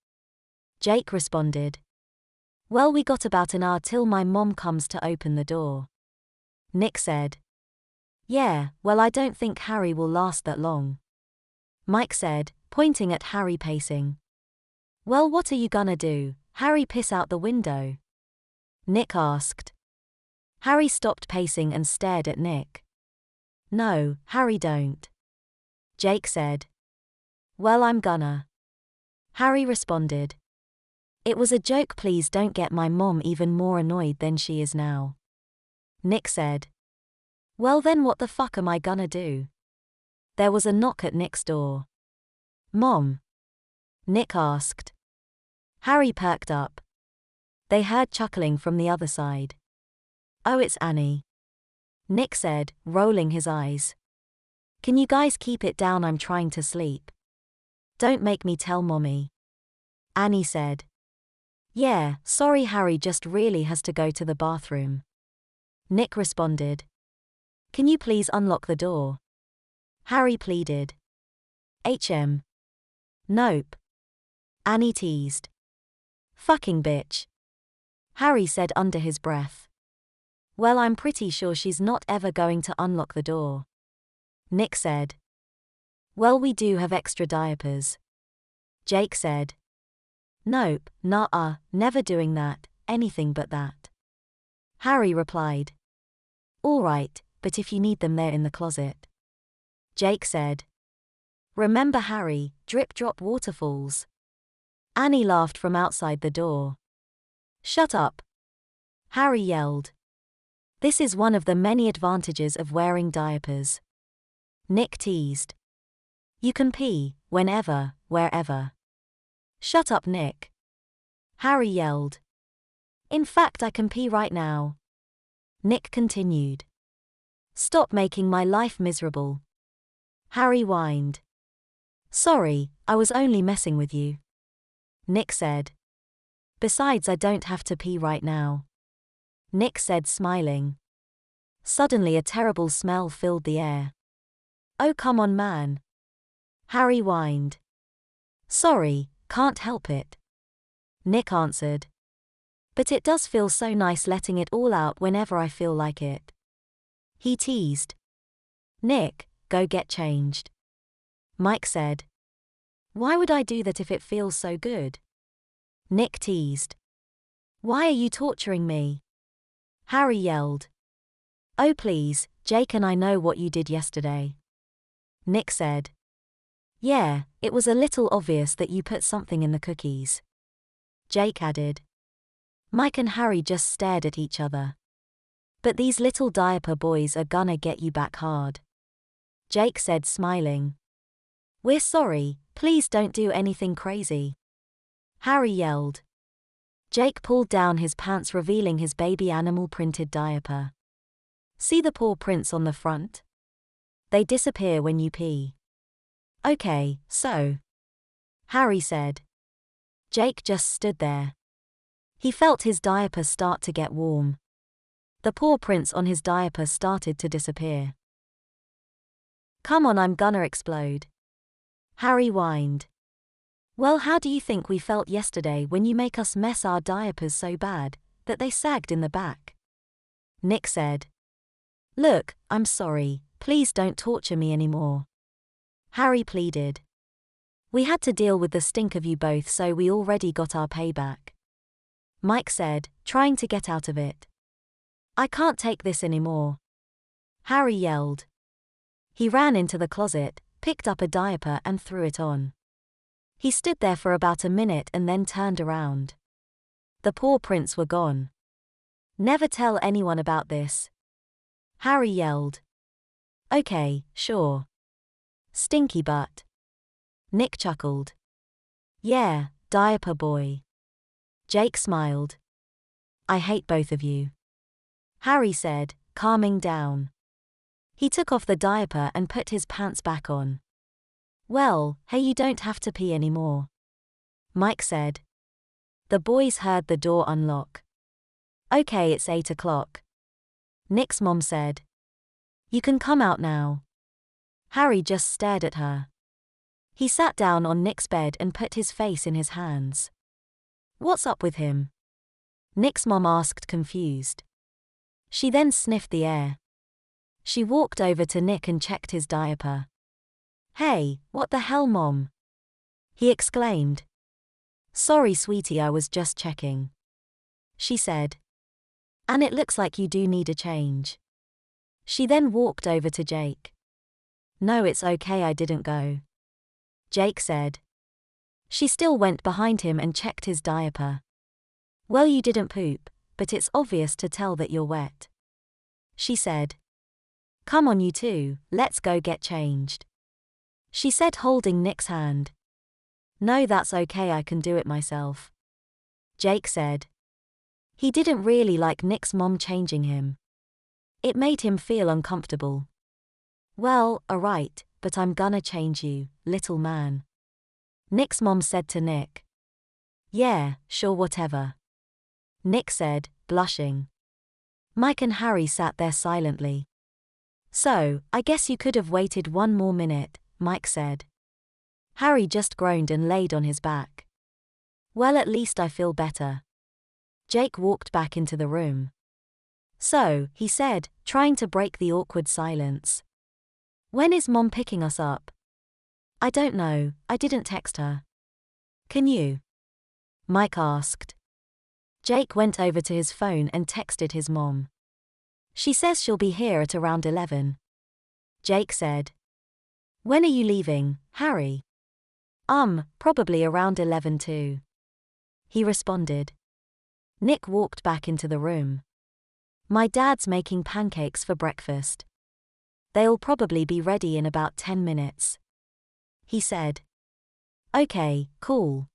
Jake responded. "Well, we got about an hour till my mom comes to open the door." Nick said. "Yeah, well, I don't think Harry will last that long." Mike said, pointing at Harry pacing. "Well, what are you gonna do, Harry, piss out the window?" Nick asked. Harry stopped pacing and stared at Nick. "No, Harry, don't." Jake said. "Well, I'm gonna." Harry responded. "It was a joke, please don't get my mom even more annoyed than she is now." Nick said. "Well then what the fuck am I gonna do?" There was a knock at Nick's door. "Mom?" Nick asked. Harry perked up. They heard chuckling from the other side. "Oh, it's Annie," Nick said, rolling his eyes. "Can you guys keep it down? I'm trying to sleep. Don't make me tell Mommy." Annie said. "Yeah, sorry, Harry just really has to go to the bathroom." Nick responded. "Can you please unlock the door?" Harry pleaded. Nope." Annie teased. "Fucking bitch," Harry said under his breath. "Well, I'm pretty sure she's not ever going to unlock the door." Nick said. "Well, we do have extra diapers." Jake said. "Nope, nah, never doing that, anything but that." Harry replied. "All right, but if you need them, they're in the closet." Jake said. "Remember, Harry, drip drop waterfalls." Annie laughed from outside the door. "Shut up," Harry yelled. "This is one of the many advantages of wearing diapers." Nick teased. "You can pee, whenever, wherever." "Shut up, Nick," Harry yelled. "In fact, I can pee right now." Nick continued. "Stop making my life miserable," Harry whined. "Sorry, I was only messing with you," Nick said. "Besides, I don't have to pee right now," Nick said, smiling. Suddenly a terrible smell filled the air. "Oh, come on, man," Harry whined. "Sorry, can't help it," Nick answered. "But it does feel so nice letting it all out whenever I feel like it," he teased. "Nick, go get changed," Mike said. "Why would I do that if it feels so good?" Nick teased. "Why are you torturing me?" Harry yelled. "Oh please, Jake and I know what you did yesterday," Nick said. "Yeah, it was a little obvious that you put something in the cookies," Jake added. Mike and Harry just stared at each other. "But these little diaper boys are gonna get you back hard," Jake said, smiling. "We're sorry, please don't do anything crazy," Harry yelled. Jake pulled down his pants, revealing his baby animal printed diaper. See the paw prints on the front? They disappear when you pee. Okay, so. Harry said. Jake just stood there. He felt his diaper start to get warm. The paw prints on his diaper started to disappear. Come on, I'm gonna explode. Harry whined. Well, how do you think we felt yesterday when you make us mess our diapers so bad that they sagged in the back? Nick said. Look, I'm sorry, please don't torture me anymore. Harry pleaded. We had to deal with the stink of you both, so we already got our payback. Mike said, trying to get out of it. I can't take this anymore. Harry yelled. He ran into the closet, picked up a diaper and threw it on. He stood there for about a minute and then turned around. The paw prints were gone. Never tell anyone about this. Harry yelled. Okay, sure. Stinky butt. Nick chuckled. Yeah, diaper boy. Jake smiled. I hate both of you. Harry said, calming down. He took off the diaper and put his pants back on. Well, hey, you don't have to pee anymore. Mike said. The boys heard the door unlock. Okay, it's 8 o'clock. Nick's mom said. You can come out now. Harry just stared at her. He sat down on Nick's bed and put his face in his hands. What's up with him? Nick's mom asked, confused. She then sniffed the air. She walked over to Nick and checked his diaper. Hey, what the hell, Mom? He exclaimed. Sorry, sweetie, I was just checking. She said. And it looks like you do need a change. She then walked over to Jake. No, it's okay, I didn't go. Jake said. She still went behind him and checked his diaper. Well, you didn't poop, but it's obvious to tell that you're wet. She said. Come on, you two, let's go get changed. She said, holding Nick's hand. No, that's okay, I can do it myself. Jake said. He didn't really like Nick's mom changing him. It made him feel uncomfortable. Well, alright, but I'm gonna change you, little man. Nick's mom said to Nick. Yeah, sure, whatever. Nick said, blushing. Mike and Harry sat there silently. So, I guess you could have waited one more minute, Mike said. Harry just groaned and laid on his back. Well, at least I feel better. Jake walked back into the room. So, he said, trying to break the awkward silence. When is Mom picking us up? I don't know, I didn't text her. Can you? Mike asked. Jake went over to his phone and texted his mom. She says she'll be here at around 11. Jake said. When are you leaving, Harry? Probably around 11 too. He responded. Nick walked back into the room. My dad's making pancakes for breakfast. They'll probably be ready in about 10 minutes. He said. Okay, cool.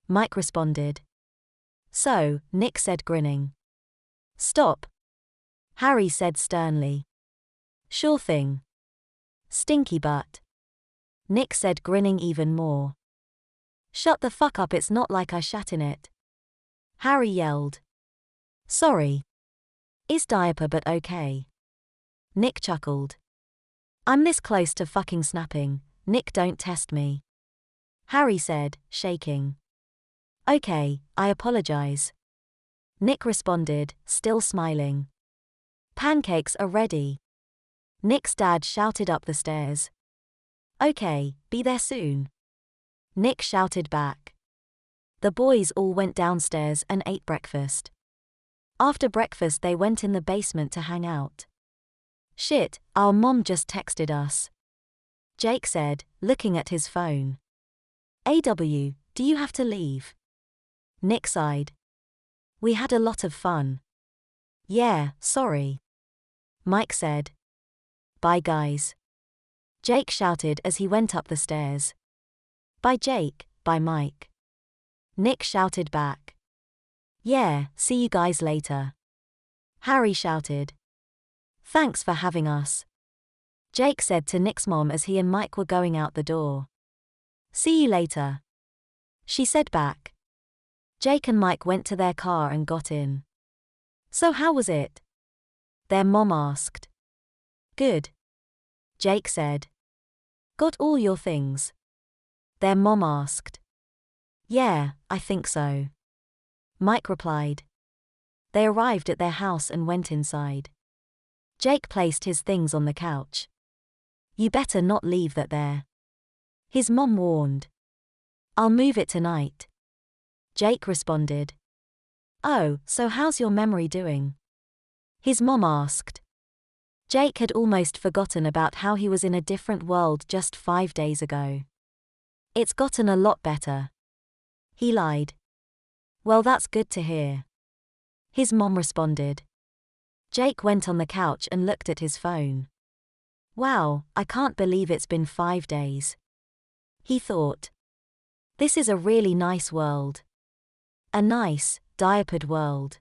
Mike responded. So, Nick said, grinning. Stop. Harry said sternly. Sure thing. Stinky butt. Nick said, grinning even more. Shut the fuck up, it's not like I shat in it. Harry yelled. Sorry. Is diaper but okay? Nick chuckled. I'm this close to fucking snapping, Nick, don't test me. Harry said, shaking. Okay, I apologize. Nick responded, still smiling. Pancakes are ready. Nick's dad shouted up the stairs. Okay, be there soon. Nick shouted back. The boys all went downstairs and ate breakfast. After breakfast they went in the basement to hang out. Shit, our mom just texted us. Jake said, looking at his phone. AW, do you have to leave? Nick sighed. We had a lot of fun. Yeah, sorry. Mike said. Bye guys. Jake shouted as he went up the stairs. Bye Jake, bye Mike. Nick shouted back. Yeah, see you guys later. Harry shouted. Thanks for having us, Jake said to Nick's mom as he and Mike were going out the door. See you later, she said back. Jake and Mike went to their car and got in. So how was it? Their mom asked. Good, Jake said. Got all your things? Their mom asked. Yeah, I think so, Mike replied. They arrived at their house and went inside. Jake placed his things on the couch. You better not leave that there, his mom warned. I'll move it tonight, Jake responded. Oh, so how's your memory doing? His mom asked. Jake had almost forgotten about how he was in a different world just 5 days ago. It's gotten a lot better, he lied. Well, that's good to hear, his mom responded. Jake went on the couch and looked at his phone. Wow, I can't believe it's been 5 days, he thought. This is a really nice world. A nice, diapered world.